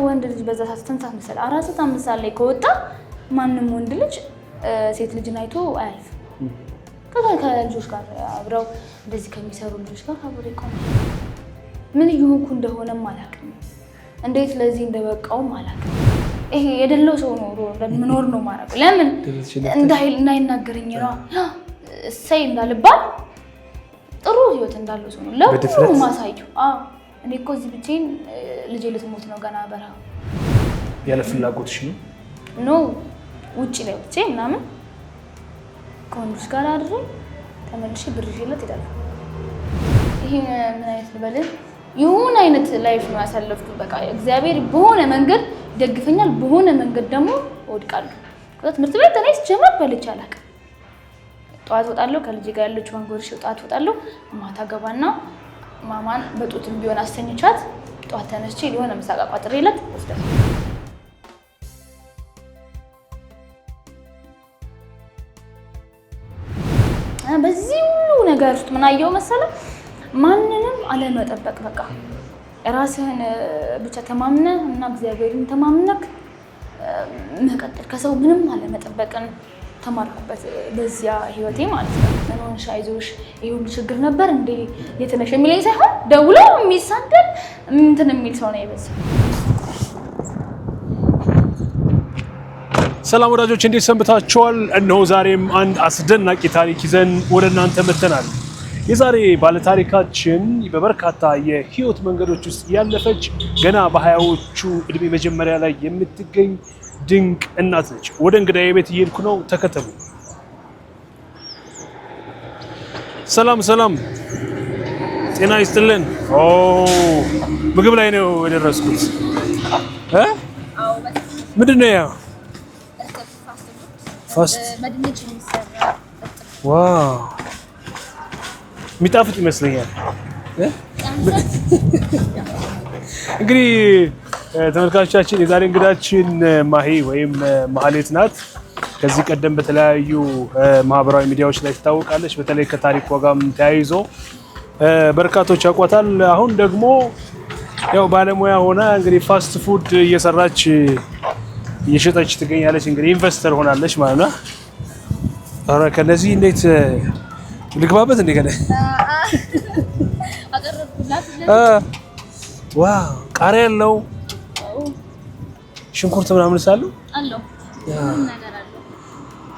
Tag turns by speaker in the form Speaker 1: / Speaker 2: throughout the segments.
Speaker 1: ወንድ ልጅ በዛ ሰዓት መሰለ 4 ሰዓት ላይ ከወጣ ማንንም ወንድ ልጅ ሴት ልጅን አይቶ አያልፍ ከልጆች ጋር አብረው እንደዚህ ከሚሰሩ ልጆች ጋር አብረው ይቆም ምን ይሁንኩ እንደሆነም አላውቅም እንዴት ለዚህ እንደበቃውም አላውቅም ይሄ የደለው ሰው ኖሮ ለምኖር ነው ማለት ለምን እንዳይናገረኝ ነው እሰይ እንዳልባል ጥሩ ህይወት እንዳለው ሰው ነው ለምን ማሳዩ እኔ እኮ እዚህ ብቻዬን ልጄ ልትሞት ነው ገና በራ
Speaker 2: ያለ ፍላጎትሽ
Speaker 1: ነው ውጪ ላይ ወጥቼ ምናምን ከወንዶች ጋር አድሬ ተመልሼ ብር ይዤለት እሄዳለሁ ይሄ ምን አይነት ልበልህ ይሁን አይነት ላይፍ ነው ያሳለፍኩት በቃ እግዚአብሔር በሆነ መንገድ ደግፈኛል በሆነ መንገድ ደግሞ ወድቃለሁ ትምህርት ቤት ተነስ ጀመር በልቻ አላውቅም ጧት ወጣለሁ ከልጄ ጋር ያለች ወንጎርሽ ጧት ወጣለሁ ማታ ገባና ማማን በጡትም ቢሆን አስተኝቻት ጧት ተነስቼ ሊሆነ ምሳቃ ቋጥሬለት ወስደት በዚህ ሁሉ ነገር ውስጥ ምን አየው መሰለህ ማንንም አለመጠበቅ በቃ ራስህን ብቻ ተማምነህ እና እግዚአብሔርን ተማምነህ መቀጠል ከሰው ምንም አለመጠበቅን ተማርኩበት በዚያ ህይወቴ ማለት ነው ምንሆንሽ አይዞሽ ይሁን ችግር ነበር እንዴ የተነሽ የሚለኝ ሳይሆን ደውሎ የሚሳደብ እንትን የሚል ሰው ነው የበዛው
Speaker 2: ሰላም ወዳጆች እንዴት ሰንብታችኋል እነሆ ዛሬም አንድ አስደናቂ ታሪክ ይዘን ወደ እናንተ መጥተናል የዛሬ ባለ ታሪካችን በበርካታ የህይወት መንገዶች ውስጥ ያለፈች ገና በ20ዎቹ እድሜ መጀመሪያ ላይ የምትገኝ ድንቅ እናት ነች ወደ እንግዳዬ ቤት እየሄድኩ ነው ተከተሉ ሰላም ጤና ይስጥልን ምግብ ላይ ነው የደረስኩት ምንድነው ያ ፋስት
Speaker 1: መድነች የሚሰራ
Speaker 2: ዋው ሚጣፍጥ ይመስለኛል እንግዲህ ተመልካቾቻችን የዛሬ እንግዳችን ማሂ ወይም ማህሌት ናት ከዚህ ቀደም በተለያዩ ማህበራዊ ሚዲያዎች ላይ ትታወቃለች በተለይ ከታሪክ ወጋም ተያይዞ በርካቶች ያውቋታል አሁን ደግሞ ያው ባለሙያ ሆና እንግዲህ ፋስት ፉድ እየሰራች እየሸጠች ትገኛለች እንግዲህ ኢንቨስተር ሆናለች ማለት ነው አረ ከነዚህ እንዴት ልግባበት እንዴ ከነ ዋው ቃሪያ ያለው ሽንኩርት ምናምን ሳለው
Speaker 1: አለው ነገር አለው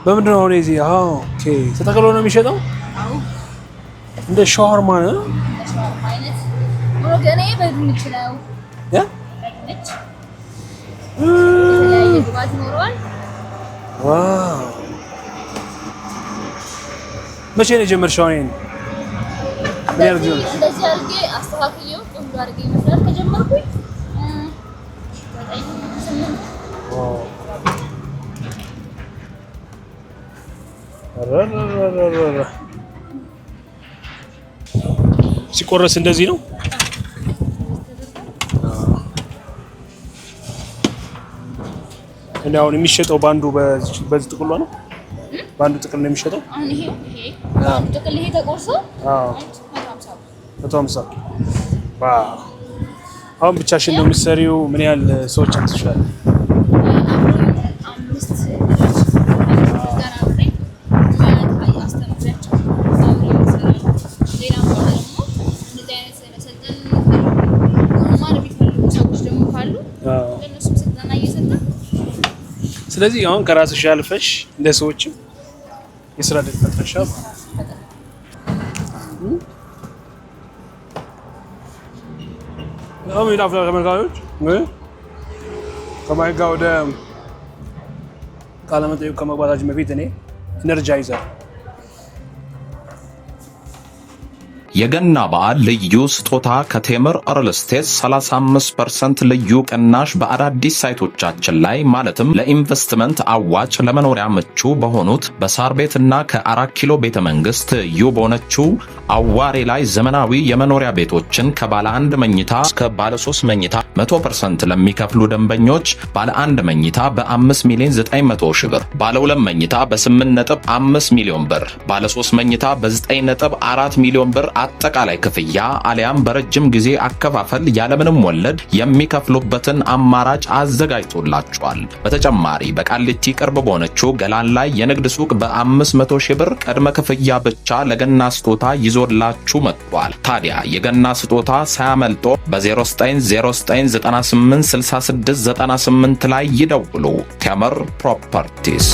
Speaker 2: በምንድን ነው እዚህ ኦኬ ተጠቅሎ ነው የሚሸጠው አዎ እንደ ሻወርማ ነው ሻወርማ አይነት ወገኔ በድንች ነው ያ በድንች ግባት ኖሯል ዋው መቼ ነው የጀመርሽው አይን ምን ያርግ ነው እንደዚህ አርጌ አስተካክየው ቆንጆ አርጌ መስራት ከጀመርኩኝ 9 ዋው አረረረረረ ሲቆረስ እንደዚህ ነው እና አሁን የሚሸጠው ባንዱ በዚህ ጥቅሉ ነው ባንዱ ጥቅል ነው የሚሸጠው
Speaker 1: አሁን ይሄ ጥቅል ይሄ ተቆርሶ
Speaker 2: 150 ዋው አሁን ብቻሽን ነው የምትሰሪው ምን ያህል ሰዎች አትሻለ ስለዚህ አሁን ከራስሽ ያልፈሽ ለሰዎችም የስራ ዕድል ፈጥረሻል አሁን ይላፍላ ተመልካቾች ከማይ ጋር ወደ ቃለ መጠይቁ ከመግባታችን በፊት እኔ ኢነርጃይዘር
Speaker 3: የገና በዓል ልዩ ስጦታ ከቴምር ሪል ስቴት 35% ልዩ ቅናሽ በአዳዲስ ሳይቶቻችን ላይ ማለትም ለኢንቨስትመንት አዋጭ ለመኖሪያ ምቹ በሆኑት በሳር ቤትና ከ4 ኪሎ ቤተ መንግስት በሆነችው አዋሬ ላይ ዘመናዊ የመኖሪያ ቤቶችን ከባለ 1 መኝታ እስከ ባለ 3 መኝታ 100% ለሚከፍሉ ደንበኞች ባለ 1 መኝታ በ5 ሚሊዮን 900 ሺህ ብር፣ ባለ 2 መኝታ በ8.5 ሚሊዮን ብር፣ ባለ 3 መኝታ በ9.4 ሚሊዮን ብር በአጠቃላይ ክፍያ አሊያም በረጅም ጊዜ አከፋፈል ያለምንም ወለድ የሚከፍሉበትን አማራጭ አዘጋጅቶላቸዋል። በተጨማሪ በቃሊቲ ቅርብ በሆነችው ገላን ላይ የንግድ ሱቅ በ500 ሺህ ብር ቅድመ ክፍያ ብቻ ለገና ስጦታ ይዞላችሁ መጥቷል። ታዲያ የገና ስጦታ ሳያመልጦ በ0909986698 ላይ ይደውሉ። ቴምር ፕሮፐርቲስ።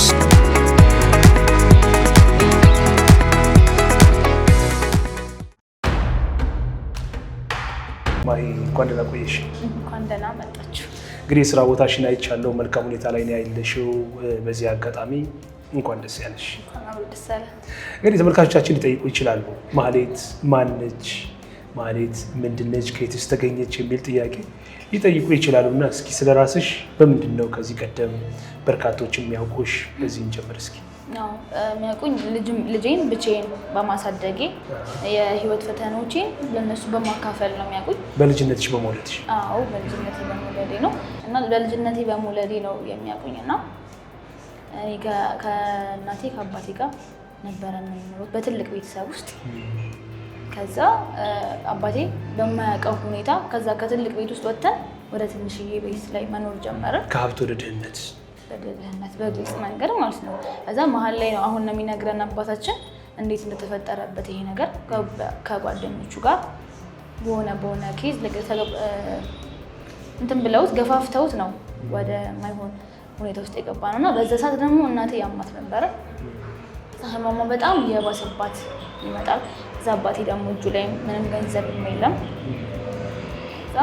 Speaker 2: ማሂ እንኳን ደህና ቆየሽ።
Speaker 1: እንኳን ደህና መጣችሁ።
Speaker 2: እንግዲህ የስራ ቦታሽን አይቻለሁ፣ መልካም ሁኔታ ላይ ነው ያለሽው። በዚህ አጋጣሚ እንኳን ደስ ያለሽ። እንግዲህ ተመልካቾቻችን ሊጠይቁ ይችላሉ፣ ማህሌት ማነች? ማህሌት ምንድነች? ከየትስ ተገኘች? የሚል ጥያቄ ሊጠይቁ ይችላሉ እና እስኪ ስለ ራስሽ በምንድን ነው ከዚህ ቀደም በርካቶች የሚያውቁሽ? በዚህ እንጀምር እስኪ።
Speaker 1: የሚያውቁኝ ልጄን ብቻዬን በማሳደጌ የህይወት ፈተናዎቼን ለነሱ በማካፈል ነው የሚያውቁኝ።
Speaker 2: በልጅነትሽ በመውለድሽ?
Speaker 1: አዎ በልጅነቴ በመውለዴ ነው እና በልጅነቴ በመውለዴ ነው የሚያውቁኝ እና እኔ ከእናቴ ከአባቴ ጋር ነበረ የምንኖረው በትልቅ ቤተሰብ ውስጥ። ከዛ አባቴ በማያውቀው ሁኔታ ከዛ ከትልቅ ቤት ውስጥ ወጥተን ወደ ትንሽዬ ቤት ላይ መኖር ጀመረ። ከሀብት ወደ ድህነት በግልጽ መንገድ ማለት ነው። ከዛ መሀል ላይ ነው አሁን ነው የሚነግረን አባታችን እንዴት እንደተፈጠረበት ይሄ ነገር። ከጓደኞቹ ጋር በሆነ ኬዝ እንትን ብለውት ገፋፍተውት ነው ወደ ማይሆን ሁኔታ ውስጥ የገባ ነው እና በዛ ሰዓት ደግሞ እናቴ ያማት ነበረ። ህመሟ በጣም እየባሰባት ይመጣል። እዛ አባቴ ደግሞ እጁ ላይ ምንም ገንዘብ የለም። እዛ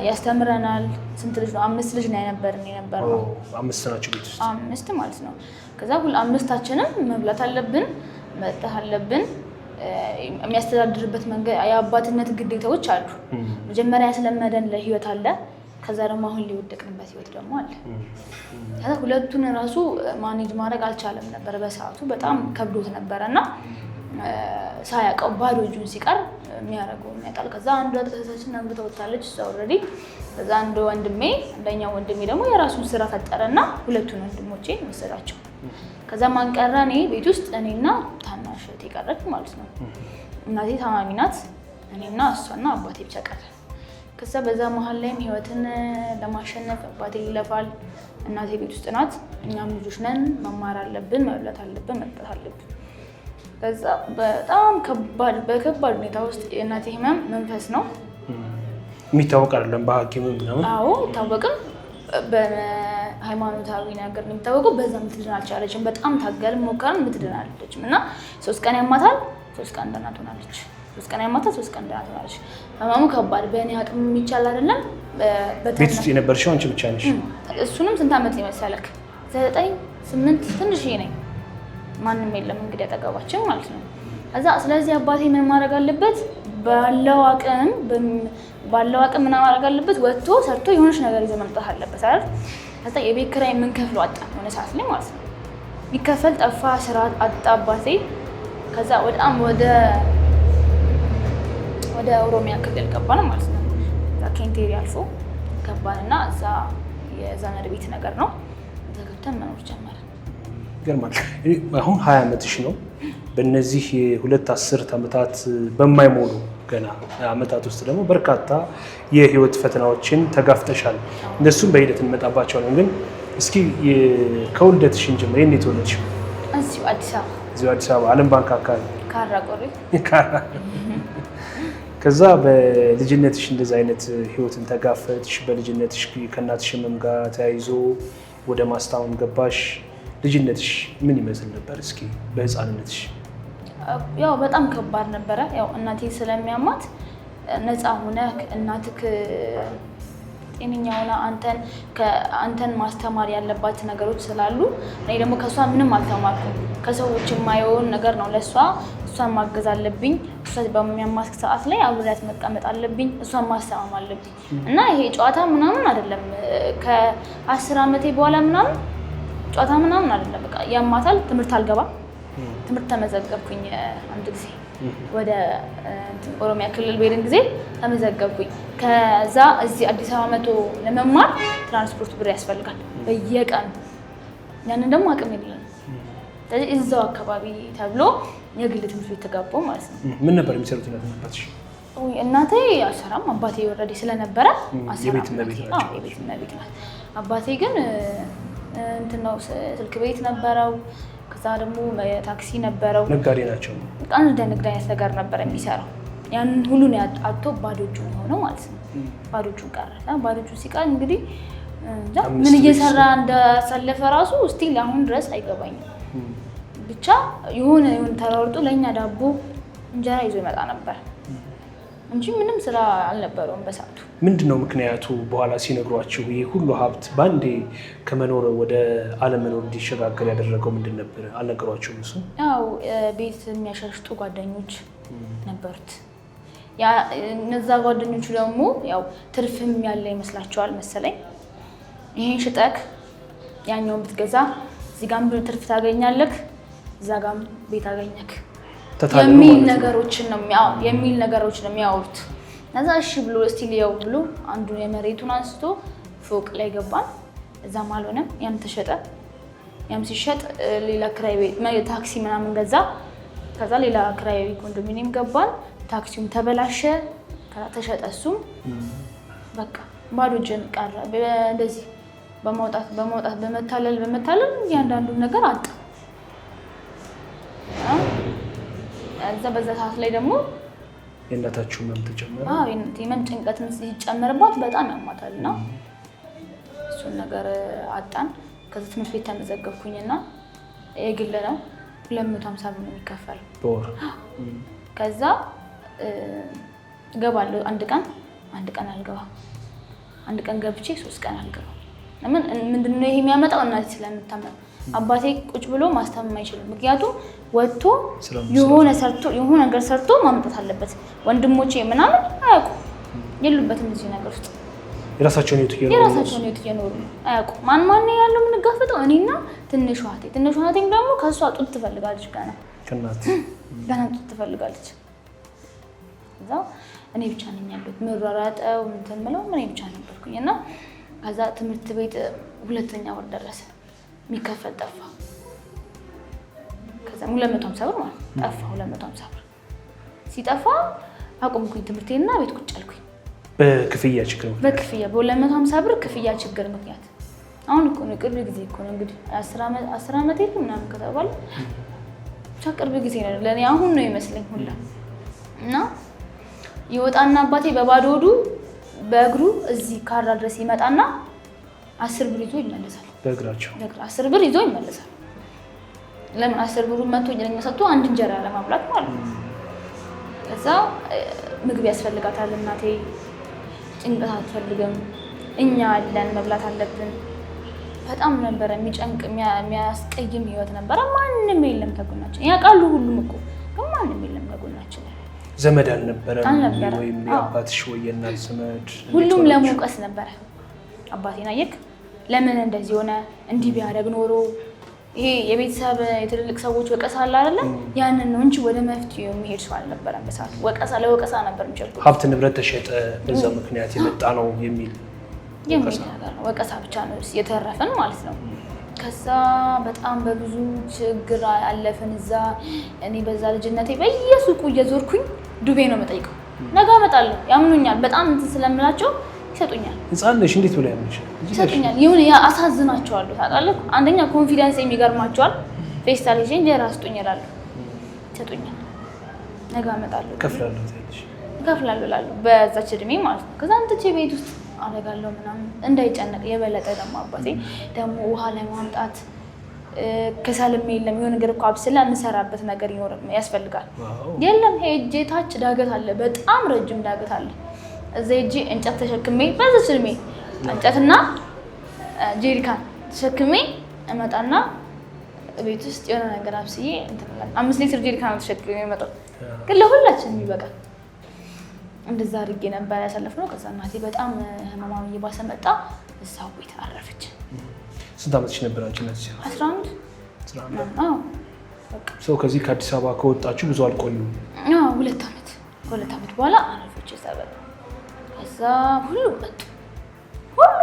Speaker 1: ያስተምረናል። ስንት ልጅ ነው? 5 ልጅ ነው የነበርነው።
Speaker 2: 5 ናችሁ ቤት ውስጥ? 5
Speaker 1: ማለት ነው። ከዛ አምስታችንም መብላት አለብን፣ መጠጣት አለብን። የሚያስተዳድርበት መንገድ የአባትነት ግዴታዎች አሉ። መጀመሪያ ያስለመደን ለህይወት አለ። ከዛ ደግሞ አሁን ሊወደቅንበት ህይወት ደግሞ አለ። ከዛ ሁለቱን ራሱ ማኔጅ ማድረግ አልቻለም ነበር በሰዓቱ። በጣም ከብዶት ነበረ እና ሳያውቀው ባዶ እጁን ሲቀር የሚያደርገው የሚያጣል። ከዛ አንዷ እህታችን አንብታ ወጣለች እሷ ኦልሬዲ። ከዛ አንደኛው ወንድሜ ደግሞ የራሱን ስራ ፈጠረና ሁለቱን ወንድሞቼ ወሰዳቸው። ከዛ ማን ቀረ? እኔ ቤት ውስጥ እኔና ታናሽ እህቴ ቀረች ማለት ነው። እናቴ ታማሚ ናት። እኔና እሷና አባቴ ብቻ ቀረ። ከዛ በዛ መሀል ላይም ህይወትን ለማሸነፍ አባቴ ይለፋል፣ እናቴ ቤት ውስጥ ናት። እኛም ልጆች ነን፣ መማር አለብን፣ መብላት አለብን፣ መጠጣት አለብን። ከዛ በጣም በከባድ ሁኔታ ውስጥ የእናቴ ህመም መንፈስ ነው
Speaker 2: የሚታወቅ አይደለም በሐኪሙ ምናምን።
Speaker 1: አዎ ይታወቅም፣ በሃይማኖታዊ ነገር ነው የሚታወቀው። በዛ ምትድን አልቻለችም። በጣም ታገልን ሞከርን፣ ምትድን አልቻለችም እና 3 ቀን ያማታል፣ 3 ቀን ደህና ትሆናለች። 3 ቀን ያማታል፣ 3 ቀን ደህና ትሆናለች። ህመሙ ከባድ፣ በእኔ አቅም የሚቻል አይደለም።
Speaker 2: ቤት ውስጥ የነበርሽው አንቺ ብቻ ነሽ?
Speaker 1: እሱንም ስንት ዓመት መሰለክ? 9 8 ትንሽዬ ነኝ። ማንም የለም እንግዲህ አጠገባችን ማለት ነው። ከዛ ስለዚህ አባቴ ምን ማድረግ አለበት? ባለው አቅም ምን ማድረግ አለበት? ወጥቶ ሰርቶ የሆነች ነገር ይዞ መምጣት አለበት አይደል? ከዛ የቤት ኪራይ የምንከፍለው አጣ የሆነ ሰዓት ላይ ማለት ነው። የሚከፈል ጠፋ፣ ስራ አጣ አባቴ። ከዛ በጣም ወደ ኦሮሚያ ክልል ገባን ማለት ነው። እዛ ኬንቴሪ አልፎ ገባንና እዛ የዘመድ ቤት ነገር ነው። እዛ ገብተን መኖር ጀመርን።
Speaker 2: ይገርማል። አሁን 20 ዓመትሽ ነው። በእነዚህ የሁለት አስርት ዓመታት በማይሞሉ ገና ዓመታት ውስጥ ደግሞ በርካታ የህይወት ፈተናዎችን ተጋፍጠሻል። እነሱም በሂደት እንመጣባቸዋለን። ግን እስኪ ከውልደትሽን ጀምር። የት ነው የተወለድሽው?
Speaker 1: እዚሁ አዲስ አበባ።
Speaker 2: እዚሁ አዲስ አበባ ዓለም ባንክ አካባቢ
Speaker 1: ካራ ቆሪ።
Speaker 2: ከዛ በልጅነትሽ እንደዚህ አይነት ህይወትን ተጋፈጥሽ። በልጅነትሽ ከእናትሽ ህመም ጋር ተያይዞ ወደ ማስታወን ገባሽ። ልጅነትሽ ምን ይመስል ነበር? እስኪ በህፃንነትሽ።
Speaker 1: ያው በጣም ከባድ ነበረ። ያው እናቴ ስለሚያማት ነፃ ሆነ እናትክ ጤነኛ ሆነ አንተን ማስተማር ያለባት ነገሮች ስላሉ እኔ ደግሞ ከሷ ምንም አልተማርኩም። ከሰዎች የማየውን ነገር ነው ለሷ እሷን ማገዝ አለብኝ። እሷ በሚያማስክ ሰዓት ላይ አብሬያት መቀመጥ አለብኝ። እሷን ማስተማም አለብኝ እና ይሄ ጨዋታ ምናምን አይደለም። ከ10 ዓመቴ በኋላ ምናምን ጨዋታ ምናምን አይደለም። በቃ ያማታል። ትምህርት አልገባም። ትምህርት ተመዘገብኩኝ አንድ ጊዜ ወደ ኦሮሚያ ክልል በሄድን ጊዜ ተመዘገብኩኝ። ከዛ እዚህ አዲስ አበባ መቶ ለመማር ትራንስፖርት ብር ያስፈልጋል በየቀኑ። ያንን ደግሞ አቅም የለም። ስለዚህ እዛው አካባቢ ተብሎ የግል ትምህርት ቤት ተጋባው ማለት ነው።
Speaker 2: ምን ነበር የሚሰሩት እናት አባትሽ?
Speaker 1: እናቴ አሰራም አባቴ ወረዴ ስለነበረ
Speaker 2: የቤት እመቤት ናቸው።
Speaker 1: የቤት እመቤት ናት። አባቴ ግን እንትን ነው ስልክ ቤት ነበረው። ከዛ ደግሞ ታክሲ ነበረው።
Speaker 2: ነጋዴ ናቸው።
Speaker 1: አንድ ንግድ አይነት ነገር ነበር የሚሰራው። ያንን ሁሉን አጥቶ ባዶ እጁን የሆነው ማለት ነው። ባዶ እጁን ቀረ። ባዶ እጁን ሲቀር እንግዲህ ምን እየሰራ እንዳሳለፈ ራሱ ስቲል አሁን ድረስ አይገባኝም። ብቻ የሆነ ተራርጦ ለእኛ ዳቦ እንጀራ ይዞ ይመጣ ነበር እንጂ ምንም ስራ አልነበረውም በሰዓቱ።
Speaker 2: ምንድነው ምክንያቱ? በኋላ ሲነግሯችሁ ይሄ ሁሉ ሀብት ባንዴ ከመኖር ወደ አለመኖር እንዲሸጋገር ያደረገው ምንድን ነበር? አልነገሯችሁም? እሱ
Speaker 1: ያው ቤት የሚያሸሽጡ ጓደኞች ነበሩት። እነዛ ጓደኞቹ ደግሞ ያው ትርፍም ያለ ይመስላቸዋል መሰለኝ። ይሄን ሽጠክ ያኛውን ብትገዛ እዚህ ጋርም ትርፍ ታገኛለህ፣ እዛ ጋርም ቤት አገኘክ የሚል ነገሮችን ነው የሚያወሩት። ከዛ እሺ ብሎ እስቲ ሊያው ብሎ አንዱ የመሬቱን አንስቶ ፎቅ ላይ ገባን። እዛም አልሆነም፣ ያም ተሸጠ። ያም ሲሸጥ ሌላ ክራይ ቤት ታክሲ ምናምን ገዛ። ከዛ ሌላ ክራይ ኮንዶሚኒየም ገባን። ታክሲውም ተበላሸ። ከዛ ተሸጠ እሱም። በቃ ባዶ እጅን ቀረ። እንደዚህ በመውጣት በመታለል እያንዳንዱን ነገር አጣ። እዛ በዛ ሰዓት ላይ ደግሞ
Speaker 2: የእናታችሁ ህመም ተጨመረ።
Speaker 1: የህመም ጭንቀትን ሲጨመርባት በጣም ያማታልና እሱን ነገር አጣን። ከዛ ትምህርት ቤት ተመዘገብኩኝና የግል ነው 250 ብር ነው የሚከፈለው
Speaker 2: በወር።
Speaker 1: ከዛ እገባለሁ አንድ ቀን አልገባም። አንድ ቀን ገብቼ 3 ቀን አልገባም። ምንድነው ይሄ የሚያመጣው? እናቴ ስለምታመም አባቴ ቁጭ ብሎ ማስተማም አይችልም። ምክንያቱም ወጥቶ የሆነ ነገር ሰርቶ ማምጣት አለበት። ወንድሞቼ ምናምን አያውቁም፣ የሉበትም እዚህ ነገር ውስጥ።
Speaker 2: የራሳቸውን ህይወት
Speaker 1: እየኖሩ ነው። አያውቁም። ማን ያለው የምንጋፈጠው እኔና ትንሿ እህቴም ደግሞ ከእሷ ጡት ትፈልጋለች። ገና ጡት ትፈልጋለች። እዛ እኔ ብቻ ነኝ ያለሁት ምራራጠው እንትን የምለው እኔ ብቻ ነበርኩኝ። እና ከዛ ትምህርት ቤት 2ኛ ወር ደረሰ። የሚከፈል ጠፋ። ከዛ 250 ብር ማለት ጠፋ። 250 ብር ሲጠፋ አቆምኩኝ ትምህርቴና ቤት ቁጭ አልኩኝ።
Speaker 2: በክፍያ ችግር
Speaker 1: በ250 ብር ክፍያ ችግር ምክንያት። አሁን እኮ ነው ቅርብ ጊዜ እኮ ነው እንግዲህ 10 ዓመት የለም ምናምን ከተባለ ብቻ ቅርብ ጊዜ ነው ለኔ። አሁን ነው ይመስለኝ ሁላ። እና ይወጣና አባቴ በባዶ ሆዱ በእግሩ እዚህ ካራ ድረስ ይመጣና 10 ብር ይዞ ይመለሳል።
Speaker 2: በእግራቸው
Speaker 1: 10 ብር ይዞ ይመለሳል። ለምን 10 ብሩን መጥቶ ለኛ ሰጥቶ አንድ እንጀራ ለማብላት ማለት ነው። ከዛ ምግብ ያስፈልጋታል እናቴ፣ ጭንቀት አትፈልግም። እኛ አለን መብላት አለብን። በጣም ነበር የሚጨንቅ የሚያስቀይም ህይወት ነበር። ማንም የለም ከጎናችን። ያውቃሉ ሁሉም እኮ ግን ማንም የለም ከጎናችን።
Speaker 2: ዘመድ አልነበረም ወይም የአባትሽ ወይ የእናት ዘመድ?
Speaker 1: ሁሉም ለመውቀስ ነበረ። አባቴን አየክ ለምን እንደዚህ ሆነ፣ እንዲህ ቢያደርግ ኖሮ ይሄ የቤተሰብ የትልልቅ ሰዎች ወቀሳ አለ አይደለ? ያንን ነው እንጂ ወደ መፍትሄው የሚሄድ ሰው አልነበረም በሰዓቱ። ለወቀሳ ነበር የሚጨርቁት።
Speaker 2: ሀብት ንብረት ተሸጠ በዛ ምክንያት የመጣ ነው የሚል
Speaker 1: ነገር ነው። ወቀሳ ብቻ ነው የተረፈን ማለት ነው። ከዛ በጣም በብዙ ችግር አለፍን እዛ። እኔ በዛ ልጅነቴ በየሱቁ እየዞርኩኝ ዱቤ ነው የምጠይቀው። ነገ እመጣለሁ ያምኑኛል። በጣም እንትን ስለምላቸው ይሰጡኛል።
Speaker 2: ህፃን ነሽ እንዴት ብለው ያምንሽ?
Speaker 1: ይሰጡኛል። ይሁን አሳዝናቸዋለሁ። ታውቃለህ፣ አንደኛ ኮንፊደንስ የሚገርማቸዋል። ፌስታል ይዤ እንጀራ ስጡኝ እላለሁ፣ ይሰጡኛል። ነገ እመጣለሁ እከፍላለሁ እላለሁ በዛች እድሜ ማለት ነው። ከዛ አንተቼ ቤት ውስጥ አደርጋለሁ ምናምን እንዳይጨነቅ። የበለጠ ደግሞ አባቴ ደግሞ ውሃ ለማምጣት ከሰልም የለም የሆነ ነገር እኮ አብስላ እንሰራበት ነገር ያስፈልጋል። የለም ሄጄ ታች ዳገት አለ፣ በጣም ረጅም ዳገት አለ። እዛ ሄጄ እንጨት ተሸክሜ በዛች እድሜ እንጨትና ጄሪካን ተሸክሜ እመጣና ቤት ውስጥ የሆነ ነገር አብስዬ እንትን እላለሁ። 5 ሊትር ጄሪካን ተሸክሜ የመጣው ግን ለሁላችንም ይበቃል። እንደዛ አድርጌ ነበር ያሳለፍነው። ከዛ እናቴ በጣም ህመማን እየባሰ መጣ። እዛው ቤት አረፈች።
Speaker 2: ስንት ዓመትሽ ነበር አንቺ?
Speaker 1: 11 አዎ። በቃ
Speaker 2: ሰው ከዚህ ከአዲስ አበባ ከወጣችሁ ብዙ አልቆዩም።
Speaker 1: አዎ 2 ዓመት። ከ2 ዓመት በኋላ አረፈች ሰበብ። ከዛ ሁሉ መጡ። ሁሉ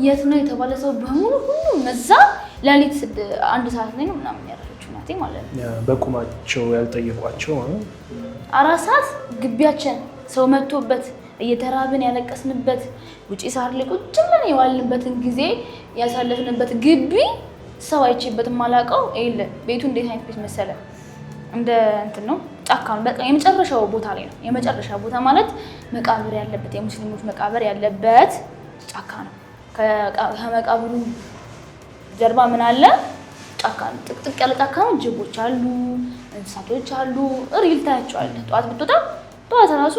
Speaker 1: የት ነው የተባለ ሰው በሙሉ ሁሉ እዛ ሌሊት 1 ሰዓት ላይ ነው ምናምን ያረፈችው ናት። ሰዓቴ ማለት ነው።
Speaker 2: በቁማቸው ያልጠየቋቸው
Speaker 1: 4 ሰዓት ግቢያችን ሰው መጥቶበት እየተራብን ያለቀስንበት ውጪ ሳር ላይ ቁጭ ብለን የዋልንበትን ጊዜ ያሳለፍንበት ግቢ ሰው አይቼበትም አላውቀው። ይሄ ቤቱ እንዴት አይነት ቤት መሰለ? እንደ እንትን ነው፣ ጫካ ነው። በቃ የመጨረሻው ቦታ ላይ ነው። የመጨረሻ ቦታ ማለት መቃብር ያለበት የሙስሊሞች መቃብር ያለበት ጫካ ነው። ከመቃብሩ ጀርባ ምን አለ? ጫካ ነው። ጥቅጥቅ ያለ ጫካ ነው። ጅቦች አሉ፣ እንስሳቶች አሉ። ሪል ታያቸዋለህ። ጠዋት ብትወጣ ጠዋት ራሱ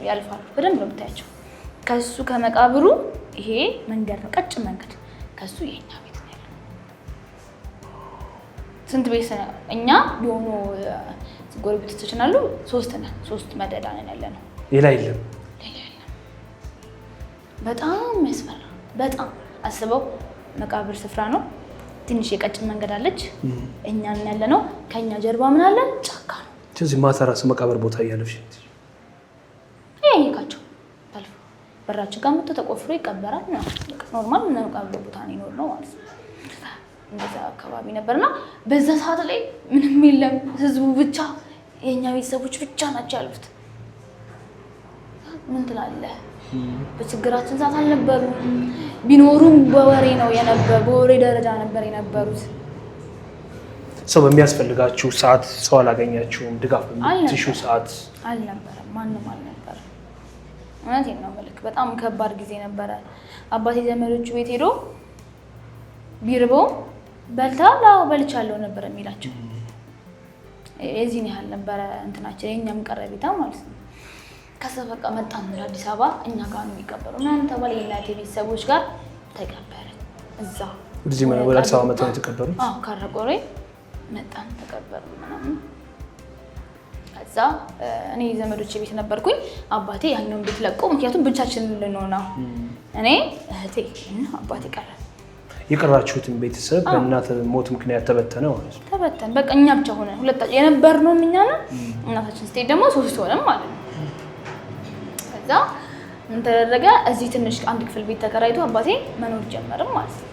Speaker 1: ያልፋሉ። በደንብ ነው የምታያቸው። ከሱ ከመቃብሩ ይሄ መንገድ ነው፣ ቀጭን መንገድ። ከሱ የኛ ቤት ነው ያለው። ስንት ቤት እኛ የሆኑ ጎረቤቶቻችን አሉ። 3 ነን። 3 መደዳ ነን ያለነው።
Speaker 2: ሌላ የለም።
Speaker 1: በጣም የሚያስፈራ በጣም አስበው። መቃብር ስፍራ ነው። ትንሽ የቀጭን መንገድ አለች። እኛ ያለነው ከኛ ጀርባ ምን አለ? ጫካ ነው።
Speaker 2: ስለዚህ ማታ ራሱ መቃብር ቦታ እያለፍሽ
Speaker 1: ያየካቸው ታልፎ በራችን ጋር መጥቶ ተቆፍሮ ይቀበራል። ኖርማል መቃብር ቦታ ነው ይኖር ነው ማለት ነው። እንደዛ አካባቢ ነበርና በዛ ሰዓት ላይ ምንም የለም። ህዝቡ ብቻ የኛ ቤተሰቦች ብቻ ናቸው ያሉት። ምን ትላለህ? በችግራችን ሰዓት አልነበሩም። ቢኖሩም በወሬ ነው የነበሩ፣ በወሬ ደረጃ ነበር የነበሩት።
Speaker 2: ሰው በሚያስፈልጋችሁ ሰዓት ሰው አላገኛችሁም? ድጋፍ በምትሹ ሰዓት
Speaker 1: አልነበረም፣ ማንም አልነበረም። እውነቴን ነው የምልክ፣ በጣም ከባድ ጊዜ ነበረ። አባቴ ዘመዶቹ ቤት ሄዶ ቢርበው በልተሃል? አዎ በልቻለሁ ነበር የሚላቸው። የዚህን ያህል ነበረ እንትናችን፣ የእኛም ቀረቤታ ማለት ነው። ከዛ በቃ መጣን ወደ አዲስ አበባ። እኛ ጋር ነው የሚቀበሩ ምናምን ተባለ። የእናቴ ቤተሰቦች ጋር ተቀበርን። እዛ
Speaker 2: ወደዚህ ወደ አዲስ አበባ መጣን የተቀበሩት።
Speaker 1: ካረቆሬ መጣን ተቀበሩ ምናምን። ከዛ እኔ ዘመዶቼ ቤት ነበርኩኝ። አባቴ ያኛውን ቤት ለቆ፣ ምክንያቱም ብቻችንን ልንሆን ነው። እኔ እህቴ እና አባቴ ቀረ።
Speaker 2: የቀራችሁትን ቤተሰብ በእናት ሞት ምክንያት ተበተነ ማለት ነው።
Speaker 1: ተበተን በቃ እኛ ብቻ ሆነን ሁለታችን የነበርነው እኛ ነን። እናታችን ስትሄድ ደግሞ 3 ሆነን ማለት ነው። ከዛ ምን ተደረገ? እዚህ ትንሽ አንድ ክፍል ቤት ተከራይቶ አባቴ መኖር ጀመርም ማለት ነው።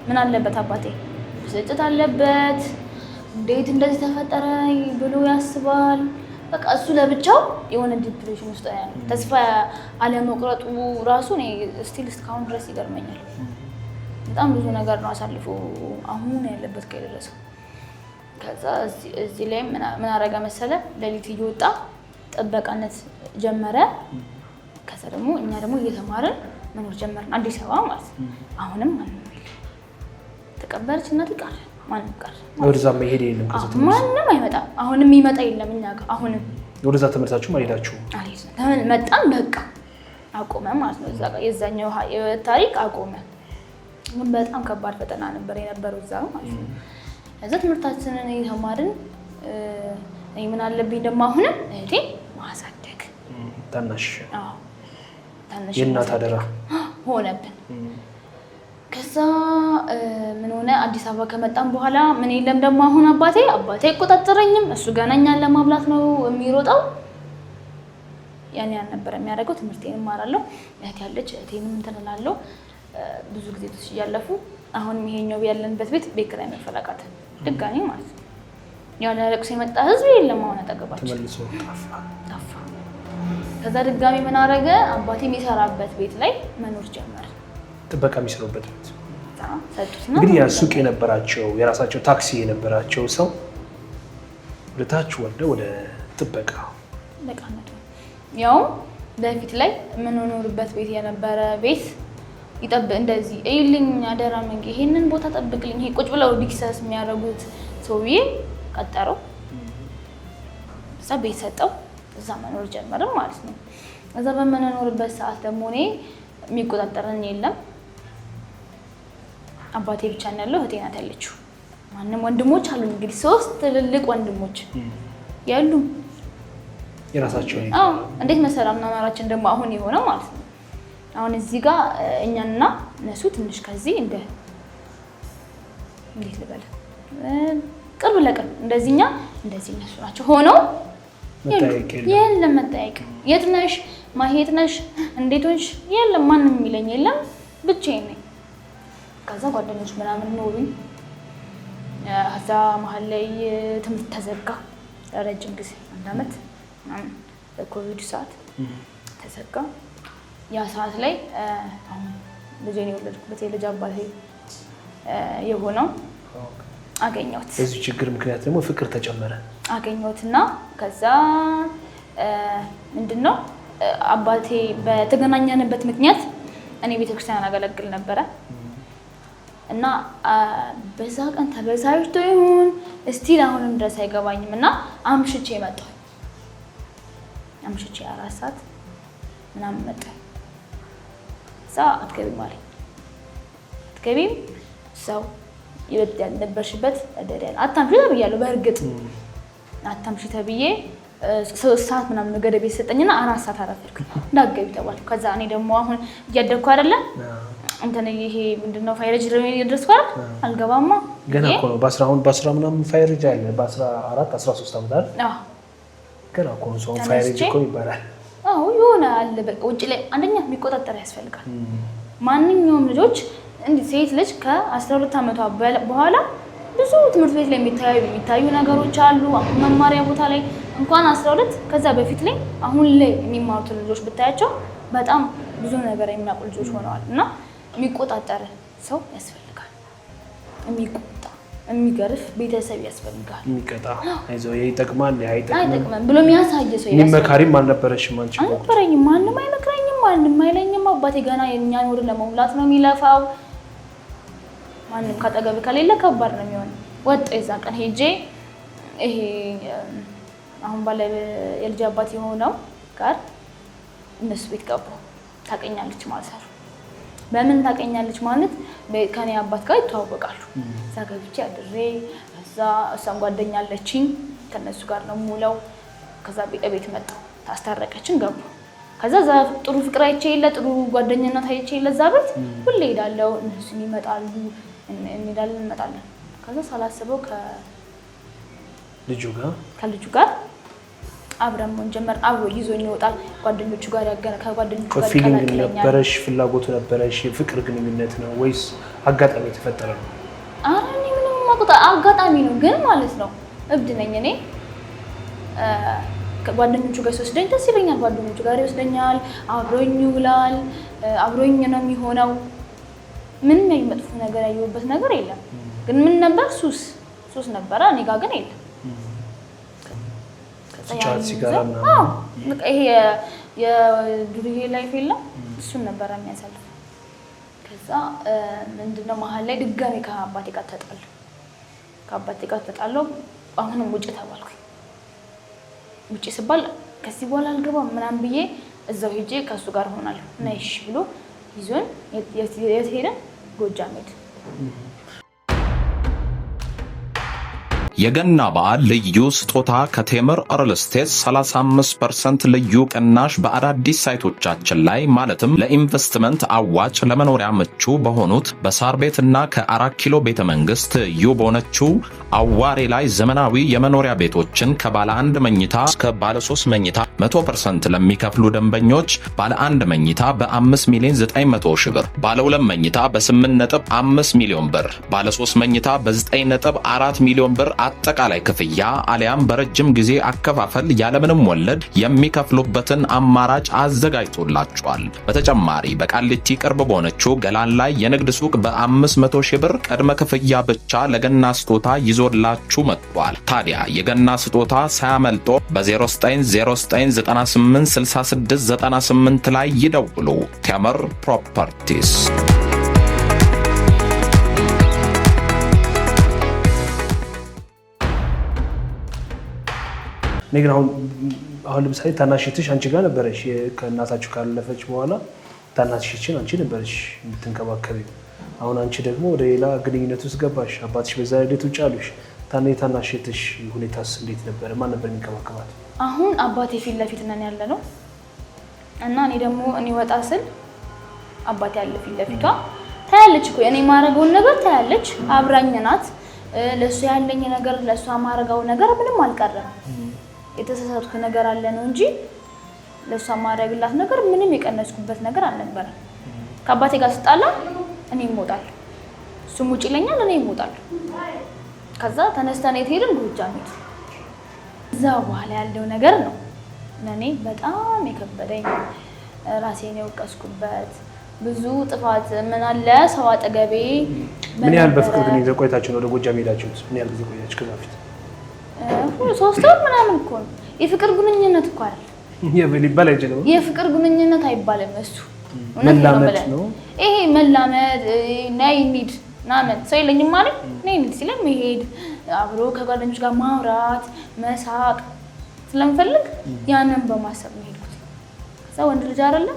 Speaker 1: ምን አለበት አባቴ ብስጭት አለበት። እንዴት እንደዚህ ተፈጠረ ብሎ ያስባል። በቃ እሱ ለብቻው የሆነ ዲፕሬሽን ውስጥ ነው ያለው። ተስፋ አለመቁረጡ ራሱ እኔ ስቲል እስካሁን ድረስ ይገርመኛል። በጣም ብዙ ነገር ነው አሳልፎ አሁን ያለበት ከደረሰው። ከዛ እዚህ ላይ ምን አረጋ መሰለ? ሌሊት እየወጣ ጥበቃነት ጀመረ። ከዛ ደግሞ እኛ ደግሞ እየተማርን መኖር ጀመርን፣ አዲስ አበባ ማለት ነው። አሁንም ማንም የለም። ተቀበረች እናት ቀረ፣ ማንም ቀረ።
Speaker 2: ወደዛ መሄድ የለም። ከዛ
Speaker 1: ማንም አይመጣም። አሁንም ይመጣ የለም እኛ ጋር። አሁንም
Speaker 2: ወደዛ ተመልሳችሁ አልሄዳችሁም?
Speaker 1: አልሄድንም። መጣን በቃ አቆመ ማለት ነው። እዛ ጋር የዛኛው ታሪክ አቆመ። ግን በጣም ከባድ ፈተና ነበር የነበረው እዛ ማለት ነው። ከዛ ትምህርታችንን እየተማርን እኔ ምን አለብኝ ደግሞ አሁንም እህቴ ማሳደግ
Speaker 2: ታናሽ
Speaker 1: የእናት አደራ ሆነብን። ከዛ ምን ሆነ? አዲስ አበባ ከመጣን በኋላ ምን የለም ደግሞ አሁን አባቴ አይቆጣጠረኝም። እሱ ገና እኛን ለማብላት ነው የሚሮጠው። ያን ነበር የሚያደርገው። ትምህርቴን እማራለሁ፣ እህቴ ያለች እህቴንም እንትን እላለሁ። ብዙ ጊዜ እያለፉ አሁን ይሄኛው ያለንበት ቤት ኪራይ መክፈል አቃተን ድጋሚ ማለት ነው። ያለ ለቅሶ የመጣ ህዝብ የለም አሁን አጠገባችን
Speaker 2: ተመልሶ
Speaker 1: ጠፋ። ከዛ ድጋሚ ምን አደረገ? አባቴ የሚሰራበት ቤት ላይ መኖር ጀመረ።
Speaker 2: ጥበቃ የሚሰሩበት ቤት
Speaker 1: ሰጡትና
Speaker 2: እንግዲህ ያ ሱቅ የነበራቸው የራሳቸው ታክሲ የነበራቸው ሰው ወደታች ወደ ጥበቃ
Speaker 1: ለቃነቱ ያው በፊት ላይ የምንኖርበት ቤት የነበረ ቤት እንደዚህ እይልኝ አደራ መንገ ይሄንን ቦታ ጠብቅልኝ፣ ይሄ ቁጭ ብለው ዲክሰስ የሚያደርጉት ሰውዬ ቀጠረው። እዛ ቤት ሰጠው። እዛ መኖር ጀመርን ማለት ነው። እዛ በምንኖርበት ሰዓት ደግሞ እኔ የሚቆጣጠረን የለም። አባቴ ብቻ ነው ያለው፣ እህቴ ናት ያለችው። ማንም ወንድሞች አሉ እንግዲህ 3 ትልልቅ ወንድሞች ያሉ
Speaker 2: የራሳቸው
Speaker 1: እንዴት መሰላም ናማራችን ደግሞ አሁን የሆነው ማለት ነው። አሁን እዚህ ጋር እኛና እነሱ ትንሽ ከዚህ እንዴት ልበል ቅርብ ለቅርብ እንደዚህኛ እንደዚህ እነሱ ናቸው ሆነው የለም መጠያየቅ። የት ነሽ ማሂ የት ነሽ እንዴት ሆንሽ የለም ማንም የሚለኝ የለም ብቻዬን ነኝ። ከዛ ጓደኞች ምናምን ኖሩኝ። ከዛ መሀል ላይ ትምህርት ተዘጋ ረጅም ጊዜ 1 ዓመት ምናምን በኮቪድ ሰዓት ተዘጋ። ያ ሰዓት ላይ አሁን ልጄን የወለድኩበት የልጅ አባቴ የሆነው አገኘሁት።
Speaker 2: በዚህ ችግር ምክንያት ደግሞ ፍቅር ተጨመረ
Speaker 1: አገኘሁትና ከዛ ምንድነው አባቴ በተገናኘንበት ምክንያት እኔ ቤተክርስቲያን አገለግል ነበረ እና በዛ ቀን ተበሳጭቶ ይሁን እስቲል አሁንም ድረስ አይገባኝም እና አምሽቼ መጣሁ። አምሽቼ 4 ሰዓት ምናምን መጣሁ። እዛ አትገቢም አለኝ። አትገቢም ሰው ይወድ ያልነበርሽበት ደደል አታምሺ ተብያለሁ። በእርግጥ አታምሺ ተብዬ 3 ሰዓት ምናምን ገደብ የሰጠኝና 4 ሰዓት አረፈድኩኝ። እንዳትገቢ ተባልኩ። ከዛ እኔ ደግሞ አሁን እያደግኩ አይደለ እንትን ይሄ ምንድነው ፋይሬጅ ድረስኩ አልገባማ
Speaker 2: ገና እኮ ነው። በ10 ምናምን ፋይሬጅ አለ በ14 13 ዓመት አይደል? ገና እኮ ነው። ሰው ፋይሬጅ እኮ ይባላል።
Speaker 1: የሆነ አለ በቃ ውጭ ላይ አንደኛ የሚቆጣጠር ያስፈልጋል። ማንኛውም ልጆች እንዴ ሴት ልጅ ከ12 ዓመቷ በኋላ ብዙ ትምህርት ቤት ላይ የሚታዩ ነገሮች አሉ። አሁን መማሪያ ቦታ ላይ እንኳን 12 ከዛ በፊት ላይ አሁን ላይ የሚማሩት ልጆች ብታያቸው በጣም ብዙ ነገር የሚያውቁ ልጆች ሆነዋል እና የሚቆጣጠር ሰው ያስፈልጋል። የሚቆጣ የሚገርፍ ቤተሰብ ያስፈልጋል።
Speaker 2: የሚቀጣ አይዞህ ይጠቅማል አይጠቅምም
Speaker 1: ብሎ የሚያሳይ ሰው ያስፈልጋል።
Speaker 2: የሚመካሪም አልነበረሽም አንቺ?
Speaker 1: አልነበረኝም። ማንም አይመክረኝም፣ ማንም አይለኝም። አባቴ ገና የእኛን ወር ለመሙላት ነው የሚለፋው። ማንም ካጠገብ ከሌለ ከባድ ነው የሚሆነው። ወጥ የዛ ቀን ሄጄ ይሄ አሁን ባለ የልጅ አባት የሆነው ጋር እነሱ ቤት ገባሁ። ታቀኛለች ማለት ነው። በምን ታቀኛለች ማለት ከኔ አባት ጋር ይተዋወቃሉ። እዛ ገብቼ አድሬ እዛ እሷም ጓደኛ አለችኝ ከነሱ ጋር ነው የምውለው። ከዛ ቤት መጣሁ። ታስታረቀችን ገቡ። ከዛ ጥሩ ፍቅር አይቼ የለ ጥሩ ጓደኛነት አይቼ የለ እዛ ቤት ሁሌ ሄዳለሁ። እነሱ ይመጣሉ እንመጣለን። ከዛ ሳላስበው ከልጁ ጋር አብረን ምን ጀመር። አብሮ ይዞኝ ይወጣል። ጓደኞቹ ጋር ከጓደኞቹ ጋር
Speaker 2: ፊሊንግ ነበረሽ? ፍላጎቱ ነበረሽ? ፍቅር ግንኙነት ነው ወይስ አጋጣሚ የተፈጠረ ነው?
Speaker 1: አረ እኔ ምንም አጋጣሚ ነው ግን ማለት ነው። እብድ ነኝ እኔ። ከጓደኞቹ ጋር ሲወስደኝ ደስ ይለኛል። ጓደኞቹ ጋር ይወስደኛል፣ አብሮኝ ይውላል፣ አብሮኝ ነው የሚሆነው። ምንም መጥፎ ነገር ያየሁበት ነገር የለም። ግን ምን ነበር? ሱስ ነበረ። እኔ ጋር ግን የለም።
Speaker 2: ጫት ሲጋራ ምናምን
Speaker 1: ይሄ የዱርዬ ላይፍ የለም እሱን ነበረ የሚያሳልፍ። ከዛ ምንድነው መሀል ላይ ድጋሜ ከአባቴ ጋር ተጣለው። አሁንም ውጭ ተባልኩኝ። ውጭ ስባል ከዚህ በኋላ አልገባም ምናምን ብዬ እዛው ሄጄ ከእሱ ጋር ሆናለሁ እና እሺ ብሎ ይዞን የት ሄደን? ጎጃም ሄድን።
Speaker 3: የገና በዓል ልዩ ስጦታ ከቴምር ሪል ስቴት 35% ልዩ ቅናሽ በአዳዲስ ሳይቶቻችን ላይ ማለትም ለኢንቨስትመንት አዋጭ ለመኖሪያ ምቹ በሆኑት በሳር ቤትና ከ4 ኪሎ ቤተ መንግስት ትይዩ በሆነችው አዋሬ ላይ ዘመናዊ የመኖሪያ ቤቶችን ከባለ 1 መኝታ እስከ ባለ 3 መኝታ 100% ለሚከፍሉ ደንበኞች ባለ 1 መኝታ በ5 ሚሊዮን 900 ሺህ ብር፣ ባለ 2 መኝታ በ8.5 ሚሊዮን ብር፣ ባለ 3 መኝታ በ9.4 ሚሊዮን ብር አጠቃላይ ክፍያ አሊያም በረጅም ጊዜ አከፋፈል ያለምንም ወለድ የሚከፍሉበትን አማራጭ አዘጋጅቶላቸዋል። በተጨማሪ በቃሊቲ ቅርብ በሆነችው ገላን ላይ የንግድ ሱቅ በ500 ሺህ ብር ቅድመ ክፍያ ብቻ ለገና ስጦታ ይዞላችሁ መጥቷል። ታዲያ የገና ስጦታ ሳያመልጦ በ0909986698 ላይ ይደውሉ። ቴምር ፕሮፐርቲስ።
Speaker 2: እኔ ግን አሁን ለምሳሌ ታናሽትሽ አንቺ ጋር ነበረሽ። ከእናታችሁ ካለፈች በኋላ ታናሽችን አንቺ ነበረሽ የምትንከባከቢው። አሁን አንቺ ደግሞ ወደ ሌላ ግንኙነት ውስጥ ገባሽ። አባትሽ በዛ ሂደት ውጭ አሉሽ። ታናሽትሽ ሁኔታስ እንዴት ነበረ? ማን ነበር የሚንከባከባት?
Speaker 1: አሁን አባቴ ፊት ለፊት ነን ያለ ነው እና እኔ ደግሞ እኔ ወጣ ስል አባቴ ያለ ፊት ለፊቷ ታያለች እኮ እኔ ማረገውን ነገር ታያለች። አብራኝ ናት። ለሱ ያለኝ ነገር ለሱ ማረጋው ነገር ምንም አልቀረም። የተሳሳትኩ ነገር አለ ነው እንጂ ለሷ ማረግላት ነገር ምንም የቀነስኩበት ነገር አልነበረም። ከአባቴ ጋር ስጣላ እኔ እሞታለሁ፣ እሱም ውጭ ይለኛል፣ እኔ እሞታለሁ። ከዛ ተነስተን ሄድን ጎጃም ሄድ። እዛ በኋላ ያለው ነገር ነው ለኔ በጣም የከበደኝ ራሴን የወቀስኩበት ብዙ ጥፋት ምን አለ ሰው አጠገቤ
Speaker 2: ምን ያህል በፍቅር ግን ቆይታችሁ ነው ወደ ጎጃም ሄዳችሁት? ምን ያህል ጊዜ ቆያችሁ ከዛ በፊት?
Speaker 1: 3 ወር ምናምን እኮ ነው። የፍቅር ግንኙነት እኮ አይደል
Speaker 2: ሊባል አይችልም።
Speaker 1: የፍቅር ግንኙነት አይባልም እሱ
Speaker 2: መላመድ ነው።
Speaker 1: ይሄ መላመድ ነይ እንሂድ ምናምን ሰው የለኝም ማለት ነይ እንሂድ ሲለኝ መሄድ አብሮ ከጓደኞች ጋር ማውራት መሳቅ ስለምፈልግ ያንን በማሰብ ነው የሄድኩት። ከዛ ወንድ ልጅ አይደለም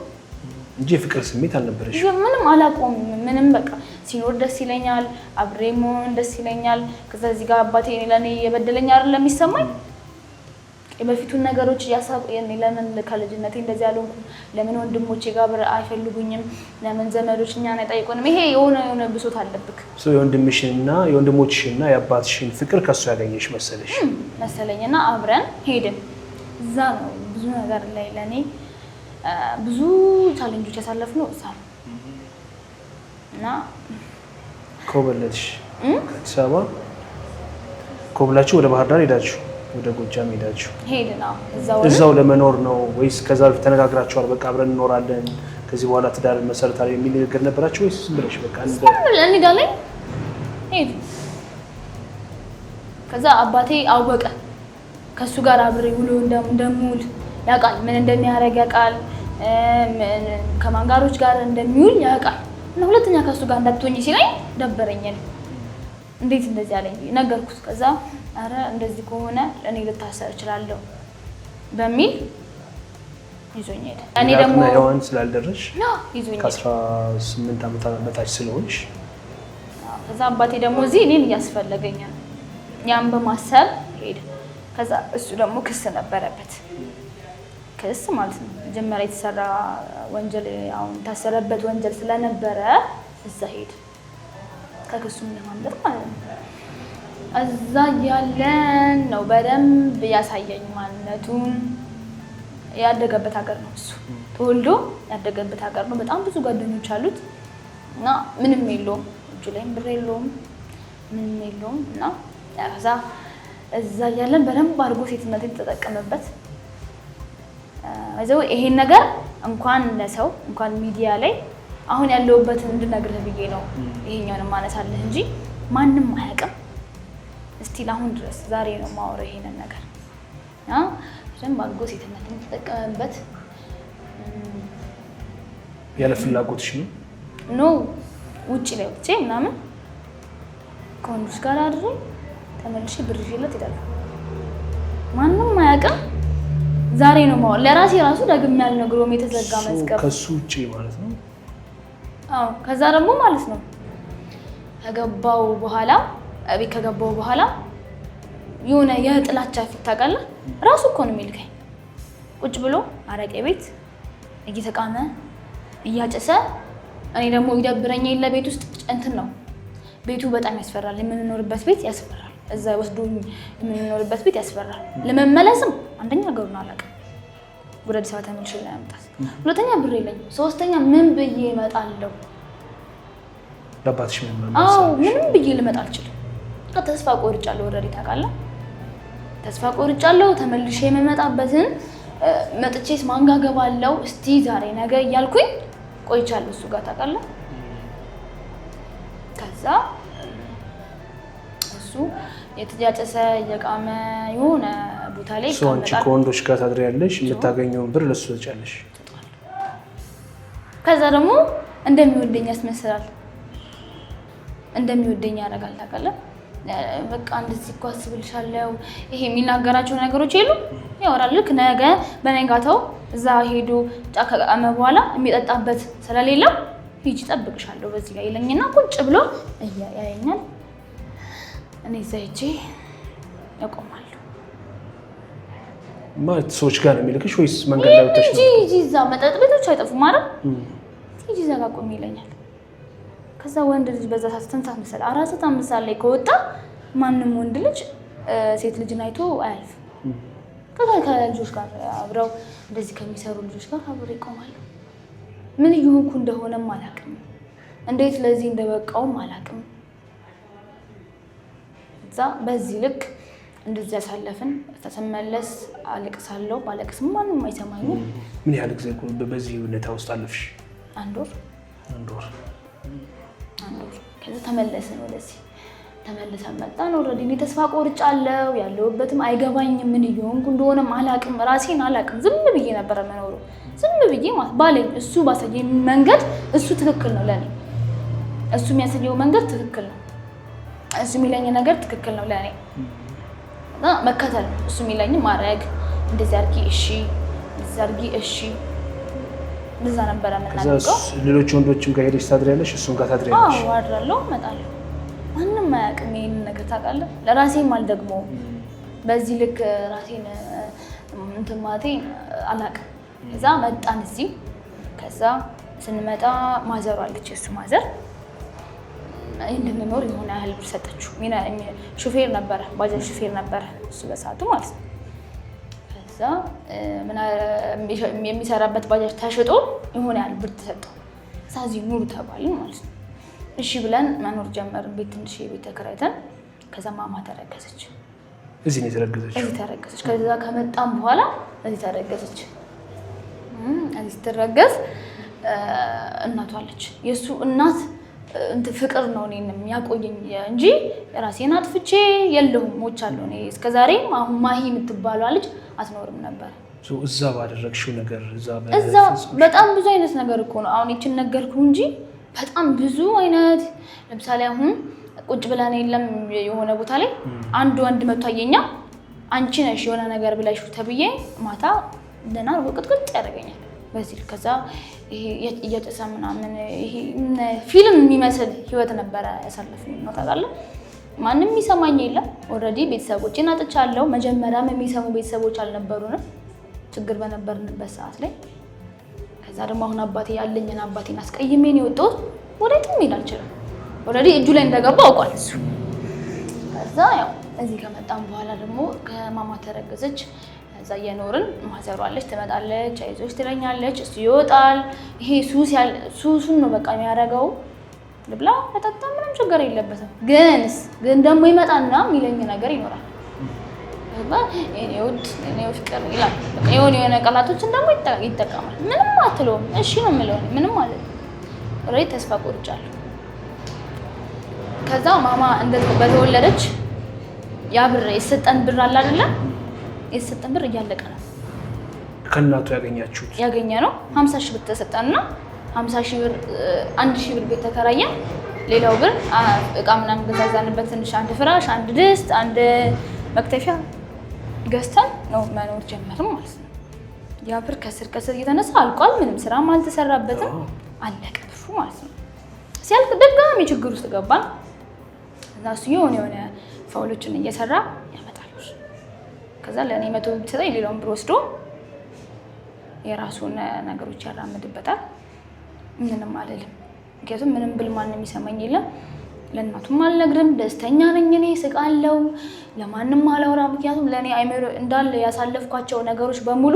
Speaker 2: እንጂ የፍቅር ስሜት አልነበረሽ?
Speaker 1: ምንም አላቆም ምንም በቃ ሲኖር ደስ ይለኛል፣ አብሬ መሆን ደስ ይለኛል። ከዛ እዚህ ጋር አባቴ ለኔ የበደለኝ አይደለም የሚሰማኝ የበፊቱን ነገሮች ያሳቀኝ። ለምን ከልጅነቴ እንደዚህ ያልሆንኩ ለምን ወንድሞቼ ጋር አይፈልጉኝም? ለምን ዘመዶች እኛን አይጠይቁንም? ይሄ የሆነ ብሶት አለብክ።
Speaker 2: የወንድምሽንና የወንድሞችሽንና የአባትሽን ፍቅር ከሱ ያገኘሽ መሰለኝና
Speaker 1: አብረን ሄድን። እዛ ነው ብዙ ነገር ላይ ለኔ ብዙ ቻሌንጆች ያሳለፍነው እዛ ነው። እና
Speaker 2: ኮበለሽ ከአዲስ አበባ ኮብላችሁ ወደ ባህር ዳር ሄዳችሁ ወደ ጎጃም ሄዳችሁ
Speaker 1: ሄድና
Speaker 2: እዛው ለመኖር ነው ወይስ ከዛ በፊት ተነጋግራችኋል? በቃ አብረን እንኖራለን ከዚህ በኋላ ትዳር መሰረታዊ የሚል ነገር ነበራችሁ ወይስ ዝም ብለሽ በቃ
Speaker 1: እንሄዳለን? ሄድ ከዛ አባቴ አወቀ ከሱ ጋር አብሬ ውሎ እንደምውል ያውቃል፣ ምን እንደሚያደርግ ያውቃል፣ ከማንጋሮች ጋር እንደሚውል ያውቃል። እና ሁለተኛ ከሱ ጋር እንዳትሆኝ ሲለኝ ደበረኝ። እንዴት እንደዚህ አለኝ ነገርኩት። ከዛ አረ እንደዚህ ከሆነ እኔ ልታሰር እችላለሁ በሚል ይዞኝ ሄደ። እኔ ደግሞ
Speaker 2: ሔዋን ስላልደረሽ
Speaker 1: ይዞኝ
Speaker 2: ከ18 ዓመት በታች ስለሆንሽ
Speaker 1: ከዛ አባቴ ደግሞ እዚህ እኔን እያስፈለገኝ ነው። ያን በማሰብ ሄደ። ከዛ እሱ ደግሞ ክስ ነበረበት። ክስ ማለት ነው መጀመሪያ የተሰራ ወንጀል አሁን ታሰረበት ወንጀል ስለነበረ እዛ ሄደ ከክሱም ለማምለጥ ማለት ነው። እዛ ያለን ነው በደንብ ያሳየኝ ማንነቱን። ያደገበት ሀገር ነው እሱ ተወልዶ ያደገበት ሀገር ነው። በጣም ብዙ ጓደኞች አሉት እና ምንም የለውም፣ እጁ ላይም ብር የለውም፣ ምንም የለውም። እና ከዛ እዛ ያለን በደንብ አድርጎ ሴትነትን ተጠቀመበት። እዛው ይሄን ነገር እንኳን ለሰው እንኳን ሚዲያ ላይ አሁን ያለውበትን እንድነግርህ ብዬ ነው ይሄኛውን ማነሳለህ እንጂ ማንም አያውቅም። እስቲል አሁን ድረስ ዛሬ ነው ማወራው ይሄንን ነገር በደንብ አድርጎ ሴትነትን ተጠቀመበት።
Speaker 2: ያለ ፍላጎትሽ ነው
Speaker 1: ኖ ውጪ ላይ ወጥቼ ምናምን ከወንዶች ጋር አድሬ ተመልሼ ብር ይዤለት እሄዳለሁ። ማንም አያውቅም። ዛሬ ነው ማወራው ለራሴ ራሱ ደግሜ ያልነግሮም የተዘጋ መዝገብ
Speaker 2: ከሱ ውጪ ማለት ነው።
Speaker 1: አዎ ከዛ ደግሞ ማለት ነው ከገባው በኋላ እቤት ከገባው በኋላ የሆነ የጥላቻ ፊት ታውቃለህ። ራሱ እኮ ነው የሚልከኝ ቁጭ ብሎ አረቄ ቤት እየተቃመ እያጨሰ። እኔ ደግሞ ይደብረኝ የለ ቤት ውስጥ እንትን ነው ቤቱ በጣም ያስፈራል። የምንኖርበት ቤት ያስፈራል። እዛ ወስዶኝ የምንኖርበት ቤት ያስፈራል። ለመመለስም አንደኛ ሀገሩን አላውቅም፣ ወደ አዲስ አበባ ተመልሼ ለመምጣት። ሁለተኛ ብር የለኝም። ሶስተኛ ምን ብዬ እመጣለሁ?
Speaker 2: ለአባትሽ
Speaker 1: ምንም ብዬ ልመጣ አልችልም። ተስፋ ቆርጫለሁ። ወረዲ ታውቃለህ፣ ተስፋ ቆርጫለሁ። ተመልሼ የምመጣበትን መጥቼስ ማን ጋር እገባለሁ? እስቲ ዛሬ ነገ እያልኩኝ ቆይቻለሁ እሱ ጋር ታውቃለህ። ከዛ እሱ የተጃጨሰ እየቃመ የሆነ ቦታ ላይ
Speaker 2: አንቺ ከወንዶች ጋር ታድሪያለሽ፣ የምታገኘውን ብር ለሱ ትጫለሽ።
Speaker 1: ከዛ ደግሞ እንደሚወደኝ ያስመስላል፣ እንደሚወደኝ ያደርጋል ታውቃለህ። በቃ እንደዚህ እኮ አስብልሻለሁ ይሄ የሚናገራቸው ነገሮች የሉ ያወራል። ልክ ነገ በነጋታው እዛ ሄዶ ጫካ ከቃመ በኋላ የሚጠጣበት ስለሌለው ሂጂ እጠብቅሻለሁ በዚህ ጋር ይለኝና ቁጭ ብሎ ያየኛል። እኔ እዛ ሂጄ ያቆማለሁ።
Speaker 2: ማለት ሰዎች ጋር ነው የሚልክሽ ወይስ መንገድ ላይ ወጥተሽ ነው?
Speaker 1: ሂጂ እዛ መጠጥ ቤቶች አይጠፉም አይደል? ሂጂ እዛ ጋር ቆሚ ይለኛል። ከዛ ወንድ ልጅ በዛ ሳስተንታ መሰለ አራሰት አምሳል ላይ ከወጣ ማንም ወንድ ልጅ ሴት ልጅን አይቶ አያልፍ። ከልጆች ጋር አብረው እንደዚህ ከሚሰሩ ልጆች ጋር አብረው ይቆማሉ። ምን እየሆንኩ እንደሆነም አላውቅም፣ እንዴት ለዚህ እንደበቃውም አላውቅም። እዛ ከዛ በዚህ ልክ እንደዚህ ያሳለፍን ተመለስ አለቅሳለሁ ባለቅስም ማንንም አይሰማኝም
Speaker 2: ምን ያህል ጊዜ በዚህ ሁኔታ ውስጥ አለፍሽ
Speaker 1: አንድ ወር ከዛ ተመለስን ወደዚህ ተመልሰን መጣን ኦሬዲ እኔ ተስፋ ቆርጫለሁ ያለሁበትም አይገባኝም ምን ይሆንኩ እንደሆነ አላቅም ራሴን አላቅም ዝም ብዬ ነበር መኖረው ዝም ብዬ ማለት ባለኝ እሱ ባሳየኝ መንገድ እሱ ትክክል ነው ለኔ እሱ የሚያሳየው መንገድ ትክክል ነው እሱ የሚለኝ ነገር ትክክል ነው ለኔ እና መከተል እሱ የሚለኝ ማድረግ እንደዚህ አድርጊ እሺ እንደዚህ አድርጊ እሺ በዛ ነበር የምናደርገው
Speaker 2: ሌሎች ወንዶችም ጋር ሄደሽ ታድሪያለሽ እሱም ጋር ታድሪያለሽ
Speaker 1: አዎ አድራለሁ እመጣለሁ ማንንም አያውቅም ይሄንን ነገር ታውቃለህ ለራሴም አልደግመውም በዚህ ልክ ራሴን እንትን ማለቴ አላውቅም እዛ መጣን እዚህ ከዛ ስንመጣ ማዘሩ አለች እሱ ማዘር እንድንኖር የሆነ ያህል ብር ሰጠችው ሹፌር ነበረ ባጃጅ ሹፌር ነበረ እሱ በሰዓቱ ማለት ነው ከዛ የሚሰራበት ባጃጅ ተሽጦ የሆነ ያህል ብር ተሰጠው እዚህ ኑሩ ተባልን ማለት ነው እሺ ብለን መኖር ጀመርን ቤት ትንሽ ቤት ተከራይተን ከዛ ማማ ተረገዘች
Speaker 2: እዚህ ነው የተረገዘችው
Speaker 1: እዚህ ተረገዘች ከዛ ከመጣን በኋላ እዚህ ተረገዘች እዚህ ተረገዝ እናቷ አለች የሱ እናት ፍቅር ነው እኔንም ያቆየኝ እንጂ ራሴን አጥፍቼ የለሁም ሞቻለሁ እኔ እስከዛሬም አሁን ማሂ የምትባለው ልጅ አትኖርም ነበር
Speaker 2: እዛ ባደረግሽው ነገር
Speaker 1: እዛ በጣም ብዙ አይነት ነገር እኮ ነው አሁን እቺን ነገርኩ እንጂ በጣም ብዙ አይነት ለምሳሌ አሁን ቁጭ ብለን የለም የሆነ ቦታ ላይ አንድ ወንድ መጥቶ አየኛ አንቺ ነሽ የሆነ ነገር ብለሽ ተብዬ ማታ ደና ወቅጥቅጥ ያደርገኛል በዚህ ከዛ ይሄ እየተሰ ምናምን ይሄ ፊልም የሚመስል ህይወት ነበር ያሳለፍኝ ነው ታውቃለህ ማንንም የሚሰማኝ የለም ኦሬዲ ቤተሰቦቼን አጥቻለሁ መጀመሪያም የሚሰሙ ቤተሰቦች አልነበሩንም ችግር በነበርንበት ሰዓት ላይ ከዛ ደግሞ አሁን አባቴ ያለኝን አባቴን አስቀይሜ ነው የወጣሁት ወዴትም ሄድ አልችልም ኦሬዲ እጁ ላይ እንደገባ አውቋል እሱ ከዛ ያው እዚህ ከመጣን በኋላ ደግሞ ከማማ ተረገዘች እዛ የኖርን ማዘሩ አለች ትመጣለች አይዞሽ ትለኛለች እሱ ይወጣል ይሄ ሱሱን ነው በቃ የሚያደርገው ልብላ ተጠጣ ምንም ችግር የለበትም ግን ደግሞ ይመጣና የሚለኝ ነገር ይኖራል እኔ ፍቅር ይላል የሆነ ቃላቶችን ደግሞ ይጠቀማል ምንም አትለውም እሺ ነው የምለው ምንም ማለት ነው ተስፋ ቆርጫለሁ ከዛ ማማ እንደዚህ በተወለደች ያ ብር የሰጠን ብር አለ አይደለ የሰጠን ብር እያለቀ ነው
Speaker 2: ከእናቱ ያገኘ ነው 50 ሺህ ብር ተሰጠንና 50 ሺህ ብር 1 ሺህ ብር ቤት ተከራየን ሌላው ብር እቃ ምናምን ገዛዛንበት ትንሽ አንድ ፍራሽ አንድ ድስት አንድ መክተፊያ ገዝተን ነው መኖር ጀመርን ማለት ነው ያ ብር ከስር እየተነሳ አልቋል ምንም ስራም አልተሰራበትም አለቀ ብሩ ማለት ነው ሲያልቅ ድጋሚ ችግር ውስጥ ገባን እና እሱ የሆነ ፋውሎችን እየሰራ ያመጣል ከዛ ለኔ 100 ብር ሰጠኝ ሌላውን ብር ወስዶ የራሱን ነገሮች ያራምድበታል ምንም አልልም ምክንያቱም ምንም ብል ማንም ይሰማኝ የለም ለእናቱም አልነግርም ደስተኛ ነኝ እኔ ስቃለው ለማንም አላወራ ምክንያቱም ለኔ አይመሮ እንዳለ ያሳለፍኳቸው ነገሮች በሙሉ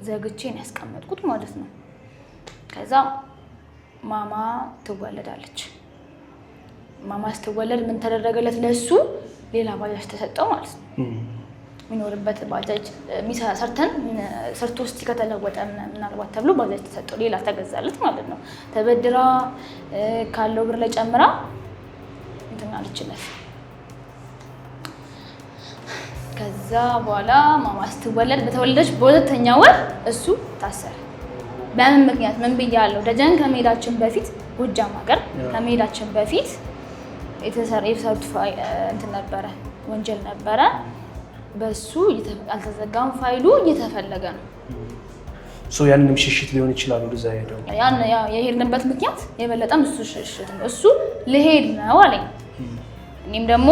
Speaker 2: ዘግቼን ያስቀመጥኩት ማለት ነው ከዛ ማማ ትወለዳለች ማማ ስትወለድ ምን ተደረገለት ለሱ ሌላ ባጃጅ ተሰጠው ማለት ነው የሚኖርበት ባጃጅ ሰርቶ ውስጥ ከተለወጠ ምናልባት ተብሎ ባጃጅ ተሰጠው ሌላ ተገዛለት ማለት ነው ተበድራ ካለው ብር ላይ ጨምራ እንትን አለችለት ከዛ በኋላ ማማ ስትወለድ በተወለደች በሁለተኛ ወር እሱ ታሰረ በምን ምክንያት ምን ብያለሁ ደጀን ከመሄዳችን በፊት ጎጃም ሀገር ከመሄዳችን በፊት የተሰሩት እንትን ነበረ ወንጀል ነበረ በሱ አልተዘጋም ፋይሉ እየተፈለገ ነው ያንንም ሽሽት ሊሆን ይችላል ወደዛ ሄደው
Speaker 1: የሄድንበት ምክንያት የበለጠም እሱ ሽሽት ነው እሱ ልሄድ ነው አለኝ እኔም ደግሞ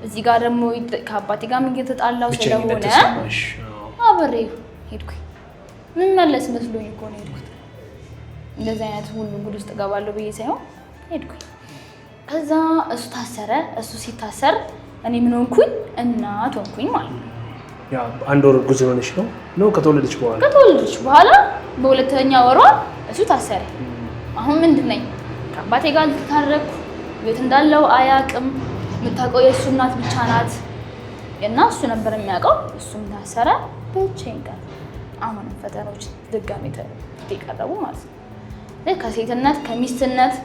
Speaker 1: እዚህ ጋር ደግሞ ከአባቴ ጋር ምን እየተጣላው ስለሆነ አብሬ ሄድኩኝ ምን መለስ መስሎኝ እኮ ነው ሄድኩት እንደዚህ አይነት ሁሉ ጉድ ውስጥ ገባለሁ ብዬ ሳይሆን ሄድኩኝ ከዛ እሱ ታሰረ እሱ ሲታሰር እኔ ምን ሆንኩኝ እናት ሆንኩኝ ማለት ነው
Speaker 2: ያ አንድ ወር ጉዞ ሆነሽ ነው ከተወለደች
Speaker 1: በኋላ በሁለተኛ ወሯ እሱ ታሰረ አሁን ምንድነኝ ከአባቴ ጋር ልታረኩ ቤት እንዳለው አያቅም የምታውቀው የእሱ እናት ብቻ ናት እና እሱ ነበር የሚያውቀው። እሱም ታሰረ። ብቻዬን ቀረ። አሁንም ፈተናዎች ድጋሜ ተቀረቡ ማለት ነው። ከሴትነት ከሚስትነት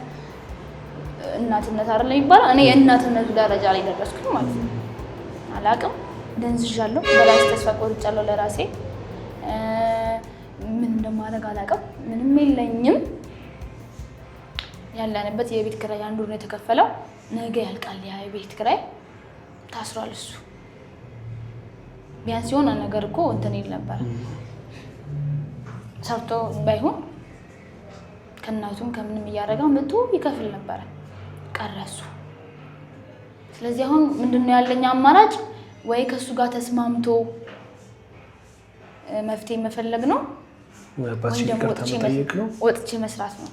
Speaker 1: እናትነት አይደል የሚባለው። እኔ የእናትነቱ ደረጃ ላይ ደረስኩኝ ማለት ነው። አላውቅም፣ ደንዝዣለሁ። በራሴ ተስፋ ቆርጫለሁ ለራሴ። ምን እንደማደርግ አላውቅም። ምንም የለኝም። ያለንበት የቤት ኪራይ አንድ ወር ነው የተከፈለው። ነገ ያልቃል ያ የቤት ኪራይ። ታስሯል እሱ። ቢያንስ የሆነ ነገር እኮ እንትን ይል ነበር ሰርቶ ባይሆን ከእናቱም ከምንም እያደረገ መጥቶ ይከፍል ነበረ። ቀረ እሱ። ስለዚህ አሁን ምንድነው ያለኝ አማራጭ? ወይ ከሱ ጋር ተስማምቶ መፍትሄ መፈለግ ነው፣ ወይ ደግሞ ወጥቼ መስራት ነው።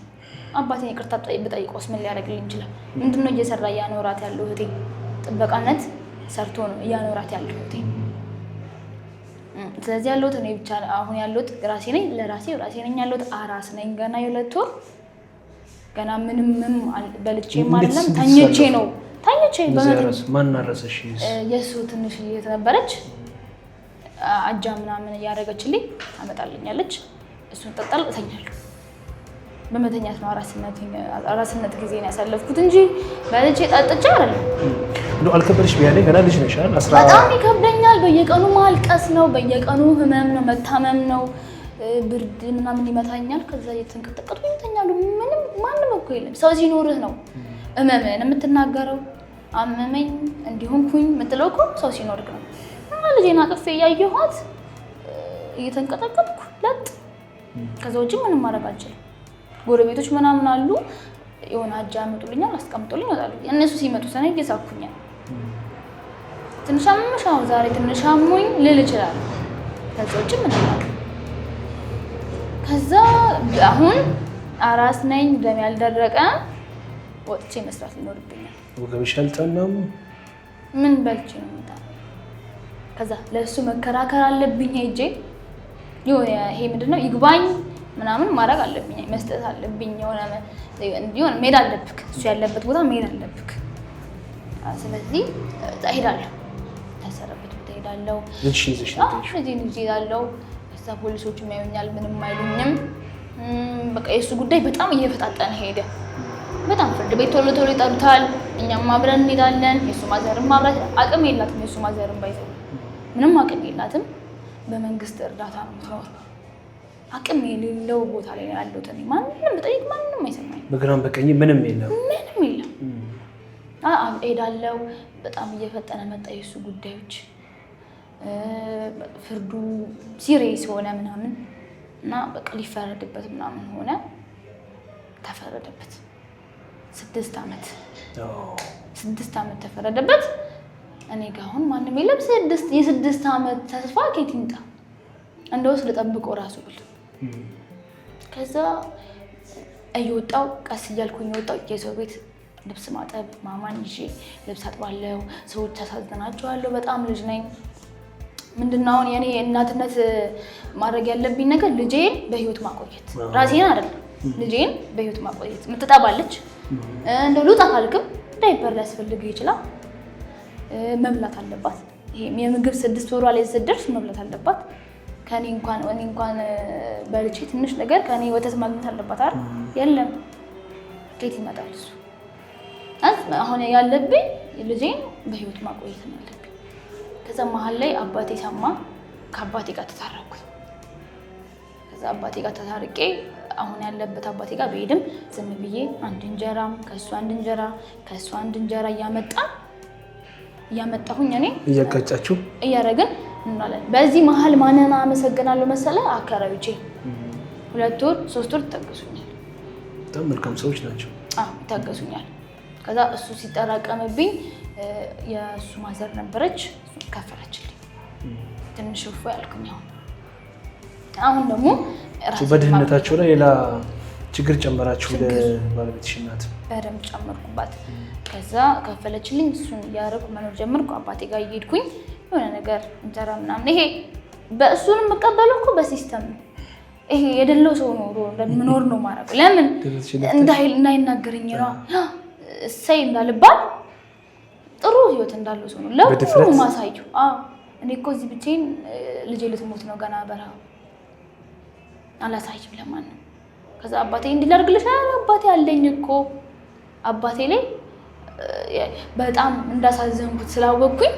Speaker 1: አባቴን ይቅርታ ብጠይቀውስ ምን ሊያደርግልኝ ይችላል? ምንድነው እየሰራ እያኖራት ያለው እህቴ? ጥበቃነት ሰርቶ ነው እያኖራት ያለው እህቴ። ስለዚህ ያለሁት እኔ ብቻ አሁን ያለሁት ራሴ ነኝ። ለራሴ ነኝ ያለሁት። አራስ ነኝ ገና የ2 ወር ገና ምንም በልቼም አይደለም ተኝቼ ነው በመድረስ
Speaker 2: ማን አረሰሽ?
Speaker 1: የሱ ትንሽ እየተነበረች አጃ ምናምን እያደረገችልኝ ታመጣልኛለች። እሱን ጠጣል እተኛለሁ። በመተኛት ነው አራስነት ጊዜ ነው ያሳለፍኩት እንጂ በልቼ ጠጥቼ አይደለም።
Speaker 2: እንደው አልከበደሽ? ቢያለኝ ገና ልጅ ነሽ አይደል?
Speaker 1: በጣም ይከብደኛል። በየቀኑ ማልቀስ ነው፣ በየቀኑ ህመም ነው፣ መታመም ነው። ብርድ ምናምን ይመታኛል። ከዛ እየተንቀጠቀጥኩ እተኛለሁ። ምንም ማንም እኮ የለም። ሰው ሲኖርህ ነው ህመምህን የምትናገረው። አመመኝ እንዲሆንኩኝ የምትለው እኮ ሰው ሲኖርህ ነው። እና ልጄን አቅፌ እያየኋት እየተንቀጠቀጥኩ ለጥ። ከዛ ውጭ ምንም ማድረግ አልችልም። ጎረቤቶች ምናምን አሉ፣ የሆነ አጃ ያመጡልኛል፣ አስቀምጦልኝ ይወጣሉ። እነሱ ሲመጡ ሰነ እየሳኩኛል። ትንሽ አመመሽ? ዛሬ ትንሽ አሞኝ ልል እችላለሁ። ከዛ ውጭ ምንም ማለት ከዛ አሁን አራስ ነኝ፣ ደም ያልደረቀ ወጥቼ መስራት ሊኖርብኛል።
Speaker 2: ወገብሽ አልጠናም?
Speaker 1: ምን በልቼ ነው የምጣለው? ከዛ ለእሱ መከራከር አለብኝ። ሄጄ የሆነ ይሄ ምንድነው ይግባኝ ምናምን ማድረግ አለብኝ፣ መስጠት አለብኝ። የሆነ መሄድ አለብክ፣ እሱ ያለበት ቦታ መሄድ አለብክ። ስለዚህ እሄዳለሁ፣ ታሰረበት ቦታ እሄዳለሁ። ልጅ እሄዳለሁ። ከዛ ፖሊሶች የሚያዩኛል፣ ምንም አይሉኝም። በቃ የእሱ ጉዳይ በጣም እየፈጣጠነ ሄደ። በጣም ፍርድ ቤት ቶሎ ቶሎ ይጠሩታል። እኛም አብረን እንሄዳለን። የእሱ ማዘርም ማብራት አቅም የላትም። የእሱ ማዘርም ባይዘው ምንም አቅም የላትም። በመንግስት እርዳታ ነው የምትኖር። አቅም የሌለው ቦታ ላይ ያለሁት እኔ ማንንም ብጠይቅ ማንንም አይሰማኝም። በግራም በቀኝ ምንም የለም። እሄዳለሁ። በጣም እየፈጠነ መጣ የእሱ ጉዳዮች። ፍርዱ ሲሪየስ ሆነ ምናምን እና በቃ ሊፈረድበት ምናምን ሆነ። ተፈረደበት 6 ዓመት 6 ዓመት ተፈረደበት። እኔ ጋር አሁን ማንም የለም። የ6 ዓመት ተስፋ ከየት ይምጣ? እንደውስ ልጠብቀው ራሱ ብል ከዛ እየወጣው ቀስ እያልኩኝ ወጣው። የሰው ቤት ልብስ ማጠብ ማማን ይዤ ልብስ አጥባለሁ። ሰዎች ታሳዝናቸዋለሁ። በጣም ልጅ ነኝ። ምንድነው አሁን የኔ እናትነት ማድረግ ያለብኝ ነገር ልጄን በህይወት ማቆየት፣ ራሴን አይደለም ልጄን በህይወት ማቆየት። ምትጠባለች እንደው ልውጣ ካልክም ዳይፐር ሊያስፈልግ ይችላል። መብላት አለባት። ይሄ የምግብ 6 ወሯ ላይ ስትደርስ መብላት አለባት። ከኔ እንኳን በልቼ ትንሽ ነገር ከኔ ወተት ማግኘት አለባት አይደል? የለም። ከየት ይመጣል እሱ? አሁን ያለብኝ ልጄን በህይወት ማቆየት ነው ያለብኝ። ከዛ መሀል ላይ አባቴ ሰማ። ከአባቴ ጋር ተታረኩኝ። ከዛ አባቴ ጋር ተታርቄ አሁን ያለበት አባቴ ጋር በሄድም ዝም ብዬ አንድ እንጀራም ከእሱ አንድ እንጀራ ከእሱ አንድ እንጀራ እያመጣሁኝ እኔ
Speaker 2: እያጋጫችሁ
Speaker 1: እያደረግን እንላለን። በዚህ መሀል ማንን አመሰግናለሁ መሰለ? አካባቢዎቼ 2 ወር 3 ወር ይታገሱኛል።
Speaker 2: በጣም መልካም ሰዎች ናቸው።
Speaker 1: ይታገሱኛል። ከዛ እሱ ሲጠራቀምብኝ የእሱ ማዘር ነበረች፣ ከፈለችልኝ። ትንሽ እፎ ያልኩኝ። አሁን ደግሞ
Speaker 2: በድህነታቸው ላይ ሌላ ችግር ጨመራችሁ? ለባለቤትሽ እናት
Speaker 1: በደምብ ጨመርኩባት። ከዛ ከፈለችልኝ። እሱን እያደረኩ መኖር ጀመርኩ። አባቴ ጋር እየሄድኩኝ የሆነ ነገር እንጀራ ምናምን ይሄ በእሱንም የምቀበለው እኮ በሲስተም ነው። ይሄ የደለው ሰው ኖሮ እንደምኖር ነው ማረግ። ለምን እንዳይናገረኝ ነው እሰይ እንዳልባል ጥሩ ህይወት እንዳለው ሰው ነው ለሁሉ ማሳየው። እኔ እኮ እዚህ ብቻዬን ልጄ ልትሞት ነው ገና በረሃ አላሳይም ለማንም። ከዛ አባቴ እንዲላርግልሽ አባቴ አለኝ እኮ አባቴ ላይ በጣም እንዳሳዘንኩት ስላወቅኩኝ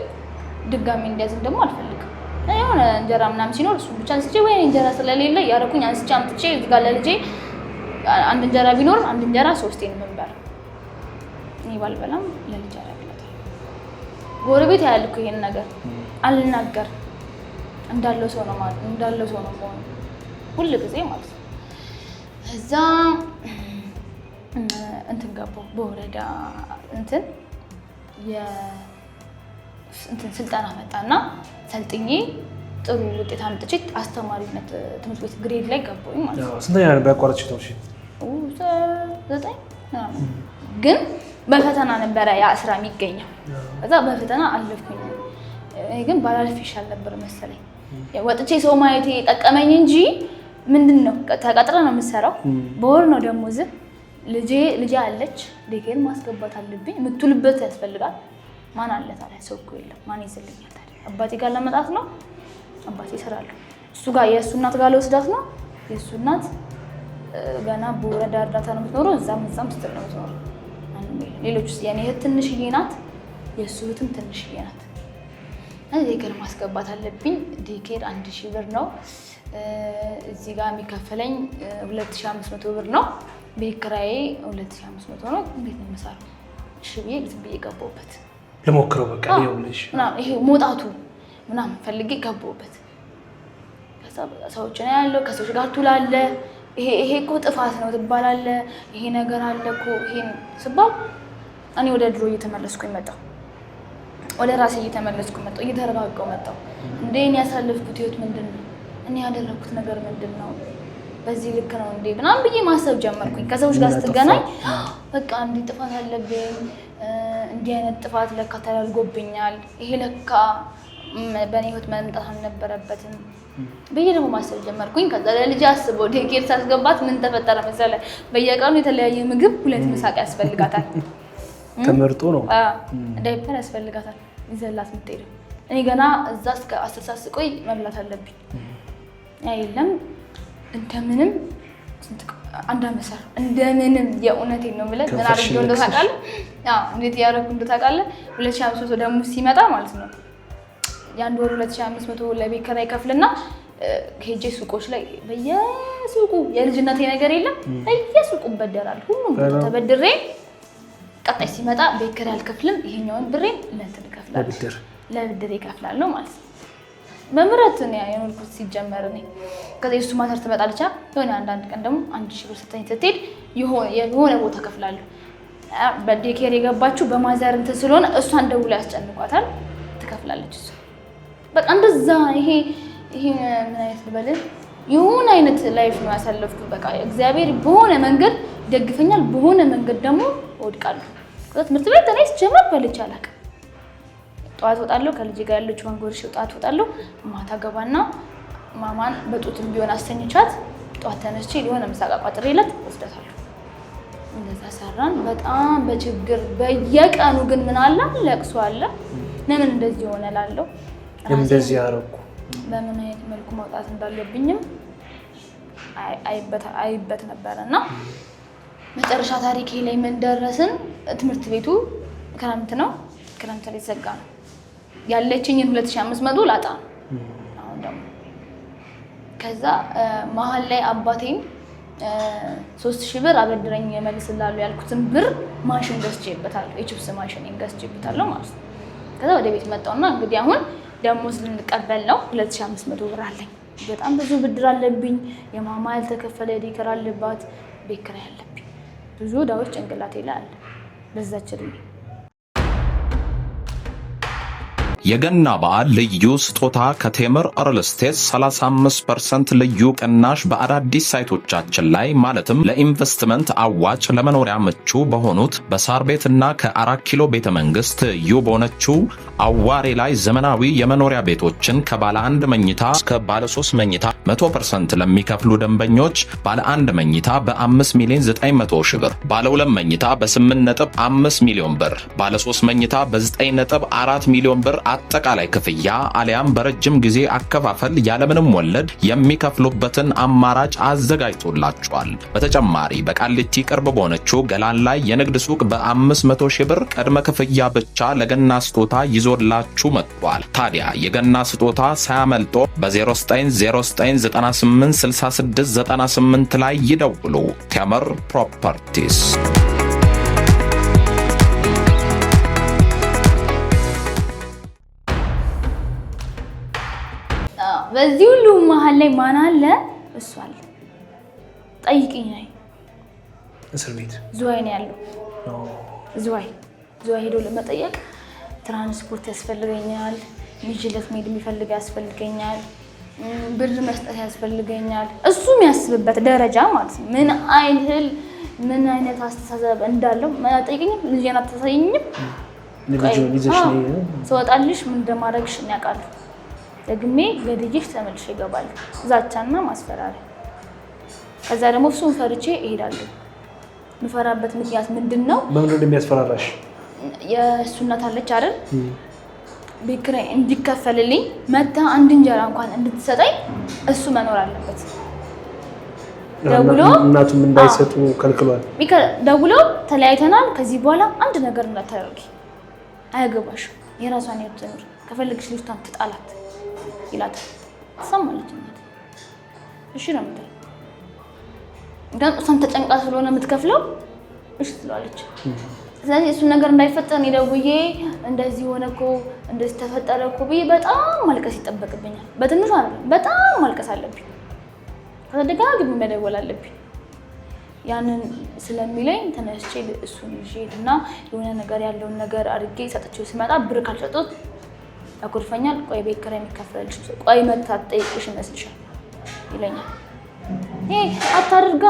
Speaker 1: ድጋሚ እንዲያዝን ደግሞ አልፈልግም። የሆነ እንጀራ ምናምን ሲኖር እሱን ብቻ አንስቼ ወይ እንጀራ ስለሌለ ያረኩኝ አንስቼ አምጥቼ እዚህ ጋር ለልጄ አንድ እንጀራ ቢኖር አንድ እንጀራ ሶስቴን የምንበላው እኔ ባልበላም ለልጄ አደርግለታለሁ። ጎረቤት ያያል እኮ ይሄን ነገር አልናገር እንዳለው ሰው ነው ማለት እንዳለው ሰው ነው ማለት ሁሉ ጊዜ ማለት ነው። እዛ እንትን ገባሁ በወረዳ እንትን ስልጠና መጣና ሰልጥኜ ጥሩ ውጤት አምጥቼ አስተማሪነት ትምህርት ቤት ግሬድ ላይ ገባሁኝ ማለት ነው።
Speaker 2: ስንተኛ ነበር ያቋረጥሽው? ተውሽ
Speaker 1: 9 ግን በፈተና ነበረ ያ ስራ የሚገኘው። ከዛ በፈተና አለፍኩኝ። ግን ባላልፍ ይሻል ነበር መሰለኝ። ወጥቼ ሰው ማየቴ ጠቀመኝ እንጂ ምንድነው ተቀጥረ ነው የምሰራው። በወር ነው ደሞዝ። ልጄ አለች ዴኬር ማስገባት አለብኝ። የምትውልበት ያስፈልጋል። ማን አለ ታዲያ? ሰው እኮ የለም። ማን ይዘልኛል ታዲያ? አባቴ ጋር ለመጣት ነው። አባቴ እሰራለሁ። እሱ ጋር የእሱ እናት ጋር ለወስዳት ነው። የእሱ እናት ገና በወረዳ እርዳታ ነው የምትኖረው። እዛም ስትል ነው የምትኖረው። ሌሎች ውስጥ የኔ እህት ትንሽዬ ናት፣ የእሱ እህትም ትንሽዬ ናት። ዴኬር ማስገባት አለብኝ። ዴኬር 1000 ብር ነው። እዚህ ጋር የሚከፈለኝ 2500 ብር ነው። ቤት ኪራዬ 2500 ነው። እንዴት ነው የምሰራው? እሺ ብዬ ዝም ብዬ ገባሁበት።
Speaker 2: ልሞክረው በቃ ይኸውልሽ
Speaker 1: ይሄ ሞጣቱ ምናምን ፈልጌ ገባሁበት። ከዛ ሰዎች ነው ያለው፣ ከሰዎች ጋር ትውላለህ። ይሄ እኮ ጥፋት ነው ትባላለህ። ይሄ ነገር አለ እኮ ይሄን ስባል እኔ ወደ ድሮ እየተመለስኩኝ መጣሁ። ወደ ራሴ እየተመለስኩኝ መጣሁ። እየተረጋጋሁ መጣሁ። እንዴ እኔ ያሳለፍኩት ህይወት ምንድን ነው? እኔ ያደረኩት ነገር ምንድን ነው? በዚህ ልክ ነው እንዴ ምናምን ብዬ ማሰብ ጀመርኩኝ። ከሰዎች ጋር ስትገናኝ በቃ እንዲህ ጥፋት አለብኝ፣ እንዲህ አይነት ጥፋት ለካ ተደርጎብኛል፣ ይሄ ለካ በእኔ ህይወት መምጣት አልነበረበትም ብዬ ደግሞ ማሰብ ጀመርኩኝ። ከዛ ለልጄ አስበው ዴኬር ሳስገባት ምን ተፈጠረ መሰለህ? በየቀኑ የተለያየ ምግብ 2 ምሳቅ ያስፈልጋታል።
Speaker 2: ተመርጦ ነው
Speaker 1: ዳይፐር ያስፈልጋታል ይዘላት የምትሄደው። እኔ ገና እዛ እስከ 10 ሰዓት ስቆይ መብላት አለብኝ። የለም እንደምንም አንድ አመት ሰር እንደምንም የእውነቴን ነው የምልህ። ምን አድርጌው እንደው ታውቃለህ? እንዴት ያደረኩ እንደው ታውቃለህ? 2500 ደግሞ ሲመጣ ማለት ነው የአንድ ወር 2500 ለቤት ኪራይ ከፍልና ሄጄ ሱቆች ላይ በየሱቁ የልጅነቴ ነገር የለም በየሱቁ በደራለሁ። ሁሉም ተበድሬ ቀጣይ ሲመጣ ቤት ኪራይ አልከፍልም፣ ይሄኛውን ብሬን ለእንትን እከፍላለሁ፣ ለብድሬ እከፍላለሁ ማለት ነው። በምረት ነው የኖርኩት ሲጀመር እኔ። ከዛ የሱ ማተር ትመጣለች የሆነ አንዳንድ ቀን ደግሞ 1000 ብር ስትኝ ስትሄድ የሆነ ቦታ ከፍላለሁ። በዴኬር የገባችው በማዘር እንትን ስለሆነ እሷን ደውሎ ያስጨንቋታል፣ ትከፍላለች እሱ። በቃ እንደዛ ይሄ ምን አይነት ልበልህ የሆነ አይነት ላይፍ ነው ያሳለፍኩት። በቃ እግዚአብሔር በሆነ መንገድ ደግፈኛል፣ በሆነ መንገድ ደግሞ እወድቃለሁ። ከዛ ትምህርት ቤት እኔ ስጀምር በልቼ አላውቅም። ጠዋት ወጣለሁ ከልጄ ጋር ያለችው መንጎርሽ ጠዋት ወጣለሁ፣ ማታ ገባና ማማን በጡትም ቢሆን አስተኝቻት ጠዋት ተነስቼ የሆነ ምሳቃ ቋጥሬላት ወስዳታለሁ። እንደዛ ሰራን በጣም በችግር በየቀኑ ግን ምን አለ ለቅሶ አለ። ለምን እንደዚህ ሆነ እላለሁ።
Speaker 2: እንደዚህ ያረኩ
Speaker 1: በምን አይነት መልኩ መውጣት እንዳለብኝም አይበት ነበርና መጨረሻ ታሪኬ ላይ ምን ደረስን? ትምህርት ቤቱ ክረምት ነው፣ ክረምት ላይ ዘጋ ነው። ያለችኝን 2500 ላጣ ነው አሁን ደግሞ። ከዛ መሀል ላይ አባቴም 3000 ብር አበድረኝ መልስላለሁ ያልኩትን ብር ማሽን ገዝቼበታለሁ፣ የቺፕስ ማሽን ገዝቼበታለሁ ማለት ነው። ከዛ ወደ ቤት መጣውና እንግዲህ አሁን ደሞዝ ልንቀበል ነው። 2500 ብር አለኝ። በጣም ብዙ ብድር አለብኝ። የማማ ያልተከፈለ ዴኬር አለባት፣ ቤት ኪራይ አለብኝ። ብዙ ዳዎች ጭንቅላቴ ላይ አለ። በዛች
Speaker 3: የገና በዓል ልዩ ስጦታ ከቴምር ሪል ስቴት 35% ልዩ ቅናሽ በአዳዲስ ሳይቶቻችን ላይ ማለትም ለኢንቨስትመንት አዋጭ ለመኖሪያ ምቹ በሆኑት በሳር ቤትና ከ4 ኪሎ ቤተ መንግስት ትይዩ በሆነችው አዋሬ ላይ ዘመናዊ የመኖሪያ ቤቶችን ከባለ 1 መኝታ እስከ ባለ 3 መኝታ 100% ለሚከፍሉ ደንበኞች ባለ 1 መኝታ በ5 ሚሊዮን 900 ሺህ ብር፣ ባለ 2 መኝታ በ8.5 ሚሊዮን ብር፣ ባለ 3 መኝታ በ9.4 ሚሊዮን ብር አጠቃላይ ክፍያ አሊያም በረጅም ጊዜ አከፋፈል ያለምንም ወለድ የሚከፍሉበትን አማራጭ አዘጋጅቶላቸዋል። በተጨማሪ በቃሊቲ ቅርብ በሆነችው ገላን ላይ የንግድ ሱቅ በ500 ሺህ ብር ቅድመ ክፍያ ብቻ ለገና ስጦታ ይዞላችሁ መጥቷል። ታዲያ የገና ስጦታ ሳያመልጦ በ0909986698 ላይ ይደውሉ። ቴምር ፕሮፐርቲስ።
Speaker 1: በዚህ ሁሉ መሃል ላይ ማን አለ? እሱ አለ። ጠይቂኝ ነኝ።
Speaker 2: እስር ቤት
Speaker 1: ዝዋይ ነው ያለው። ዝዋይ ሄዶ ለመጠየቅ ትራንስፖርት ያስፈልገኛል፣ ልጅለት መሄድ የሚፈልግ ያስፈልገኛል፣ ብር መስጠት ያስፈልገኛል። እሱ የሚያስብበት ደረጃ ማለት ነው። ምን አይነት አስተሳሰብ እንዳለው ጠይቂኝ። ልጄን አታሳይኝም? ስወጣልሽ ምን እንደማደርግሽ ያውቃሉ። ደግሜ ገድዬሽ ተመልሼ እገባለሁ። ዛቻና ማስፈራሪያ። ከዛ ደግሞ እሱን ፈርቼ እሄዳለሁ። የምፈራበት ምክንያት ምንድነው?
Speaker 2: በምንድን ነው የሚያስፈራራሽ?
Speaker 1: የእሱ እናት አለች አይደል? ቤት ኪራይ እንዲከፈልልኝ መታ አንድ እንጀራ እንኳን እንድትሰጠኝ እሱ መኖር አለበት። ደውሎ
Speaker 2: እናቱም እንዳይሰጡ ከልክሏል።
Speaker 1: ደውሎ ተለያይተናል፣ ከዚህ በኋላ አንድ ነገር እንዳታደርጊ፣ አያገባሽም፣ የራሷን ህይወት ትኖር፣ ከፈለግሽ ልጅቷን ትጣላት ይላታል። ትሰማለች እናት። እሺ ነው የምትለው። ግን እሷም ተጨንቃ ስለሆነ የምትከፍለው እሺ ትለዋለች። ስለዚህ እሱን ነገር እንዳይፈጠር እኔ ደውዬ እንደዚህ ሆነ እኮ እንደዚህ ተፈጠረ እኮ ብዬ በጣም ማልቀስ ይጠበቅብኛል። በትንሹ አይደለም፣ በጣም ማልቀስ አለብኝ። ከተደጋግሜ መደወል አለብኝ። ያንን ስለሚለኝ ተነስቼ እሱን ይዤ እና የሆነ ነገር ያለውን ነገር አድርጌ ሰጥቼው ሲመጣ ብር ካልሰጡት ያኮርፈኛል። ቆይ ቤት ኪራይ የሚከፈልልሽ ቆይ መታ ትጠይቅሽ ይመስልሻል ይለኛል። ይሄ አታድርጋ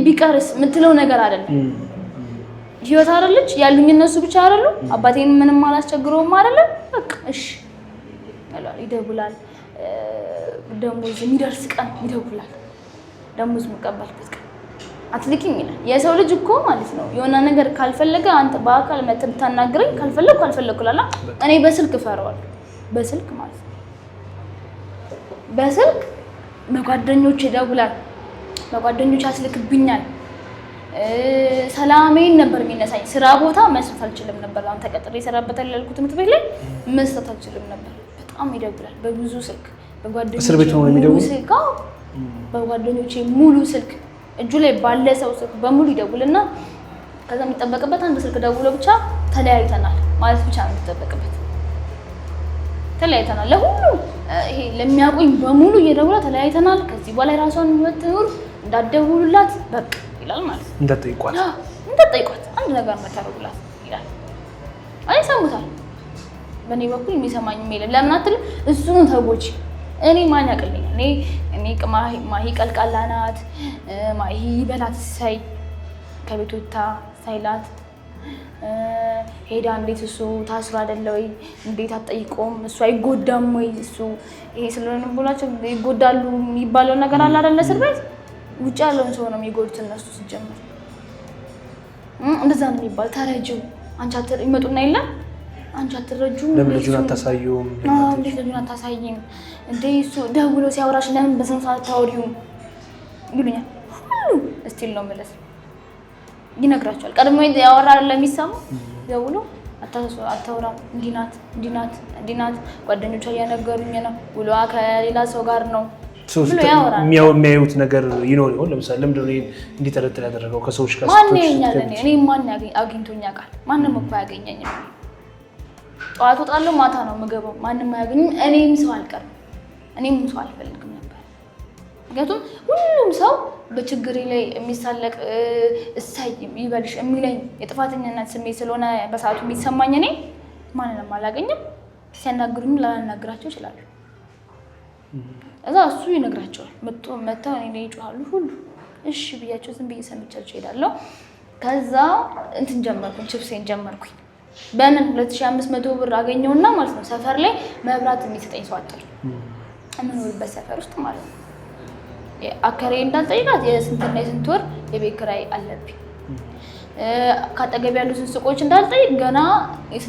Speaker 1: ቢቀርስ የምትለው ነገር አይደለም። ህይወት አይደለች ያሉኝ እነሱ ብቻ አይደሉ። አባቴን ምንም አላስቸግረውም አይደለም። በቃ እሺ ይደውላል። ደሞዝ የሚደርስ ቀን ይደውላል። ደሞዝ የምቀበልበት ቀን አትልኪኝ ይላል። የሰው ልጅ እኮ ማለት ነው የሆነ ነገር ካልፈለገ አንተ በአካል መተህ ብታናግረኝ ካልፈለኩ ላላ እኔ በስልክ እፈራዋለሁ። በስልክ ማለት ነው። በስልክ በጓደኞቼ ይደውላል። በጓደኞቼ ያስልክብኛል። ሰላሜን ነበር የሚነሳኝ። ስራ ቦታ መስራት አልችልም ነበር። አሁን ተቀጥሬ እሰራበታለሁ ያልኩት ትምህርት ቤት ላይ መስራት አልችልም ነበር። በጣም ይደውላል። በብዙ ስልክ
Speaker 2: እስር ቤት ነው የሚደውል።
Speaker 1: በጓደኞቼ ሙሉ ስልክ እጁ ላይ ባለ ሰው ስልክ በሙሉ ይደውልና ከዛ የሚጠበቅበት አንድ ስልክ ደውሎ ብቻ ተለያይተናል ማለት ብቻ ነው የሚጠበቅበት። ተለያይተናል ለሁሉ ይሄ ለሚያውቁኝ በሙሉ እየደውላ ተለያይተናል፣ ከዚህ በኋላ ራሷን ህይወት ትኑር፣ እንዳትደውሉላት በቃ ይላል ማለት ነው። እንዳትጠይቋት አንድ ነገር መታረጉላት ይላል። አይ ሰሙታል። በእኔ በኩል የሚሰማኝም የለም። ለምን አትልም? እሱ ነው ተጎጂ። እኔ ማን ያውቅልኛል? እኔ ማሂ ቀልቃላ ናት፣ ማሂ በላት ሳይ ከቤት ወጥታ ሳይላት ሄዳ እንዴት እሱ ታስሮ አይደለ ወይ እንዴት አትጠይቆም? እሱ አይጎዳም ወይ? እሱ ይሄ ስለሆነ ብላችሁ ይጎዳሉ የሚባለው ነገር አለ አይደለ? እስር ቤት ውጭ ያለውን ሰው ነው የሚጎዱት እነሱ ሲጀምር። እንደዛ ነው የሚባል። ተረጂው አንቺ ይመጡና የለም አንቺ አትረጂው፣
Speaker 2: ለምን ልጁን አታሳዩም?
Speaker 1: እንዴት ልጁን አታሳይም እንዴ? እሱ ደውሎ ሲያወራሽ ለምን በስንት ሰዓት ታወሪው ይሉኛል። ሁሉ እስቲል ነው ማለት ይነግራቸዋል። ቀድሞ ያወራ ለሚሰማው ደውሎ አታውራም፣ እንዲናት ጓደኞቿ እያነገሩኝ ነው፣ ውሎዋ ከሌላ ሰው ጋር ነው ብሎ ያወራል።
Speaker 2: የሚያዩት ነገር ይኖር ይሆን? ለምሳሌ ለምንድን ነው እንዲጠረጥር ያደረገው? ከሰዎች ጋር
Speaker 1: ማን ያኛል? እኔ ማን አግኝቶኝ ያውቃል? ማንም እኮ አያገኘኝም። ጠዋት ወጣለሁ፣ ማታ ነው የምገባው። ማንም አያገኝም። እኔም ሰው አልቀርም፣ እኔም ሰው አልፈልግም ነበር። ምክንያቱም ሁሉም ሰው በችግሬ ላይ የሚሳለቅ እሳይ ይበልሽ የሚለኝ የጥፋተኝነት ስሜት ስለሆነ በሰዓቱ የሚሰማኝ እኔ ማንንም አላገኝም፣ ሲያናግሩኝ ላናግራቸው ይችላሉ። እዛ እሱ ይነግራቸዋል። መጥተው እኔ ይጮሃሉ ሁሉ እሺ ብያቸው ዝም ብዬ ሰምቻቸው እሄዳለሁ። ከዛ እንትን ጀመርኩኝ ቺፕሴን ጀመርኩኝ። በምን 2500 ብር አገኘውና ማለት ነው ሰፈር ላይ መብራት የሚሰጠኝ ሰው አጣሁ። እምኖርበት ሰፈር ውስጥ ማለት ነው። አከራዬ እንዳልጠይቃት የስንትና የስንት ወር የቤት ኪራይ አለብኝ። ካጠገብ ያሉትን ሱቆች እንዳልጠይቅ ገና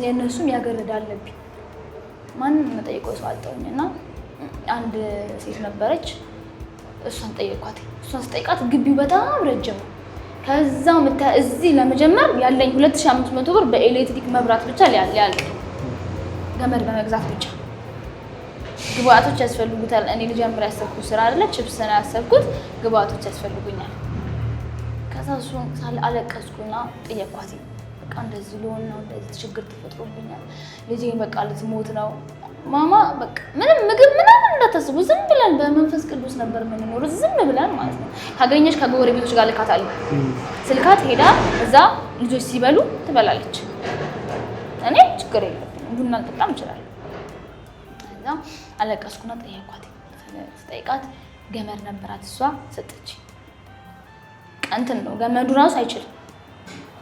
Speaker 1: የእነሱም ያገረዳ አለብኝ። ማንም መጠየቀው ሰው አጣሁኝና አንድ ሴት ነበረች። እሷን ጠየኳት። እሷን ስጠይቃት ግቢው በጣም ረጅም ነው። ከዛ እዚህ ለመጀመር ያለኝ 2500 ብር በኤሌክትሪክ መብራት ብቻ ሊያልቅ ገመድ በመግዛት ብቻ ግብአቶች ያስፈልጉታል። እኔ ልጀምር ያሰብኩት ስራ አይደለ ቺፕስ ነው ያሰብኩት። ግብአቶች ያስፈልጉኛል። ከዛ እሱን አለቀስኩና ጠየኳት። በቃ እንደዚህ ሊሆን ነው፣ እንደዚህ ችግር ተፈጥሮብኛል፣ ልጄ በቃ ልትሞት ነው ማማ። በቃ ምንም ምግብ ምናምን እንዳታስቡ፣ ዝም ብለን በመንፈስ ቅዱስ ነበር የምንኖረው፣ ዝም ብለን ማለት ነው። ካገኘች ከጎረቤቶች ጋር ልካታለሁ። ስልካት ሄዳ እዛ ልጆች ሲበሉ ትበላለች። እኔ ችግር የለብኝም ቡና ልጠጣም እችላለሁ። ከዛ አለቀስኩና ጠየኳት። ስጠይቃት ገመድ ነበራት እሷ ሰጠች። እንትን ነው ገመዱ ራሱ አይችልም፣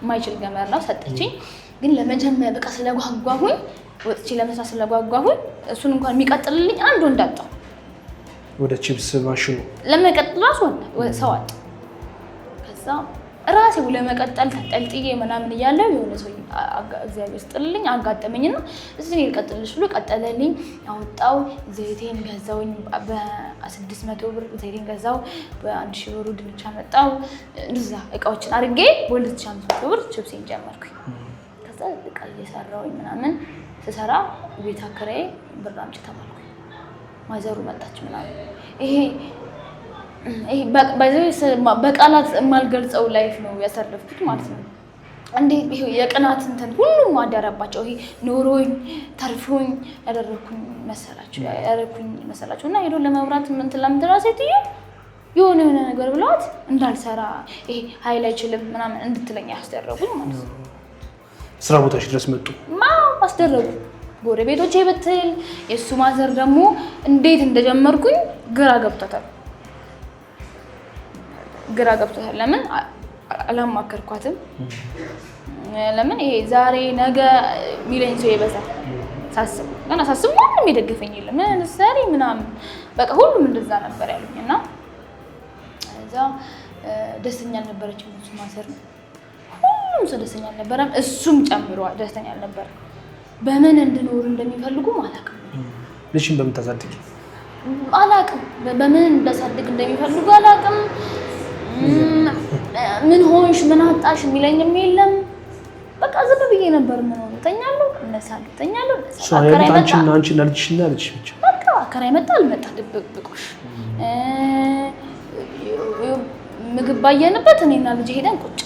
Speaker 1: የማይችል ገመድ ነው ሰጠችኝ። ግን ለመጀመሪያ በቃ ስለጓጓሁኝ ወጥቼ ለመስራት ስለጓጓሁኝ እሱን እንኳን የሚቀጥልልኝ አንድ ወንድ አጣሁ።
Speaker 2: ወደ ቺፕስ ማሽኑ
Speaker 1: ለመቀጠል ራሱ ሰው አጣሁ። ከዛ ራሴው ለመቀጠል ተጠልጥዬ ምናምን እያለሁ የሆነ ሰው እግዚአብሔር ይስጥልኝ አጋጠመኝና እዚህ ነው ልቀጥልሽ ብሎ ቀጠለልኝ። አወጣው ዘይቴን ገዛውኝ በ600 ብር ዘይቴን ገዛው። በ1000 ብር ድንች አመጣው። እንደዛ እቃዎችን አድርጌ በ2500 ብር ቺፕሴን ጀመርኩኝ። ከዛ እቃ እየሰራሁኝ ምናምን ስሰራ ቤት አከራዬ ብር አምጪ ተባልኩኝ። ማዘሩ መጣች ምናምን ይሄ በቃላት የማልገልጸው ላይፍ ነው ያሳለፍኩት ማለት ነው። እንዴት ይሄ የቅናት እንትን ሁሉም አደረባቸው። ይሄ ኖሮኝ ተርፎኝ ያደረኩኝ መሰላችሁ እና ሄዶ ለመብራት እንትን ለምትራ ሴትዮ የሆነ ነገር ብለዋት እንዳልሰራ ይሄ ኃይል አይችልም ምናምን እንድትለኝ ያስደረጉኝ ማለት ነው።
Speaker 2: ስራ ቦታሽ ድረስ መጡ
Speaker 1: አስደረጉ። ጎረቤቶቼ ብትል የእሱ ማዘር ደግሞ እንዴት እንደጀመርኩኝ ግራ ገብቷታል። ለምን አላማከርኳትም? ለምን ይሄ ዛሬ ነገ ሚለኝ ሰው ይበዛል ሳስብ ማንም የደገፈኝ የለም። ምን ሰሪ ምናምን በቃ ሁሉም እንደዛ ነበር ያሉኝና እዛ ደስተኛ አልነበረችም። እሱ ማዘር ነው ሁሉም ሰው ደስተኛ አልነበረም። እሱም ጨምሮ ደስተኛ አልነበረም። በምን እንድኖር እንደሚፈልጉ አላውቅም።
Speaker 2: ልጅን በምን ታሳድጊ
Speaker 1: አላውቅም። በምን እንዳሳድግ እንደሚፈልጉ አላውቅም። ምን ሆንሽ ምን አጣሽ የሚለኝም የለም። በቃ ዝም ብዬ ነበር የምኖረው። ተኛለሁ እነሳለሁ፣ ተኛለሁ እነሳለሁ።
Speaker 2: አንቺና ልጅሽና ልጅሽ ብቻ
Speaker 1: በቃ አከራይ መጣ አልመጣ ድብቅብቆሽ ምግብ ባየንበት እኔና ልጅ ሄደን ቁጭ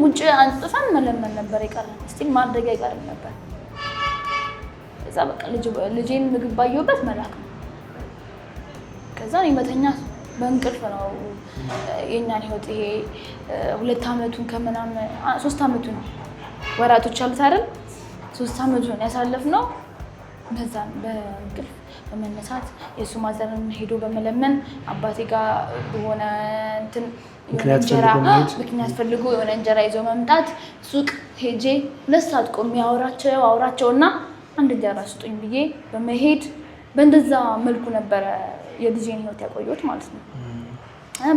Speaker 1: ውጭ አንጥፈን መለመን ነበር የቀረን። እስቲ ማድረግ አይቀርም ነበር። እዛ በቃ ልጄን ምግብ ባየሁበት መላክ ነው። ከዛ እኔ መተኛት በእንቅልፍ ነው የኛን ህይወት ይሄ 2 አመቱን ከምናምን 3 አመቱ ነው ወራቶች አሉት አይደል? 3 አመቱን ያሳለፍነው በዛ በእንቅልፍ በመነሳት የእሱ ማዘርን ሄዶ በመለመን አባቴ ጋር በሆነ እንትን ምክንያት ፈልጎ የሆነ እንጀራ ይዞ መምጣት ሱቅ ሄጄ 2 ሰዓት ቆሜ አውራቸውና አንድ እንጀራ ስጡኝ ብዬ በመሄድ በእንደዛ መልኩ ነበረ የልጄን ህይወት ያቆየሁት ማለት ነው።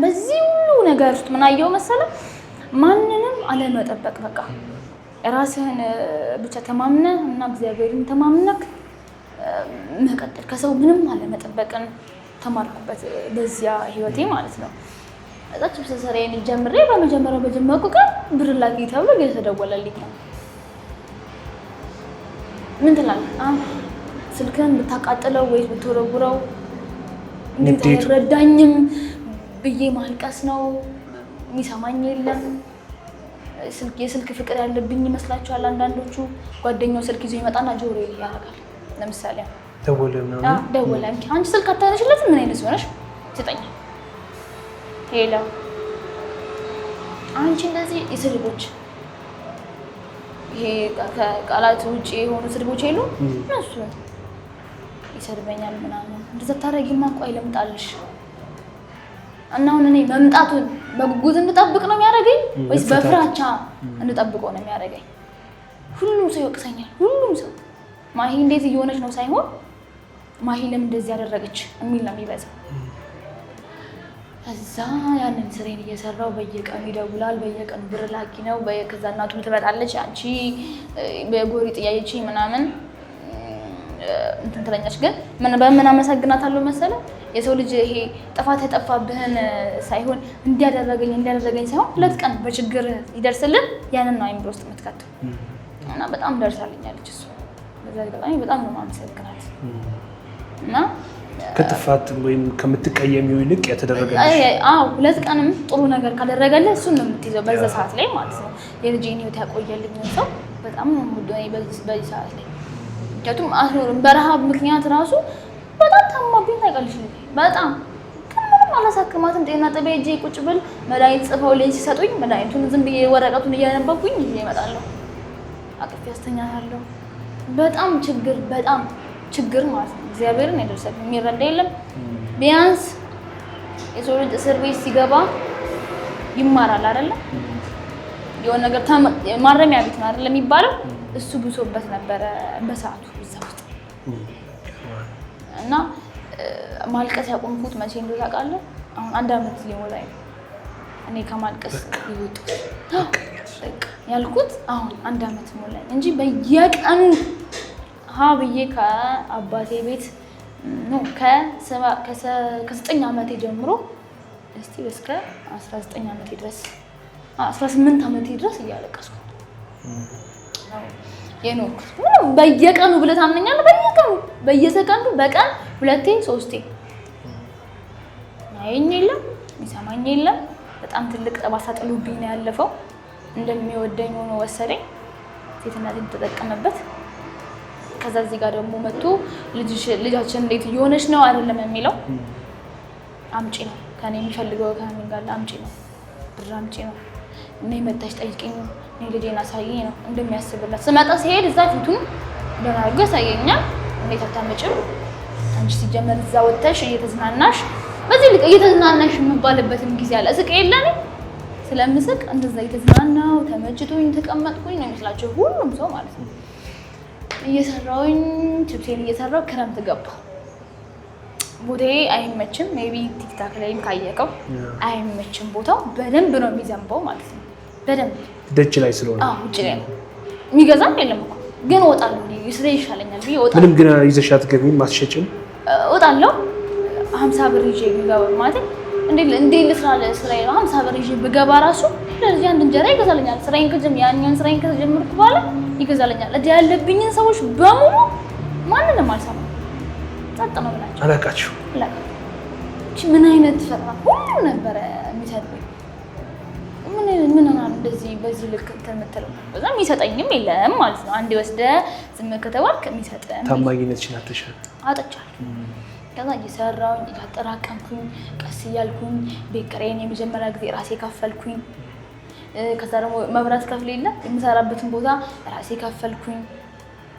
Speaker 1: በዚህ ሁሉ ነገር ውስጥ ምን አየሁ መሰለህ? ማንንም አለመጠበቅ በቃ ራስህን ብቻ ተማምነህ እና እግዚአብሔርን ተማምነህ መቀጠል፣ ከሰው ምንም አለመጠበቅን ተማርኩበት በዚያ ህይወቴ ማለት ነው። እዛች በሰሰሬን ጀምሬ በመጀመሪያው በጀመርኩ ቀን ብር ላኪ ተብሎ እየተደወለልኝ ነው። ምን ትላለህ? ስልክህን ብታቃጥለው ወይስ ብትወረውረው እንዴት አይረዳኝም ብዬ ማልቀስ ነው። የሚሰማኝ የለም። የስልክ ፍቅር ያለብኝ ይመስላችኋል አንዳንዶቹ። ጓደኛው ስልክ ይዞ ይመጣና ጆሮ ያደርጋል። ለምሳሌ ደወለ አንቺ ስልክ አታነሽለትም? ምን አይነት ሆነሽ ትጠኛ ሄላ አንቺ እንደዚህ የስልቦች ይሄ ከቃላት ውጪ የሆኑ ስድቦች የሉ እነሱ ይሰርበኛል ምናምን እንደዛ ታረጊማ ቆይ ለምጣልሽ እና አሁን እኔ መምጣቱን በጉጉት እንጠብቅ ነው የሚያደርገኝ ወይስ በፍራቻ እንጠብቀው ነው የሚያደርገኝ? ሁሉም ሰው ይወቅሰኛል። ሁሉም ሰው ማሂ እንዴት እየሆነች ነው ሳይሆን ማሂ ለምን እንደዚህ ያደረገች የሚል ነው የሚበዛው። ከዛ ያንን ስሬን እየሰራው በየቀኑ ይደውላል። በየቀኑ ብር ላኪ ነው። ከዛ እናቱ ትመጣለች። አንቺ በጎሪ ጥያቄ ምናምን እንትን ትለኛለች። ግን በምን አመሰግናታለሁ መሰለ የሰው ልጅ ይሄ ጥፋት የጠፋብህን ሳይሆን እንዲያደረገኝ ሳይሆን 2 ቀን በችግር ይደርስልን ያንን ነው አይምሮ ውስጥ የምትከተው እና በጣም ደርሳልኛለች እሱ። በዛ በጣም ነው የማመሰግናት እና
Speaker 2: ከጥፋት ወይም ከምትቀየሚው ይልቅ የተደረገልሽ
Speaker 1: 2 ቀንም ጥሩ ነገር ካደረገልህ እሱን ነው የምትይዘው በዛ ሰዓት ላይ ማለት ነው። የልጄን ህይወት ያቆየልኝ ሰው በጣም ነው የምወደው በዚህ ሰዓት ላይ። ምክንያቱም አስኖርም በረሃብ ምክንያት ራሱ በጣም ታማብኝ ታውቃለች። በጣም ከምንም አላሳክማትም። ጤና ጣቢያ ሄጄ ቁጭ ብል መድኃኒት ጽፈውልኝ ሲሰጡኝ መድኃኒቱን ዝም ብዬ ወረቀቱን እያነበብኩኝ ይዤ እመጣለሁ። አቅፌ አስተኛታለሁ። በጣም ችግር ማለት ነው። እግዚአብሔርን ያደርሰልኝ የሚረዳ የለም። ቢያንስ የሰው ልጅ እስር ቤት ሲገባ ይማራል አይደለ? የሆነ ነገር ማረሚያ ቤት ነው አይደለ የሚባለው? እሱ ብሶበት ነበረ በሰዓቱ እዛ ውስጥ እና ማልቀስ ያቆምኩት መቼ እንደው ታውቃለህ? አሁን 1 ዓመት ሊሞላኝ ነው እኔ ከማልቀስ ይወጣ ያልኩት አሁን 1 ዓመት ሞላኝ እንጂ በየቀኑ ብዬ ከአባቴ ቤት ነው ከ9 ዓመቴ ጀምሮ እስከ 19 ዓመቴ ድረስ 18 ዓመቴ ድረስ እያለቀስኩ ነው የኖርኩት። ምንም በየቀኑ ብለህ ታምነኛለህ? በየቀኑ በየሰከንዱ በቀን 2 3 ማየኝ የለም የሚሰማኝ የለም። በጣም ትልቅ ጠባሳ ጥሎብኝ ነው ያለፈው። እንደሚወደኝ ሆኖ ወሰደኝ። ሴትነቴን ተጠቀመበት። ከዛ እዚህ ጋር ደግሞ መጥቶ ልጃችን እንዴት እየሆነች ነው አይደለም የሚለው አምጪ ነው ከኔ የሚፈልገው ከምን ጋር አምጪ ነው ብር አምጪ ነው እኔ መጣሽ ጠይቂኝ ነው እኔ ልጄን አሳየኝ ነው እንደሚያስብላት ስመጣ ሲሄድ እዛ ፊቱን ደናርገ ሳየኛል። እንዴት አታመጭም አንቺ ሲጀመር እዛ ወጥተሽ እየተዝናናሽ በዚህ ልክ እየተዝናናሽ የምባልበትም ጊዜ አለ። እስቅ የለኔ ስለምስቅ እንደዛ እየተዝናናው ተመችቶኝ ተቀመጥኩኝ ነው የሚመስላቸው ሁሉም ሰው ማለት ነው። እየሰራውኝ ችፕሴን እየሰራው ክረምት ገባ። ቦታዬ አይመችም። ሜቢ ቲክታክ ላይም ካየቀው አይመችም። ቦታው በደንብ ነው የሚዘንበው ማለት ነው። በደንብ
Speaker 2: ደጅ ላይ ስለሆነ
Speaker 1: ውጭ ላይ ነው የሚገዛም የለም እኮ ግን እወጣለሁ። ስራ ይሻለኛል ብዬ እወጣለሁ።
Speaker 2: ምንም ግን ይዘሽ አትገቢም? ማስሸጭም
Speaker 1: እወጣለሁ። 50 ብር ይዤ የሚገባ ማለት እንዴ ስራዬ ነው። 50 ብር ይዤ ብገባ ራሱ ለዚህ አንድ እንጀራ ይገዛልኛል። ያኛውን ስራዬን ከጀመርኩ በኋላ ይገዛልኛል። እዳ ያለብኝን ሰዎች በሙሉ ማንንም አልሰማም። ጸጥ ነው ብላችሁ
Speaker 2: አላቃችሁ
Speaker 1: ምን አይነት ፈራ ሁሉ ነበረ የሚሰጥኝ። ምን ሆነ እንደዚህ በዚህ ልክ ተመተለው በዛም የሚሰጠኝም የለም ማለት ነው። አንዴ ወስደህ ዝም ከተባልክ የሚሰጠኝ
Speaker 2: ታማኝነትሽን
Speaker 1: አጥቻለሁ። ከዛ እየሰራሁኝ እያጠራቀምኩኝ ቀስ እያልኩኝ ቤት ኪራዬን የመጀመሪያ ጊዜ ራሴ ከፈልኩኝ። ከዛ ደግሞ መብራት ከፍል የለ የምሰራበትን ቦታ ራሴ ከፈልኩኝ።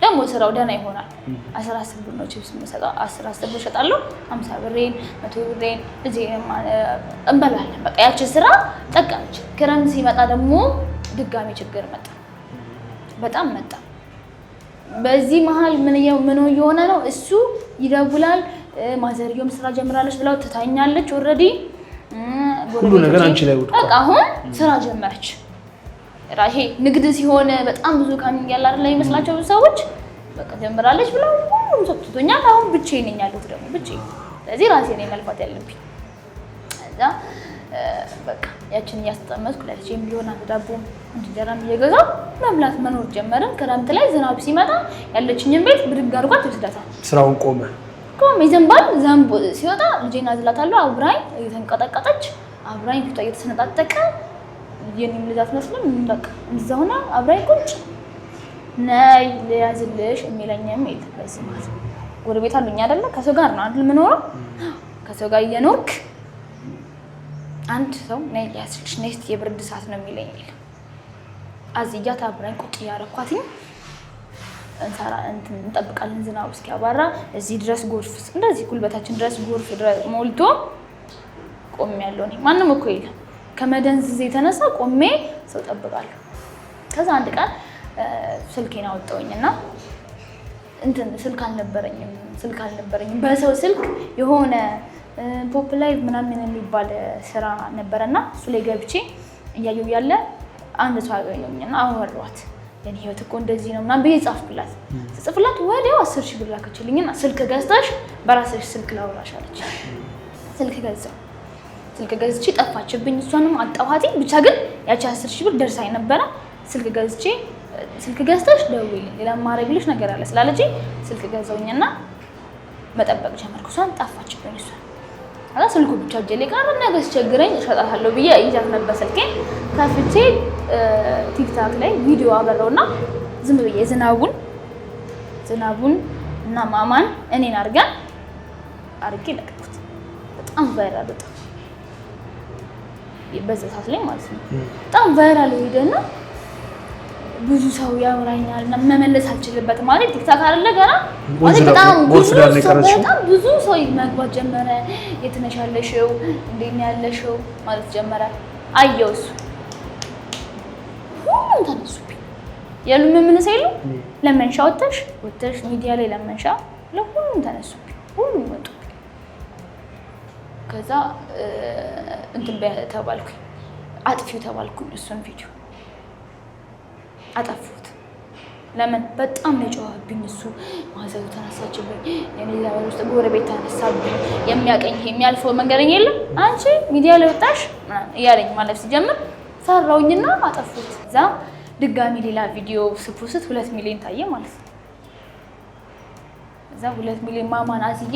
Speaker 1: ደግሞ ስራው ደህና ይሆናል። 10 ብር ነው ቺፕስ የምሰጠው። 10 ብር እሸጣለሁ። 50 ብሬን 100 ብሬን እዚህ እንበላለን። በቃ ያቺ ስራ ጠቀመች። ክረምት ሲመጣ ደግሞ ድጋሚ ችግር መጣ፣ በጣም መጣ። በዚህ መሀል ምን እየሆነ ነው? እሱ ይደውላል። ማዘርዮም ስራ ጀምራለች ብለው ትታኛለች። ኦልሬዲ
Speaker 2: ሁሉ ነገር አንቺ ላይ ወጥቷል።
Speaker 1: በቃ አሁን ስራ ጀመረች። ይሄ ንግድ ሲሆን በጣም ብዙ ካሚንግ ያለ አይደል ይመስላቸው ሰዎች። በቃ ጀምራለች ብለው ሁሉም ሰጥቶኛል። አሁን ብቻዬን ነኝ ያለሁት ደግሞ ብቻዬን። ስለዚህ ራሴ ነኝ መልፋት ያለብኝ። እዛ በቃ ያችን እያስጠመጥኩ ለልጄም ቢሆን አንድ ዳቦም እንጀራም እየገዛሁ መብላት መኖር ጀመርን። ክረምት ላይ ዝናብ ሲመጣ ያለችኝን ቤት ብድግ አድርጓት ይወስዳታል።
Speaker 2: ስራውን ቆመ
Speaker 1: ይዘንባል። ዘንቦ ሲወጣ ልጄን አዝላታለሁ። አብራኝ እየተንቀጠቀጠች አብራኝ ፊቷ እየተሰነጣጠቀ የኔም ልጅ አትመስልም። በቃ እዛ ሆና አብራኝ ቁጭ ነይ ልያዝልሽ የሚለኝም የለም። በዚህ ማለት ጎረቤት አሉኝ አይደለ? ከሰው ጋር ነው አይደል የምኖረው። ከሰው ጋር እየኖርክ አንድ ሰው ነይ ልያዝልሽ ነይ የብርድ ሰዓት ነው የሚለኝ የለም። አዝያት አብራኝ ቁጭ እያደረኳትኝ እንጠብቃለን ዝናቡ እስኪያባራ እዚህ ድረስ ጎርፍ እንደዚህ ጉልበታችን ድረስ ጎርፍ ሞልቶ ቆሜያለሁ እኔ ማንም እኮ የለም ከመደንዘዝ የተነሳ ቆሜ ሰው ጠብቃለሁ ከዛ አንድ ቀን ስልኬን አወጣሁኝና ስልክ አልነበረኝም በሰው ስልክ የሆነ ፖፕ ላይቭ ምናምን የሚባል ስራ ነበርና እሱ ላይ ገብቼ እያየሁ ያለ አንድ ሰው አገኘሁኝና አወራኋት የኔ ህይወት እኮ እንደዚህ ነው ምናምን ብዬ ጻፍኩላት ጽፍላት ወዲያው 10,000 ብር ላከችልኝና ስልክ ገዝታሽ በራስሽ ስልክ ላውራሽ አለች ስልክ ገዝቼ ጠፋችብኝ እሷንም አጣኋት ብቻ ግን ያቺ 10,000 ብር ደርሳኝ ነበረ ስልክ ገዝተሽ ደውይልኝ ሌላ ማረግልሽ ነገር አለ ስላለችኝ ስልክ ገዛውኝና መጠበቅ ጀመርኩ እሷን ጠፋችብኝ አላ ስልኩ ብቻ እጄ ላይ ቀረ ነገር ሲቸግረኝ እሸጣታለሁ ብዬ ይዛት ነበር ስልኬን ከፍቼ ቲክታክ ላይ ቪዲዮ አበራውና ዝም ብዬ ዝናቡን እና ማማን እኔን አርጌ ለቀኩት በጣም ቫይራል ወጣ በዛ ሰዓት ላይ ማለት ነው በጣም ቫይራል ሄደና ብዙ ሰው ያወራኛል እና መመለስ አልችልበት ማለት ቲክታክ አይደለ ገና ማለት በጣም ብዙ ሰው መግባት ጀመረ የትነሽ ያለሽው እንዴት ነው ያለሽው ማለት ጀመረ አየውስ ሁሉም ተነሱብኝ ምን ሳይሉ ለመንሻ ወጥተሽ ሚዲያ ላይ ለመንሻ ለሁሉም ተነሱብኝ ሁሉም ወጡ ከዛ ተባልኩኝ አጥፊው ተባልኩኝ እሱን ቪዲዮ አጠፉት ለምን በጣም ነጫዋብኝ እሱ ማዘሩ ተነሳችብኝ የኔ ዛሬ ውስጥ ጎረቤት ተነሳብኝ የሚያቀኝ የሚያልፈው መንገረኛ የለም አንቺ ሚዲያ ላይ ወጣሽ ያለኝ ማለት ሲጀምር ፈራውኝና አጠፉት እዛ ድጋሚ ሌላ ቪዲዮ ስፖስት 2 ሚሊዮን ታየ ማለት ነው እዛ 2 ሚሊዮን ማማን አዝዬ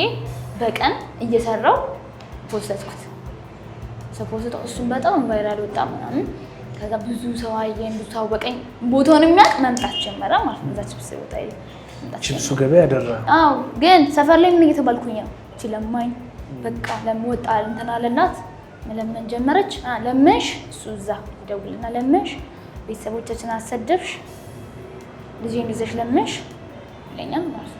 Speaker 1: በቀን እየሰራው ፖስተትኩት ስፖስት እሱን በጣም ቫይራል ወጣ ምናምን ከዛ ብዙ ሰው አየኝ ብዙ ታወቀኝ ቦታውን የሚያውቅ መምጣት ጀመረ ማለት ነው ዛች ብስ ቦታ
Speaker 2: ቺፕሱ ገበያ ያደራ
Speaker 1: ግን ሰፈር ላይ ምን እየተባልኩኝ ነው እቺ ለማኝ በቃ ለምወጣ እንተናለናት መለመን ጀመረች ለምንሽ እሱ እዛ ይደውልና ለምንሽ ቤተሰቦቻችን አሰደብሽ ልጅን ይዘሽ ለምንሽ ይለኛል ማለት ነው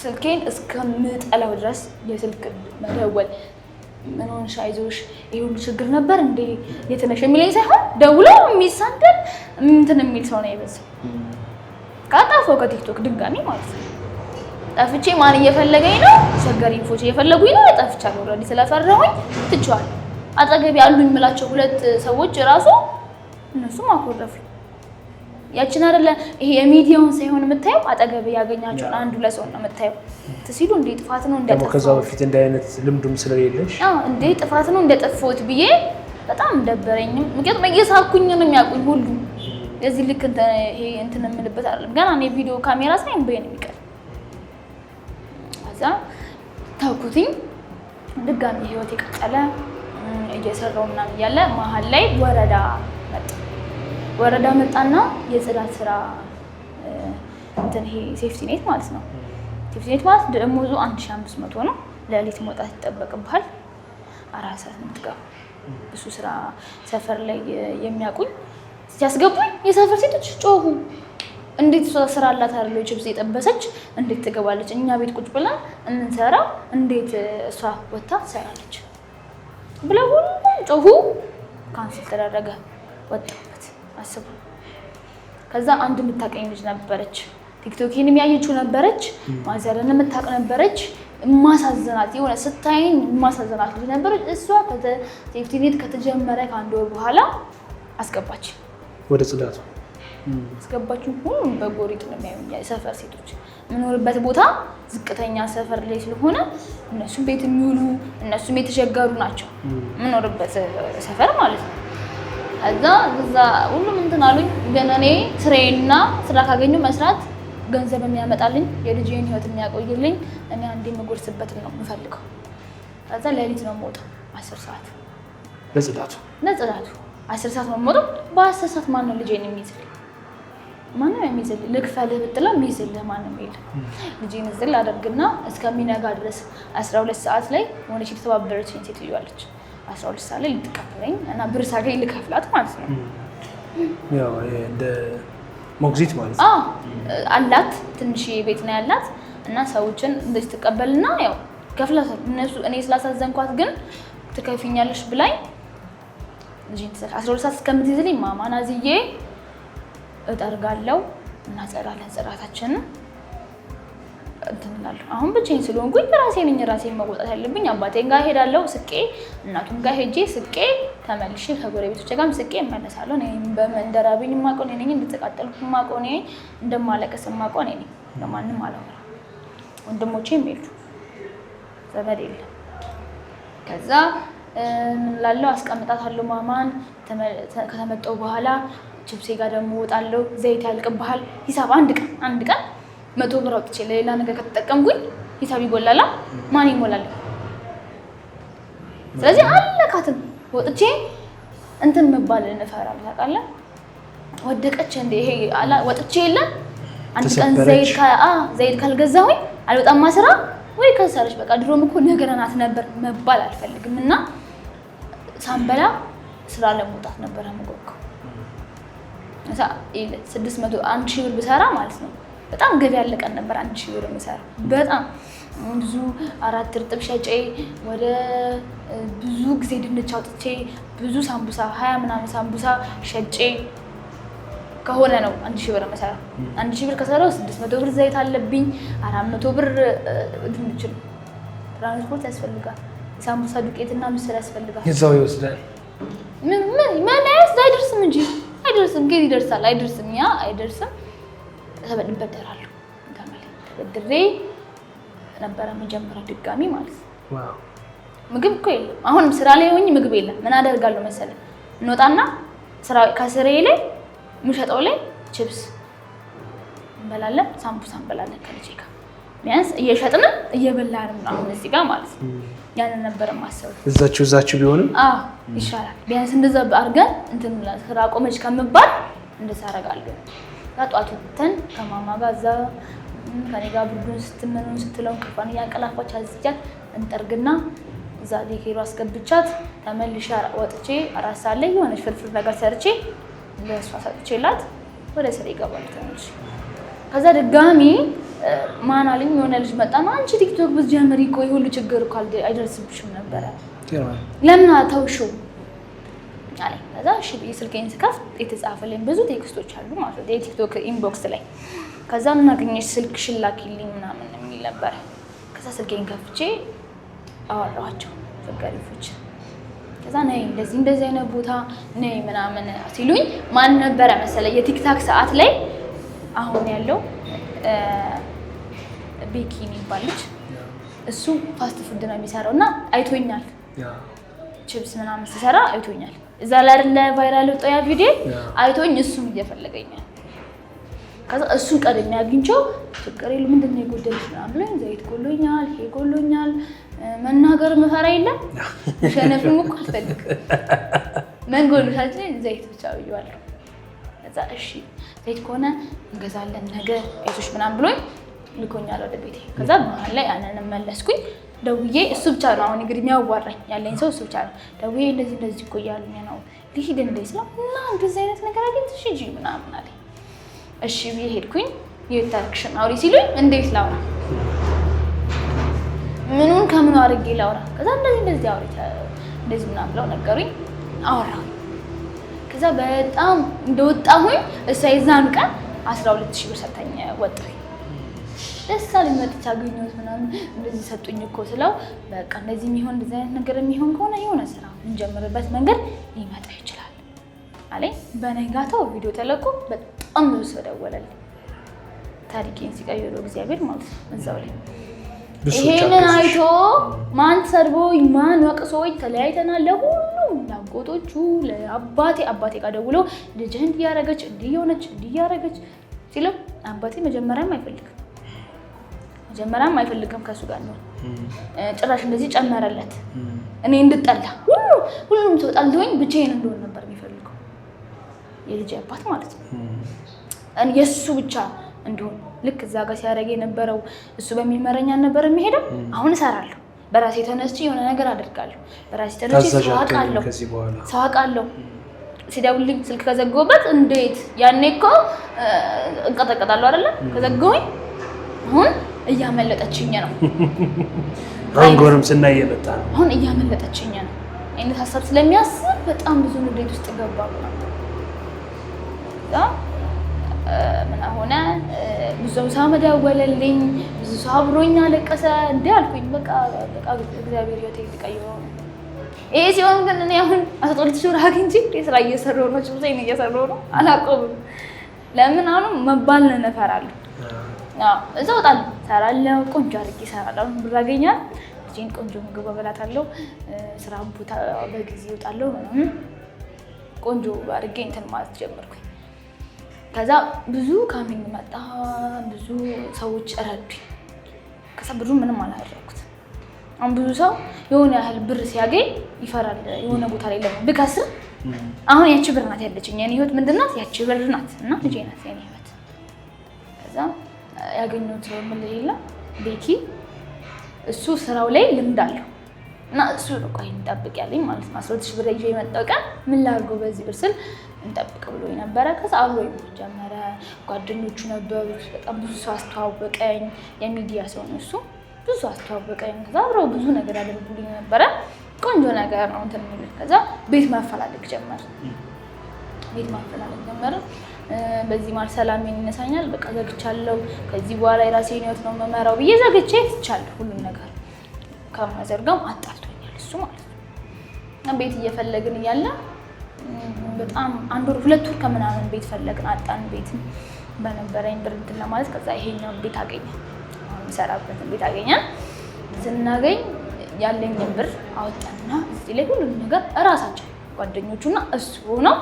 Speaker 1: ስልኬን እስከምጠላው ድረስ የስልክ መደወል ምን ሆነሽ አይዞሽ ይሁን ችግር ነበር እንዴ የተነሽ የሚለኝ ሳይሆን ደውሎ የሚሳደብ የሚል ሰው ነው የበዛው ካጣፈው ከቲክቶክ ድጋሚ ማለት ነው ጠፍቼ ማን እየፈለገኝ ነው ሸገር ኢንፎች እየፈለጉኝ ነው ጠፍቻለሁ ኦልሬዲ ስለፈራሁኝ ትቻለሁ አጠገብ ያሉኝ የምላቸው 2 ሰዎች ራሱ እነሱም አኮረፉ ያችን አይደለ ይሄ የሚዲያውን ሳይሆን የምታየው አጠገብ ያገኛቸው አንዱ ለሰው ነው የምታየው ትሲሉ እንዴ ጥፋት ነው እንደጠፋው
Speaker 2: ከዛው በፊት እንደ አይነት ልምዱም ስለሌለሽ
Speaker 1: እንዴ ጥፋት ነው እንደጠፋውት ብዬ በጣም ደበረኝ ምክንያቱም እየሳኩኝ ነው የሚያቁኝ ሁሉ የዚህ ልክ ይሄ እንትን የምልበት አይደለም ገና እኔ ቪዲዮ ካሜራ ሳይን በየነ የሚቀር አዛ ታውቁትኝ ድጋሚ ህይወት የቀጠለ እየሰራውና ያለ መሀል ላይ ወረዳ መጣና የጽዳት ስራ እንትን ይሄ ሴፍቲ ኔት ማለት ነው ሴፍቲ ኔት ማለት ደሞዙ 1500 ነው ለሊት መውጣት ይጠበቅብሃል 4 ሰዓት የምትገባ እሱ ስራ ሰፈር ላይ የሚያቁኝ ሲያስገቡኝ የሰፈር ሴቶች ጮሁ እንዴት ስራ አላት አይደል ቺፕስ የጠበሰች እንዴት ትገባለች እኛ ቤት ቁጭ ብላ እንሰራ እንዴት እሷ ወጣ ትሰራለች ብለው ሁሉም ጮሁ ካንሰል ተደረገ ወጣበት አስቡ ከዛ አንድ የምታቀኝ ልጅ ነበረች ቲክቶክን የሚያየችው ነበረች ማዘርን የምታቀ ነበረች ማሳዘናት የሆነ ስታይኝ ማሳዘናት ልጅ ነበረች እሷ ሴፍቲ ኔት ከተጀመረ ከአንድ ወር በኋላ አስገባች
Speaker 2: ወደ ጽዳቱ
Speaker 1: አስገባችሁ ሁሉም በጎሪጥ ነው የሚያዩኝ የሰፈር ሴቶች ምንኖርበት ቦታ ዝቅተኛ ሰፈር ላይ ስለሆነ እነሱ ቤት የሚውሉ እነሱም የተቸገሩ ናቸው ምንኖርበት ሰፈር ማለት ነው እዛ ሁሉም እንትን አሉኝ ግን እኔ ስራዬና ስራ ካገኙ መስራት ገንዘብ የሚያመጣልኝ የልጄን ህይወት የሚያቆይልኝ እኔ አንዴ መጎርስበት ነው የምፈልገው ከዛ ለሊት ነው የምወጣው 10 ሰዓት
Speaker 2: ለጽዳቱ
Speaker 1: 10 ሰዓት ነው የምወጣው በ10 ሰዓት ማን ነው ልጄን የሚይዝልኝ ማን ነው የሚይዝልኝ ልክፈልህ ብትላ የሚይዝልህ ማንም የለም ልጄን እዝል አደርግና እስከሚነጋ ድረስ 12 ሰዓት ላይ ሆነች የተባበረችኝ ሴትዮ አለች 12 ሰዓት ላይ ልትቀበለኝ እና ብር ሳገኝ ልከፍላት ማለት ነው
Speaker 2: ያው እንደ ሞግዚት ማለት
Speaker 1: ነው አላት ትንሽ ቤት ነው ያላት እና ሰዎችን እንደዚህ ተቀበልና ያው ከፍላታል እነሱ እኔ ስላሳዘንኳት ግን ትከፊኛለሽ ብላኝ ልጅን 12 ሰዓት እስከምትይዝልኝ ማማን አዝዬ እጠርጋለሁ እና ጸራለን ጽራታችንን እንትንላለሁ አሁን ብቻዬን ስለሆንኩኝ ራሴን መቆጣት ያለብኝ አባቴን ጋር ሄዳለሁ ስቄ እናቱን ጋር ሄጄ ስቄ ተመልሼ ከጎረቤቶቼ ጋርም ስቄ እመለሳለሁ እኔም በመንደራብኝ ማቆኔ ነኝ እንድትቃጠልኩ ማቆኔ እንደማለቀስ ማቆኔ ነኝ ለማንም አላወራም ወንድሞቼም የሉ ዘመድ የለም ከዛ ምን ላለው አስቀምጣታለሁ ማማን ከተመጣው በኋላ ቺፕሴ ጋር ደግሞ ወጣለሁ ዘይት ያልቅብሃል ሂሳብ አንድ ቀን 100 ብር አውጥቼ ለሌላ ነገር ከተጠቀምኩኝ ሂሳብ ይጎላል ማን ይሞላል ስለዚህ አለካትም ወጥቼ እንትን መባል እንፈራል ታውቃለህ ወደቀች እንደ ይሄ ወጥቼ የለ አንድ ቀን ዘይት ካልገዛሁኝ አልወጣም ማስራ ወይ ከሰረች በቃ ድሮም እኮ ነገረናት ነበር መባል አልፈልግም እና ሳምበላ ስራ ለመውጣት ነበር አመጎከው እዛ 600 1000 ብር ብሰራ ማለት ነው በጣም ገቢ ያለቀን ነበር 1000 ብር ምሰራ በጣም ብዙ አራት እርጥብ ሸጬ ወደ ብዙ ጊዜ ድንች አውጥቼ ብዙ ሳምቡሳ 20 ምናምን ሳምቡሳ ሸጬ ከሆነ ነው 1000 ብር መሰራ 1000 ብር ከሰራው 600 ብር ዘይት አለብኝ 400 ብር ድንች ትራንስፖርት ያስፈልጋል ሳምቡሳ ዱቄትና ምስር ያስፈልጋል
Speaker 2: እዛው ይወስዳል
Speaker 1: ምን አይደርስም እንጂ አይደርስም ግን ይደርሳል አይደርስም ያ አይደርስም ተበድራለሁ ተበድሬ ነበር መጀመሪያ ድጋሚ ማለት
Speaker 2: ዋው
Speaker 1: ምግብ እኮ የለም አሁን ስራ ላይ ሆኜ ምግብ የለም ምን አደርጋለሁ መሰለኝ እንወጣና ስራ ከስራዬ ላይ ምሸጠው ላይ ቺፕስ እንበላለን ሳምቡሳ እንበላለን ከልጄ ጋር ቢያንስ እየሸጥን እየበላን አሁን እዚህ ጋር ማለት ነው ያንን ነበር ማሰብ
Speaker 2: እዛችሁ ቢሆንም
Speaker 1: ይሻላል ቢያንስ እንደዛ አድርገን እንትን ስራ ቆመች ከምባል እንደዛ አደርጋለሁ ጧት ወጥተን ከማማ ጋር እዛ ከኔ ጋር ብርዱን ስትመኑን ስትለው ከፋን ያንቀላፋች አዝጃት እንጠርግና እዛ ዲኬሩ አስገብቻት ተመልሼ ወጥቼ አራት ሰዓት ላይ የሆነች ፍርፍር ነገር ሰርቼ ለሷ ሰጥቼላት ወደ ስራ ይገባል ተመልሼ ከዛ ድጋሚ ማን አለኝ የሆነ ልጅ መጣና አንቺ ቲክቶክ ብትጀምሪ እኮ ይሁሉ ችግር እኮ አይደርስብሽም ነበር ለምን አታውሽው አለኝ ከዛ እሺ ስልኬን ስከፍት የተጻፈልኝ ብዙ ቴክስቶች አሉ ማለት ነው የቲክቶክ ኢንቦክስ ላይ ከዛ ምን አገኘሽ ስልክሽን ላኪልኝ ምናምን የሚል ነበር ከዛ ስልኬን ከፍቼ አወራኋቸው ፍቅሪፎች ከዛ ነይ እንደዚህ አይነት ቦታ ነይ ምናምን ሲሉኝ ማን ነበር መሰለ የቲክታክ ሰዓት ላይ አሁን ያለው ቤኪ የሚባልች እሱ ፋስት ፉድ ነው የሚሰራውና አይቶኛል ቺፕስ ምናምን ሲሰራ አይቶኛል እዛ ላይ አይደለ ቫይራል ወጣ ያ ቪዲዮ አይቶኝ እሱም እየፈለገኛል ከዛ እሱ ቀደም ያግኝቸው ፍቅር ይሉ ምንድነው የጎደልሽ ምናምን ላይ ዘይት ጎሎኛል ይሄ ጎሎኛል መናገር መፈራ የለም ሸነፍም እኮ አልፈልግ ምን ጎሎሻል ዘይት ብቻ ብየዋለሁ ከዛ እሺ ዘይት ከሆነ እንገዛለን ነገ አይዞሽ ምናምን ብሎኝ ልኮኛል ወደ ቤቴ ከዛ በኋላ ላይ አነን መለስኩኝ ደውዬ እሱ ብቻ ነው አሁን እንግዲህ የሚያዋራኝ ያለኝ ሰው እሱ ብቻ ነው ደውዬ እንደዚህ እኮ ያሉኝ ነው ልሂድ እንደዚህ ነው እና እንደዚህ አይነት ነገር አግኝተሽ ሂጂ ምናምን አለኝ እሺ ብዬ ሄድኩኝ የታክሽን አውሪ ሲሉኝ እንዴት ላውራ ምኑን ከምኑ አድርጌ ላውራ ከዛ እንደዚህ አውሪ እንደዚህ ምናምን ብለው ነገሩኝ አወራሁ ከዛ በጣም እንደወጣሁኝ እሷ የዛን ቀን 12000 ብር ሰጣኝ ወጣሁኝ ደስ አለኝ መጥቻ አገኘሁት ምናምን እንደዚህ ሰጡኝ እኮ ስለው በቃ እንደዚህ የሚሆን እንደዚህ አይነት ነገር የሚሆን ከሆነ የሆነ ስራ እንጀምርበት መንገድ ሊመጣ ይችላል አለኝ በነጋታው ቪዲዮ ተለቆ በጣም ብዙ ሰው ደወለልኝ ታሪኬን ሲቀይሩ እግዚአብሔር ማለት ነው እዛው ላይ ይሄንን አይቶ ማን ሰርቦኝ ማን ወቅሶኝ ተለያይተናል ለሁሉም ለአጎቶቹ ለአባቴ ጋር ደውሎ ልጅህን እንዲያረገች እንዲያረገች ሲለው አባቴ መጀመሪያም አይፈልግም ከሱ ጋር ነው ጭራሽ እንደዚህ ጨመረለት እኔ እንድጠላ ሁሉም ተጣልቶኝ ብቻዬን እንደሆነ ነበር የሚፈልገው የልጅ አባት ማለት ነው የሱ ብቻ እንደሆነ ልክ እዛ ጋር ሲያረግ የነበረው እሱ በሚመረኛ ነበር የሚሄደው አሁን እሰራለሁ በራሴ ተነስቼ የሆነ ነገር አደርጋለሁ በራሴ ተነስቼ ሰዋቃለሁ ሲደውልልኝ ስልክ ከዘጋሁበት እንዴት ያኔ እኮ እንቀጠቀጣለሁ አይደለ? ከዘጋሁኝ አሁን እያመለጠችኝ ነው።
Speaker 2: አሁን ጎረምስና እየመጣ ነው።
Speaker 1: አሁን እያመለጠችኝ ነው አይነት ሀሳብ ስለሚያስብ በጣም ብዙ ንዴት ውስጥ ገባሁ። ምን ሆነ? ብዙ ሰው መደወለልኝ፣ ብዙ ሰው አብሮኝ አለቀሰ። እንዴ አልኩኝ በቃ እግዚአብሔር ህይወቴን ሊቀይረው ነው። ይሄ ሲሆን ግን እኔ አሁን 12 ወር አግኝቼ ስራ እየሰራሁ ነው፣ ጭብሴን እየሰራሁ ነው፣ አላቆምም። ለምን አሁን መባል ነው እፈራለሁ። እዛው እወጣለሁ፣ እሰራለሁ፣ ቆንጆ አድርጌ እሰራለሁ። ብር አገኛለሁ፣ ልጄን ቆንጆ ምግብ አበላታለሁ፣ ስራ ቦታ በጊዜ እወጣለሁ። ቆንጆ አድርጌ እንትን ማለት ጀመርኩኝ። ከዛ ብዙ ካምፒንግ መጣ፣ ብዙ ሰዎች ረዱኝ። ከዛ ብሩ ምንም አላደረኩት። አሁን ብዙ ሰው የሆነ ያህል ብር ሲያገኝ ይፈራል። የሆነ ቦታ ላይ ለምን ብከስር፣ አሁን ያቺ ብር ናት ያለችኝ። የኔ ህይወት ምንድን ናት? ያቺ ብር ናት እና ልጄ ናት የኔ ህይወት። ከዛ ያገኘሁት ሰው ምን ሌላ ቤኪ፣ እሱ ስራው ላይ ልምድ አለው እና እሱ ነው ቆይ እንጠብቅ ያለኝ ማለት ነው። 12,000 ብር ይዤ የመጣው ቀን ምን ላድርገው በዚህ ብር ስል እንጠብቅ ብሎ ነበረ። ከዛ አብሮኝ ጀመረ። ጓደኞቹ ነበሩት፣ በጣም ብዙ ሰው አስተዋወቀኝ። የሚዲያ ሰው ነው እሱ፣ ብዙ ሰው አስተዋወቀኝ። ከዛ አብረው ብዙ ነገር ያደርጉልኝ ነበረ። ቆንጆ ነገር ነው እንትን የሚሉት። ከዛ ቤት ማፈላለግ ጀመር። በዚህ ማር ሰላሜን ይነሳኛል። በቃ ዘግቻለሁ። ከዚህ በኋላ የራሴን ህይወት ነው የምመራው ብዬ ዘግቼ ትቻለሁ። ሁሉም ነገር ከመዘርጋም አጣልቶኛል እሱ ማለት ነው። ቤት እየፈለግን እያለ በጣም 1 ወር 2 ወር ከምናምን ቤት ፈለግን፣ አጣን። ቤት በነበረኝ ብር እንትን ለማለት ከዛ ይሄኛውን ቤት አገኘን፣ የምሰራበትን ቤት አገኘን። ስናገኝ ያለኝን ብር አወጣንና እዚህ ላይ ሁሉም ነገር እራሳቸው ጓደኞቹና እሱ ሆነው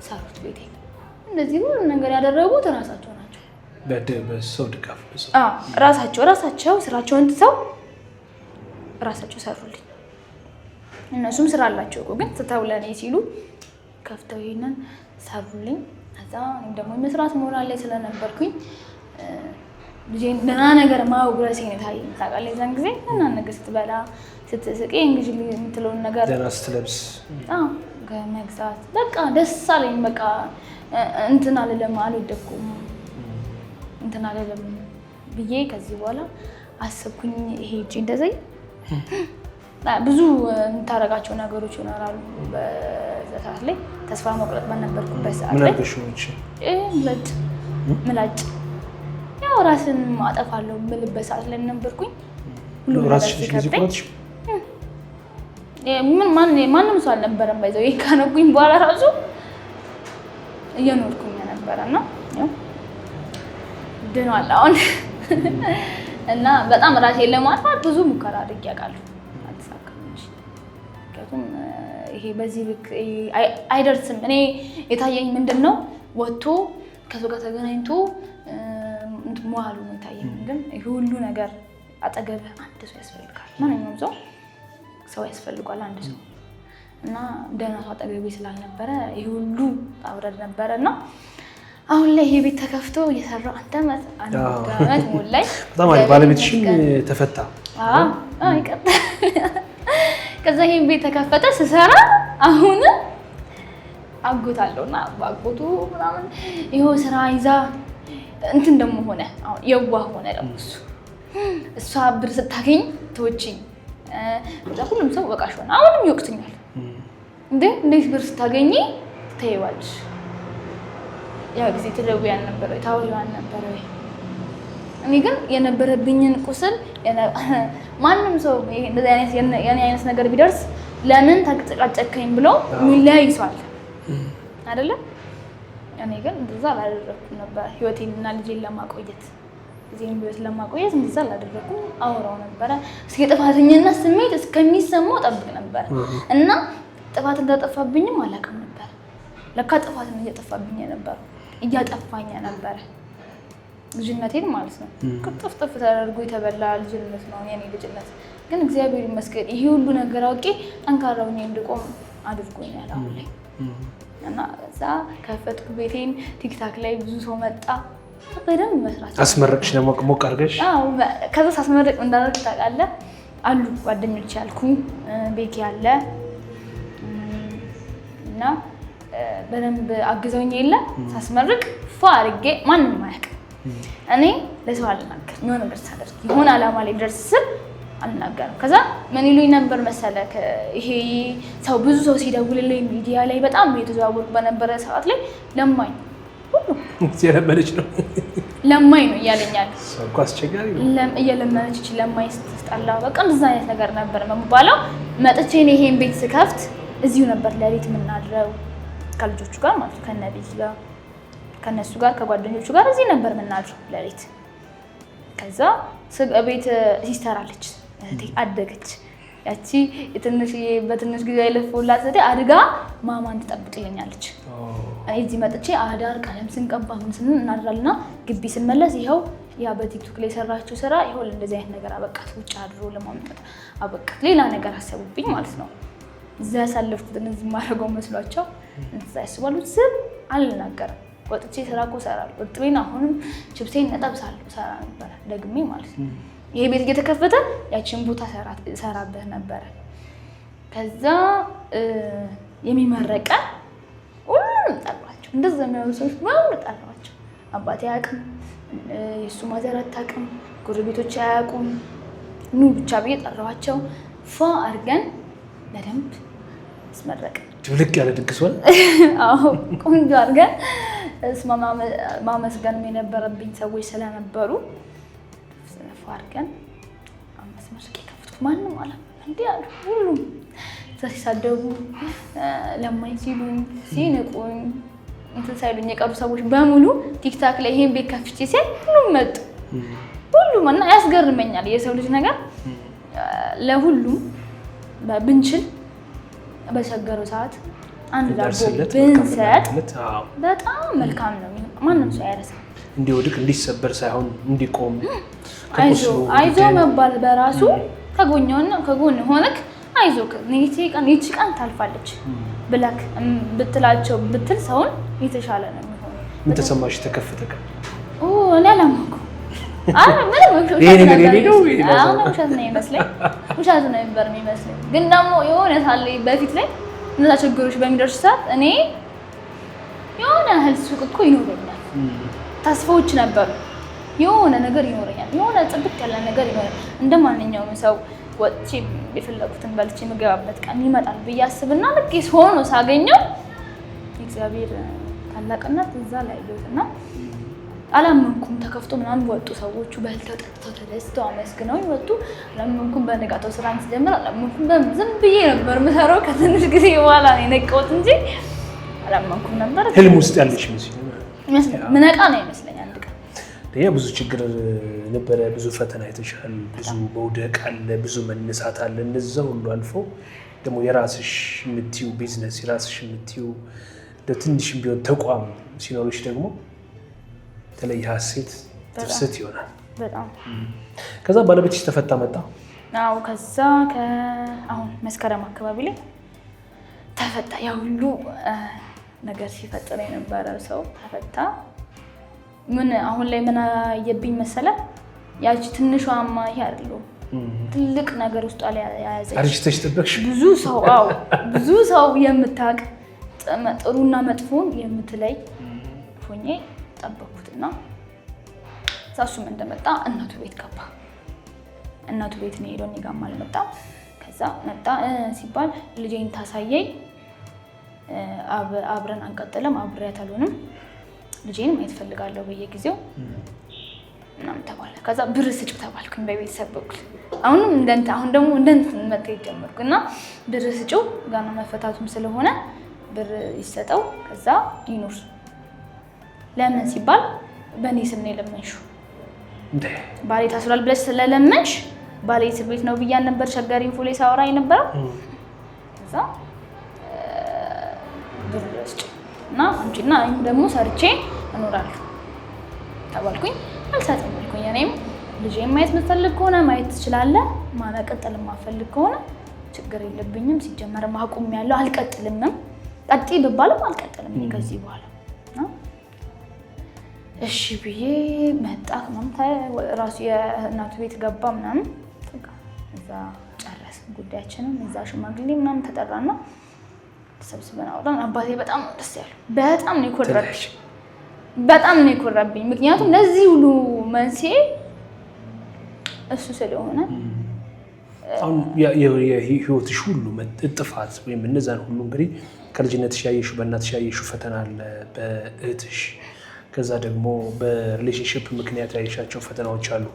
Speaker 1: ሰሩት ቤቴ። እንደዚህ ሁሉ ነገር ያደረጉት እራሳቸው ናቸው፣
Speaker 2: በሰው ድጋፍ።
Speaker 1: ራሳቸው ስራቸውን ትተው ራሳቸው ሰሩልኝ። እነሱም ስራ አላቸው ግን ትተው ለኔ ሲሉ ከፍተው ይሄንን ሰሩልኝ። ከዛ እኔም ደግሞ መስራት ሞራል ላይ ስለነበርኩኝ ልጄን ደህና ነገር ማውግረሴ ነው ታየኝ። ታውቃለህ የዛን ጊዜ ደህና ነገር ስትበላ ስትስቂ እንግዲህ የምትለውን ነገር
Speaker 2: ደህና ስትለብስ
Speaker 1: ከመግዛት በቃ ደስ አለኝ። በቃ እንትን አልልም፣ አልወደኩም፣ እንትን አልልም ብዬ ከዚህ በኋላ አሰብኩኝ። ይሄ እጄ እንደዚህ ብዙ የምታደርጋቸው ነገሮች ይኖራሉ። በዛ ሰዓት ላይ ተስፋ መቁረጥ በነበርኩበት ሰዓት ላይ ምላጭ ያው ራስን አጠፋለሁ የምልበት ሰዓት ላይ ነበርኩኝ። ማንም ሰው አልነበረም። ባይዘው ይሄን ካነኩኝ በኋላ ራሱ እየኖርኩኝ ነበረና ድኗል አሁን እና በጣም ራሴን ለማጥፋት ብዙ ሙከራ አድርጌ አውቃለሁ። ምክንያቱም ይሄ በዚህ ልክ አይደርስም። እኔ የታየኝ ምንድነው ወጥቶ ከሰው ጋር ተገናኝቶ መዋሉ ነው የታየኝ። ግን ይሄ ሁሉ ነገር አጠገብህ አንድ ሰው ያስፈልጋል። ማንኛውም ሰው ያስፈልጋል፣ አንድ ሰው እና ደህና ሰው አጠገቤ ስላልነበረ ይሄ ሁሉ አብረን ነበረና አሁን ላይ ይሄ ቤት ተከፍቶ እየሰራሁ አንድ አመት ሞላኝ።
Speaker 2: በጣም አሪፍ። ባለቤትሽን ተፈታ?
Speaker 1: አዎ ይቀጥል። ከዛ ይሄን ቤት ተከፈተ ስሰራ አሁን አጎታለሁና ባጎቱ ምናምን ይሄው ስራ ይዛ እንትን ደሞ ሆነ። አሁን የዋህ ሆነ ደግሞ እሷ ብር ስታገኝ ተወችኝ። ከዛ ሁሉም ሰው በቃሽ ሆነ። አሁንም ይወቅቱኛል። እንዴት ብር ስታገኝ ትተይዋለሽ? ያ ጊዜ ትደውያል ነበር ወይ ታውያል ነበር ወይ? እኔ ግን የነበረብኝን ቁስል ማንም ሰው እንደዚህ አይነት የኔ አይነት ነገር ቢደርስ ለምን ተጨቃጨከኝ ብሎ የሚለያይ ሰው አለ አይደለ? እኔ ግን እንደዛ አላደረኩም ነበር። ህይወቴንና ልጄን ለማቆየት እዚህን ህይወት ለማቆየት እንደዛ አላደረኩም። አወራው ነበር። እስኪ ጥፋተኝነት ስሜት እስከሚሰማው ጠብቅ ነበር እና ጥፋት እንዳጠፋብኝም አላውቅም ነበር። ለካ ጥፋት ነው እያጠፋብኝ ነበር፣ እያጠፋኝ ነበር። ልጅነቴን ማለት ነው ቅጥፍጥፍ ተደርጎ የተበላ ልጅነት ነው የኔ ልጅነት። ግን እግዚአብሔር ይመስገን ይሄ ሁሉ ነገር አውቄ ጠንካራ ሆኜ እንድቆም አድርጎኛል አሁን ላይ። እና እዛ ከፈትኩ ቤቴን። ቲክታክ ላይ ብዙ ሰው መጣ። በደንብ መስራት
Speaker 2: አስመረቅሽ ደግሞ ሞቅ አድርገሽ?
Speaker 1: አዎ። ከዛ ሳስመረቅ እንዳደረግ ታውቃለህ አሉ ጓደኞች ያልኩኝ ቤኪ አለ እና በደንብ አግዘውኝ የለ ሳስመርቅ አድርጌ ማንም አያውቅም። እኔ ለሰው አልናገር የሆነ ነገር ሳደርግ የሆነ ዓላማ ላይ ደርስ ስል አልናገርም። ከዛ ምን ይሉኝ ነበር መሰለህ ይሄ ሰው ብዙ ሰው ሲደውልልኝ ሚዲያ ላይ በጣም የተዘዋወርኩ በነበረ ሰዓት ላይ ለማኝ ሁሉ
Speaker 2: ሲያለመነች ነው
Speaker 1: ለማኝ ነው እያለኛል።
Speaker 2: እኮ አስቸጋሪ ነው
Speaker 1: እየለመነች እቺ ለማኝ ስትጣላ በቃ እንደዛ አይነት ነገር ነበር የምባለው። መጥቼ እኔ ይሄን ቤት ስከፍት እዚሁ ነበር ለሊት የምናድረው ከልጆቹ ጋር ማለት ነው ከነቤት ጋር ከነሱ ጋር ከጓደኞቹ ጋር እዚህ ነበር የምናድረው ለሊት። ከዛ ቤት ሲስተር አለች እህቴ አደገች። ያቺ በትንሽ ጊዜ ያለፈውላት እህቴ አድጋ ማማን ትጠብቅልኛለች። እዚህ መጥቼ አዳር ቀለም ስንቀባ ምን ስንል እናድራልና ግቢ ስንመለስ ይኸው ያ በቲክቶክ ላይ የሰራችው ስራ ይኸው እንደዚህ አይነት ነገር አበቃት። ውጭ አድሮ ለማምጣት አበቃት። ሌላ ነገር አሰቡብኝ ማለት ነው። እዛ ያሳለፍኩት እነዚህ ማድረገው መስሏቸው እንደዛ ያስባሉ። ዝም አልናገርም። ወጥቼ ስራ እኮ እሰራለሁ። ወጥቤን አሁንም ችብሴን እጠብሳለሁ ሰራ ነበር ደግሜ ማለት ነው። ይሄ ቤት እየተከፈተ ያቺን ቦታ ሰራበት ነበር። ከዛ የሚመረቀ ሁሉንም ጠራቸው። እንደዛ የሚያወሩ ሰዎች በሙሉ ጠራቸው። አባቴ አያውቅም፣ የእሱ ማዘር አታውቅም፣ ጎረቤቶች አያውቁም። ኑ ብቻ ብዬ ጠራኋቸው። አድርገን በደንብ አስመረቀ።
Speaker 2: ድብልቅ ያለ ድግስ ሆነ።
Speaker 1: አዎ ቆንጆ አድርገን ማመስገንም የነበረብኝ ሰዎች ስለነበሩ አድርገን አመስመርቄ ከፍቱት። ማንም አላ እንዴ አሉ ሁሉም ሲሳደቡ ለማኝ ሲሉኝ ሲንቁኝ እንትን ሳይሉኝ የቀሩ ሰዎች በሙሉ ቲክታክ ላይ ይሄን ቤት ከፍቼ ሲል ሁሉም መጡ። ሁሉም እና ያስገርመኛል የሰው ልጅ ነገር ለሁሉም ብንችል በቸገረው ሰዓት አንድ ዳቦ ብንሰጥ በጣም መልካም ነው። ማንም ሰው አይረሳም።
Speaker 2: እንዲወድቅ እንዲሰበር ሳይሆን እንዲቆም
Speaker 1: አይዞ መባል በራሱ ከጎን ሆነክ አይዞ ይቺ ቀን ታልፋለች ብለክ ብትላቸው ብትል ሰውን የተሻለ ነው የሚሆነው።
Speaker 2: ምን ተሰማሽ? ተከፈተ ቀን
Speaker 1: እኔ አላመንኩም። ውሸት ነው ይመስለኝ፣ ውሸት ነው ነበር የሚመስለኝ። ግን ደግሞ የሆነ ሳለ በፊት ላይ እነዛ ችግሮች በሚደርሱ ሰዓት እኔ የሆነ እህል ሱቅ እኮ ይኖረኛል፣ ተስፋዎች ነበሩ። የሆነ ነገር ይኖረኛል፣ የሆነ ጽብቅ ያለ ነገር ይኖረኛል። እንደ ማንኛውም ሰው ወጥቼ የፈለጉትን በልቼ የምገባበት ቀን ይመጣል ብዬ አስብና ልክ ሆኖ ሳገኘው እግዚአብሔር ታላቅነት እዛ ላይ ያለውና አላመንኩም። ተከፍቶ ምናምን ወጡ ሰዎቹ በልተው ጠጥተው ተደስተው አመስግነውኝ ወጡ። አላመንኩም። በነጋታው ስራ ስጀምር አላመንኩም። ዝም ብዬ ነበር የምሰራው። ከትንሽ ጊዜ በኋላ ነው የነቃሁት እንጂ አላመንኩም ነበር።
Speaker 2: ህልም ውስጥ ያለሽ
Speaker 1: ምነቃ ነው ይመስለኝ። አንድ ቀን
Speaker 2: ብዙ ችግር ነበረ፣ ብዙ ፈተና አይተሻል፣ ብዙ መውደቅ አለ፣ ብዙ መነሳት አለ። እነዛ ሁሉ አልፈው ደግሞ የራስሽ የምትይው ቢዝነስ የራስሽ የምትይው ትንሽም ቢሆን ተቋም ሲኖርሽ ደግሞ የተለየ ሀሴት ትርሰት ይሆናል በጣም። ከዛ ባለቤትሽ ተፈታ መጣ?
Speaker 1: አዎ ከዛ አሁን መስከረም አካባቢ ላይ ተፈታ። ያ ሁሉ ነገር ሲፈጠር የነበረ ሰው ተፈታ። ምን አሁን ላይ ምን አየብኝ መሰለ? ያቺ ትንሿማ ይሄ አይደለም ትልቅ ነገር ውስጥ ላይ ያያዘች
Speaker 2: አርጅተሽ ተጠበቅሽ።
Speaker 1: ብዙ ሰው የምታውቅ ጥሩና መጥፎን የምትለይ ሆኜ ጠበኩትና ሳሱም እንደመጣ እናቱ ቤት ገባ። እናቱ ቤት ነው ሄዶ እኔ ጋር አልመጣም። ከዛ መጣ ሲባል ልጄን ታሳየኝ፣ አብረን አንቀጥልም፣ አብሬያት አልሆንም፣ ልጄን ማየት ፈልጋለሁ በየጊዜው ምናምን ተባለ። ከዛ ብር ስጭው ተባልኩኝ በቤተሰብ በኩል። አሁን ደግሞ እንደንትን መታየት ጀመርኩና ብር ስጭው ጋር መፈታቱም ስለሆነ ብር ይሰጠው ከዛ ይኖር። ለምን ሲባል በእኔ ስም ነው የለመንሽው። ባሌ ታስሯል ብለሽ ስለለመንሽ ባሌ እስር ቤት ነው ብያን ነበር ሸገር ኢንፎ ላይ ሳወራ የነበረው። ከዛ ብር ስጭ እና አንቺና እኔም ደግሞ ሰርቼ እኖራለሁ ተባልኩኝ። አልሰጥም አልኩኝ። እኔም ልጄን ማየት የምትፈልግ ከሆነ ማየት ትችላለህ፣ መቀጠል የማፈልግ ከሆነ ችግር የለብኝም። ሲጀመርም አቁሜያለሁ፣ አልቀጥልምም። ቀጥይ ብባልም አልቀጥልም ከዚህ በኋላ። እሺ ብዬ መጣ። ራሱ የእናቱ ቤት ገባ ምናምን እዛ ጨረስን ጉዳያችንን። እዛ ሽማግሌ ምናምን ተጠራና ተሰብስበን አወራን። አባቴ በጣም ደስ ያለው በጣም ነው የኮራብኝ በጣም ነው የኮራብኝ። ምክንያቱም ለዚህ ሁሉ መንስኤ እሱ ስለሆነ
Speaker 2: አሁን የህይወትሽ ሁሉ ጥፋት ወይም እነዛን ሁሉ እንግዲህ ከልጅነትሽ ያየሽው በእናትሽ ያየሽው ፈተና አለ፣ በእህትሽ ከዛ ደግሞ በሪሌሽንሽፕ ምክንያት ያየሻቸው ፈተናዎች አሉ።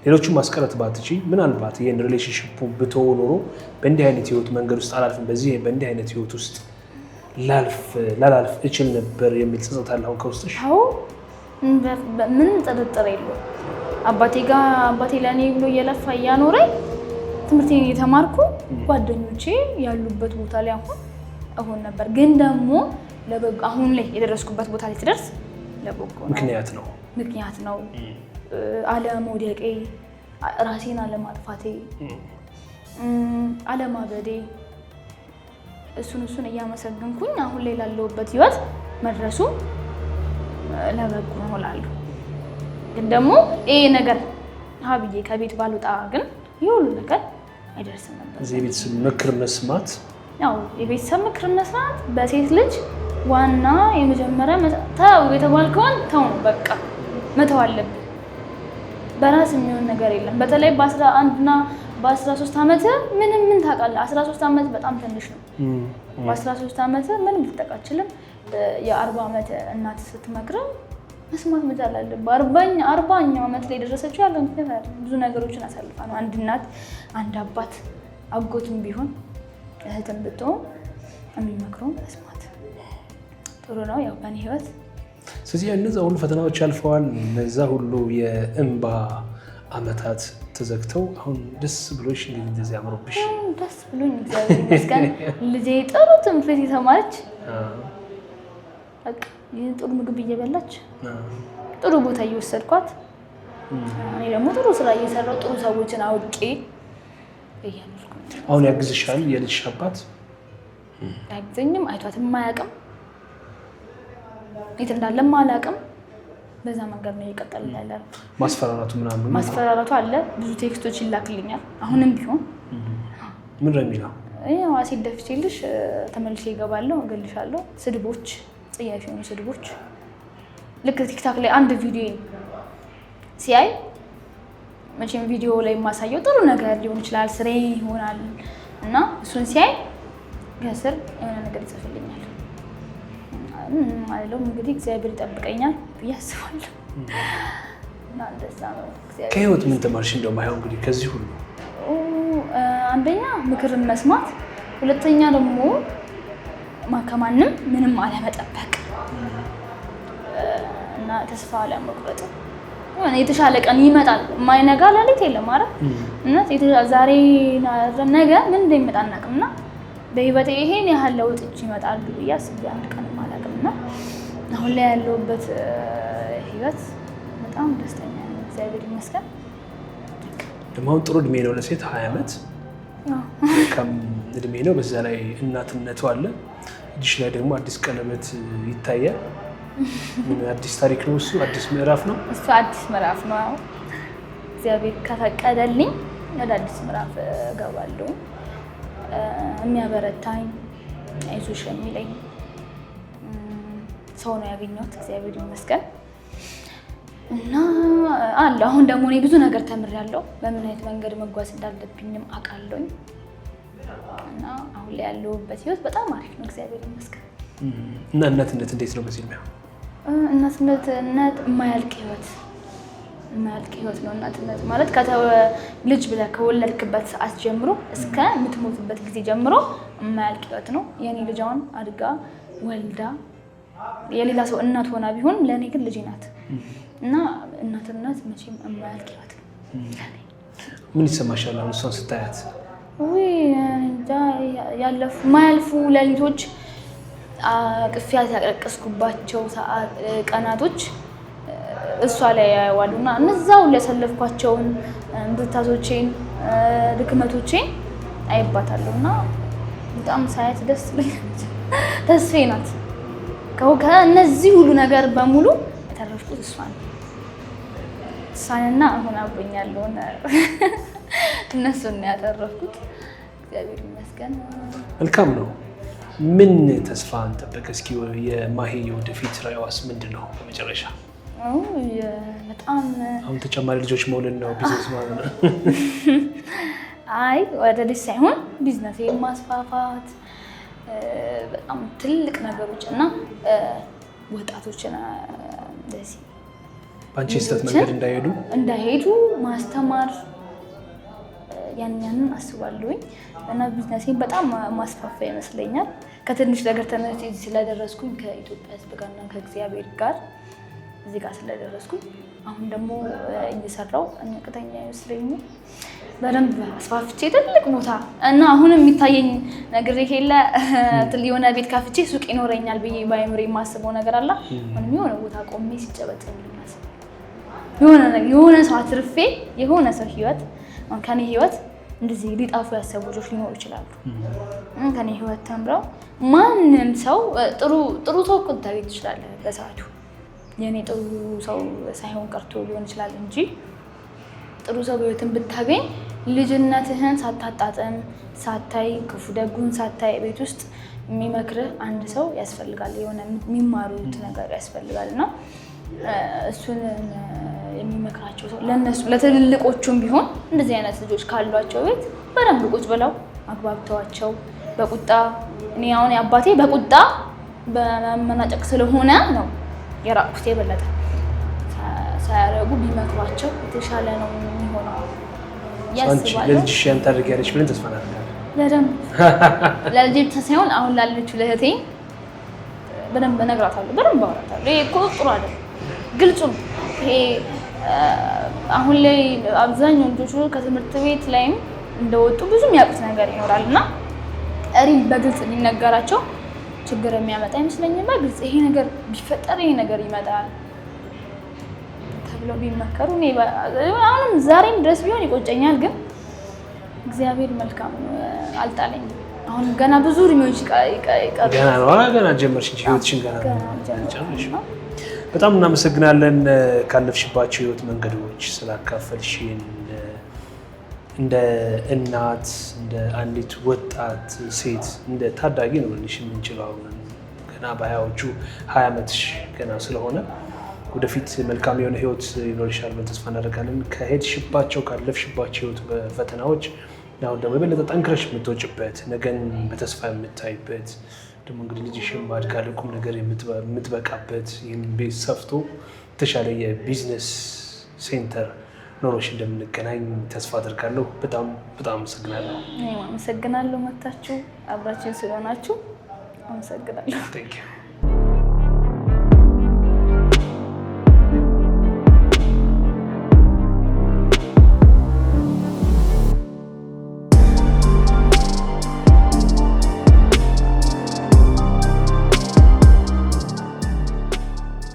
Speaker 2: ሌሎቹም ማስቀረት ባትቺ ምናልባት ይሄን ሪሌሽንሽፑ ብትሆን ኖሮ በእንዲህ አይነት ህይወት መንገድ ውስጥ አላልፍም፣ በእንዲህ አይነት ህይወት ውስጥ ላላልፍ እችል ነበር የሚል ጸጸት አለ አሁን ከውስጥሽ?
Speaker 1: አዎ ምን ጥርጥር የለውም። አባቴ ለእኔ ብሎ እየለፋ እያኖረኝ ትምህርቴን እየተማርኩ ጓደኞቼ ያሉበት ቦታ ላይ አሁን ነበር። ግን ደግሞ አሁን ላይ የደረስኩበት ቦታ ላይ ትደርስ ለበጎ ምክንያት ነው። አለመውደቄ፣ ራሴን አለማጥፋቴ፣ አለማበዴ እሱን እያመሰገንኩኝ አሁን ላይ ላለሁበት ህይወት መድረሱ ለበጎ ነው እላለሁ። ግን ደግሞ ይሄ ነገር ሀብዬ ከቤት ባልወጣ ግን የሁሉ ነገር አይደርስም ነበር።
Speaker 2: እዚህ የቤተሰብ ምክር መስማት
Speaker 1: የቤተሰብ ምክር መስማት በሴት ልጅ ዋና የመጀመሪያ ተው የተባልከውን ተው ነው በቃ መተው አለብን። በራስ የሚሆን ነገር የለም። በተለይ በ11 እና በ13 ዓመት ምን ታውቃለህ? 13 ዓመት በጣም ትንሽ ነው። በ13 ዓመት ምንም ልትጠቃችልም። የ40 ዓመት እናት ስትመክረው መስማት መቻል አለብህ። 40ኛው ዓመት ላይ ደረሰችው ያለው ምክንያት ብዙ ነገሮችን አሳልፋ ነው። አንድ እናት፣ አንድ አባት፣ አጎትም ቢሆን እህትም ብትሆን የሚመክረው መስማት ጥሩ ነው። ያው በእኔ ህይወት
Speaker 2: ስለዚህ እነዛ ሁሉ ፈተናዎች ያልፈዋል። እነዛ ሁሉ የእንባ ዓመታት ተዘግተው አሁን ደስ ብሎሽ እንግዲህ እንደዚህ አምሮብሽ?
Speaker 1: ደስ ብሎኝ እግዚአብሔር ይመስገን። ልጄ ጥሩ ትምህርት ቤት የተማረች በቃ ጥሩ ምግብ እየበላች ጥሩ ቦታ እየወሰድኳት፣ እኔ ደግሞ ጥሩ ስራ እየሰራሁ ጥሩ ሰዎችን አውቄ እያኖርኩ።
Speaker 2: አሁን ያግዝሻል የልጅሽ አባት?
Speaker 1: አያግዘኝም። አይቷትም አያውቅም። የት እንዳለም አላውቅም። በዛ መንገድ ነው እየቀጠልን ያለው።
Speaker 2: ማስፈራራቱ ምናምን
Speaker 1: ማስፈራራቱ አለ። ብዙ ቴክስቶች ይላክልኛል። አሁንም ቢሆን
Speaker 2: ምን ነው የሚለው?
Speaker 1: ያው አሲድ ደፍቼልሽ ተመልሼ እገባለሁ፣ እገልሻለሁ። ስድቦች፣ ጽያፍ የሆኑ ስድቦች። ልክ ቲክታክ ላይ አንድ ቪዲዮ ሲያይ መቼም ቪዲዮ ላይ የማሳየው ጥሩ ነገር ሊሆን ይችላል፣ ስሬ ይሆናል እና እሱን ሲያይ ከስር የሆነ ነገር ይጽፍልኛል። ማለት እንግዲህ እግዚአብሔር ይጠብቀኛል ብዬ አስባለሁ። እና እንደዛ ነው።
Speaker 2: ከህይወት ምን ተማርሽ? እንደውም አይሆን እንግዲህ ከዚህ ሁሉ
Speaker 1: አንደኛ ምክርን መስማት፣ ሁለተኛ ደግሞ ከማንም ምንም አለመጠበቅ እና ተስፋ አለመቁረጥ። የተሻለ ቀን ይመጣል፣ የማይነጋ ሌሊት የለም አይደል? እና ዛሬ ነገ ምን እንደሚመጣ አናውቅም እና በህይወቴ ይሄን ያህል ለውጦች ይመጣሉ ብዬ አስቤ አንድ ቀን አላውቅም እና አሁን ላይ ያለሁበት ህይወት በጣም ደስተኛ ነኝ፣ እግዚአብሔር ይመስገን።
Speaker 2: ደግሞ አሁን ጥሩ እድሜ ነው ለሴት 20 ዓመት ከም እድሜ ነው። በዛ ላይ እናትነቱ አለ። እጅሽ ላይ ደግሞ አዲስ ቀለበት ይታያል። አዲስ ታሪክ ነው እሱ፣ አዲስ ምዕራፍ ነው
Speaker 1: እሱ፣ አዲስ ምዕራፍ ነው። እግዚአብሔር ከፈቀደልኝ ወደ አዲስ ምዕራፍ እገባለሁ። የሚያበረታኝ አይዞሽ የሚለኝ ሰው ነው ያገኘሁት፣ እግዚአብሔር ይመስገን። እና አለ አሁን ደግሞ እኔ ብዙ ነገር ተምሬያለሁ። በምን አይነት መንገድ መጓዝ እንዳለብኝም አውቃለሁኝ። እና አሁን ላይ ያለሁበት ህይወት በጣም አሪፍ ነው፣ እግዚአብሔር ይመስገን።
Speaker 2: እና እናትነት እንዴት ነው? በዚህ ነው
Speaker 1: እናትነት የማያልቅ ህይወት ነው። እናትነት ማለት ልጅ ብለህ ከወለድክበት ሰዓት ጀምሮ እስከ የምትሞትበት ጊዜ ጀምሮ የማያልቅ ህይወት ነው። የኔ ልጅ አሁን አድጋ ወልዳ የሌላ ሰው እናት ሆና ቢሆን ለእኔ ግን ልጄ ናት እና እናትነት መቼም የማያልቅ ህይወት ነው።
Speaker 2: ምን ይሰማሻል አሁን እሷን ስታያት?
Speaker 1: የማያልፉ ሌሊቶች፣ ቅፊያት ያቀረቀስኩባቸው ቀናቶች እሷ ላይ ያዋሉና እነዛው ያሳለፍኳቸውን ብርታቶቼን፣ ድክመቶቼን አይባታለሁ እና በጣም ሳያት ደስ ይለኛል። ተስፋዬ ናት። ከእነዚህ ሁሉ ነገር በሙሉ የተረፍኩት እሷንና አሁን አብሮኝ ያለውን እነሱን ያተረፍኩት። እግዚአብሔር ይመስገን።
Speaker 2: መልካም ነው። ምን ተስፋ እንጠብቅ እስኪ? የማሂ ወደፊት ራዕይዋስ ምንድን ነው? በመጨረሻ
Speaker 1: በጣም
Speaker 2: አሁን ተጨማሪ ልጆች መውለድ ነው ቢዝነስ ማለት ነው?
Speaker 1: አይ ወደ ልጅ ሳይሆን ቢዝነስ ማስፋፋት በጣም ትልቅ ነገሮች እና ወጣቶችን እንደዚህ
Speaker 2: ባንቺ ስህተት መንገድ እንዳይሄዱ ማስተማር
Speaker 1: ያንን አስባለሁኝ እና ቢዝነሴን በጣም ማስፋፋ ይመስለኛል። ከትንሽ ነገር ተነስቼ ስለደረስኩኝ ከኢትዮጵያ ሕዝብ ጋርና ከእግዚአብሔር ጋር እዚህ ጋር ስለደረስኩኝ አሁን ደግሞ እየሰራው እንቅተኛ ይመስለኛል። በደንብ አስፋፍቼ ትልቅ ቦታ እና አሁንም የሚታየኝ ነገር የለ የሆነ ቤት ካፍቼ ሱቅ ይኖረኛል ብዬ ባይምሬ የማስበው ነገር አለ። አሁንም የሆነ ቦታ ቆሜ ሲጨበጨብ እንደማስብ የሆነ ሰው አትርፌ የሆነ ሰው ህይወት ከኔ ህይወት እንደዚህ ሊጣፉ ያሰቡ ልጆች ሊኖሩ ይችላሉ። ከኔ ህይወት ተምረው ማንም ሰው ጥሩ ሰው እኮ ልታገኝ ትችላለህ በሰዓቱ። የኔ ጥሩ ሰው ሳይሆን ቀርቶ ሊሆን ይችላል እንጂ ጥሩ ሰው በህይወትን ብታገኝ ልጅነትህን ሳታጣጥም ሳታይ ክፉ ደጉን ሳታይ ቤት ውስጥ የሚመክርህ አንድ ሰው ያስፈልጋል። የሆነ የሚማሩት ነገር ያስፈልጋል እና እሱን የሚመክራቸው ሰው ለነሱ ለትልልቆቹም ቢሆን እንደዚህ አይነት ልጆች ካሏቸው ቤት በደንብ ቁጭ ብለው አግባብተዋቸው በቁጣ እኔ አሁን አባቴ በቁጣ በመናጨቅ ስለሆነ ነው የራቁት የበለጠ ሳያረጉ ቢመክሯቸው የተሻለ ነው የሚሆነው ያስባለሁ።
Speaker 2: ለልጅሽ ያን ታደርጊያለሽ ብለን ተስፋ እናደርጋለን።
Speaker 1: በደንብ ለልጄ ብቻ ሳይሆን አሁን ላለችው ለእህቴ በደንብ እነግራታለሁ፣ በደንብ አወራታለሁ። ይሄ እኮ ጥሩ አይደለም፣ ግልጹ ነው። ይሄ አሁን ላይ አብዛኛው ልጆች ከትምህርት ቤት ላይም እንደወጡ ብዙ የሚያውቁት ነገር ይኖራል እና እሪም በግልጽ ሊነገራቸው ችግር የሚያመጣ ይመስለኛል። በግልጽ ይሄ ነገር ቢፈጠር ይሄ ነገር ይመጣል ተብለው ቢመከሩ አሁንም ዛሬም ድረስ ቢሆን ይቆጨኛል። ግን እግዚአብሔር መልካም አልጣለኝም። አሁን ገና ብዙ እድሜዎች ይቀሩ።
Speaker 2: ገና ጀመርሽ እንጂ ህይወትሽን ገና ጨርሽ። በጣም እናመሰግናለን ካለፍሽባቸው ህይወት መንገዶች ስላካፈልሽን። እንደ እናት እንደ አንዲት ወጣት ሴት እንደ ታዳጊ ነው ልንሽ የምንችለው። ገና በሀያዎቹ 20 ዓመትሽ ገና ስለሆነ ወደፊት መልካም የሆነ ህይወት ይኖርሻል ብለን ተስፋ እናደርጋለን። ከሄድሽባቸው ካለፍሽባቸው ህይወት በፈተናዎች አሁን ደግሞ የበለጠ ጠንክረሽ የምትወጭበት ነገን በተስፋ የምታይበት ደግሞ እንግዲህ ልጅሽም አድጋ ለቁም ነገር የምትበቃበት ይህን ቤት ሰፍቶ የተሻለ የቢዝነስ ሴንተር ኖሮሽ እንደምንገናኝ ተስፋ አደርጋለሁ። በጣም አመሰግናለሁ።
Speaker 1: አመሰግናለሁ መታችሁ አብራችን ስለሆናችሁ አመሰግናለሁ።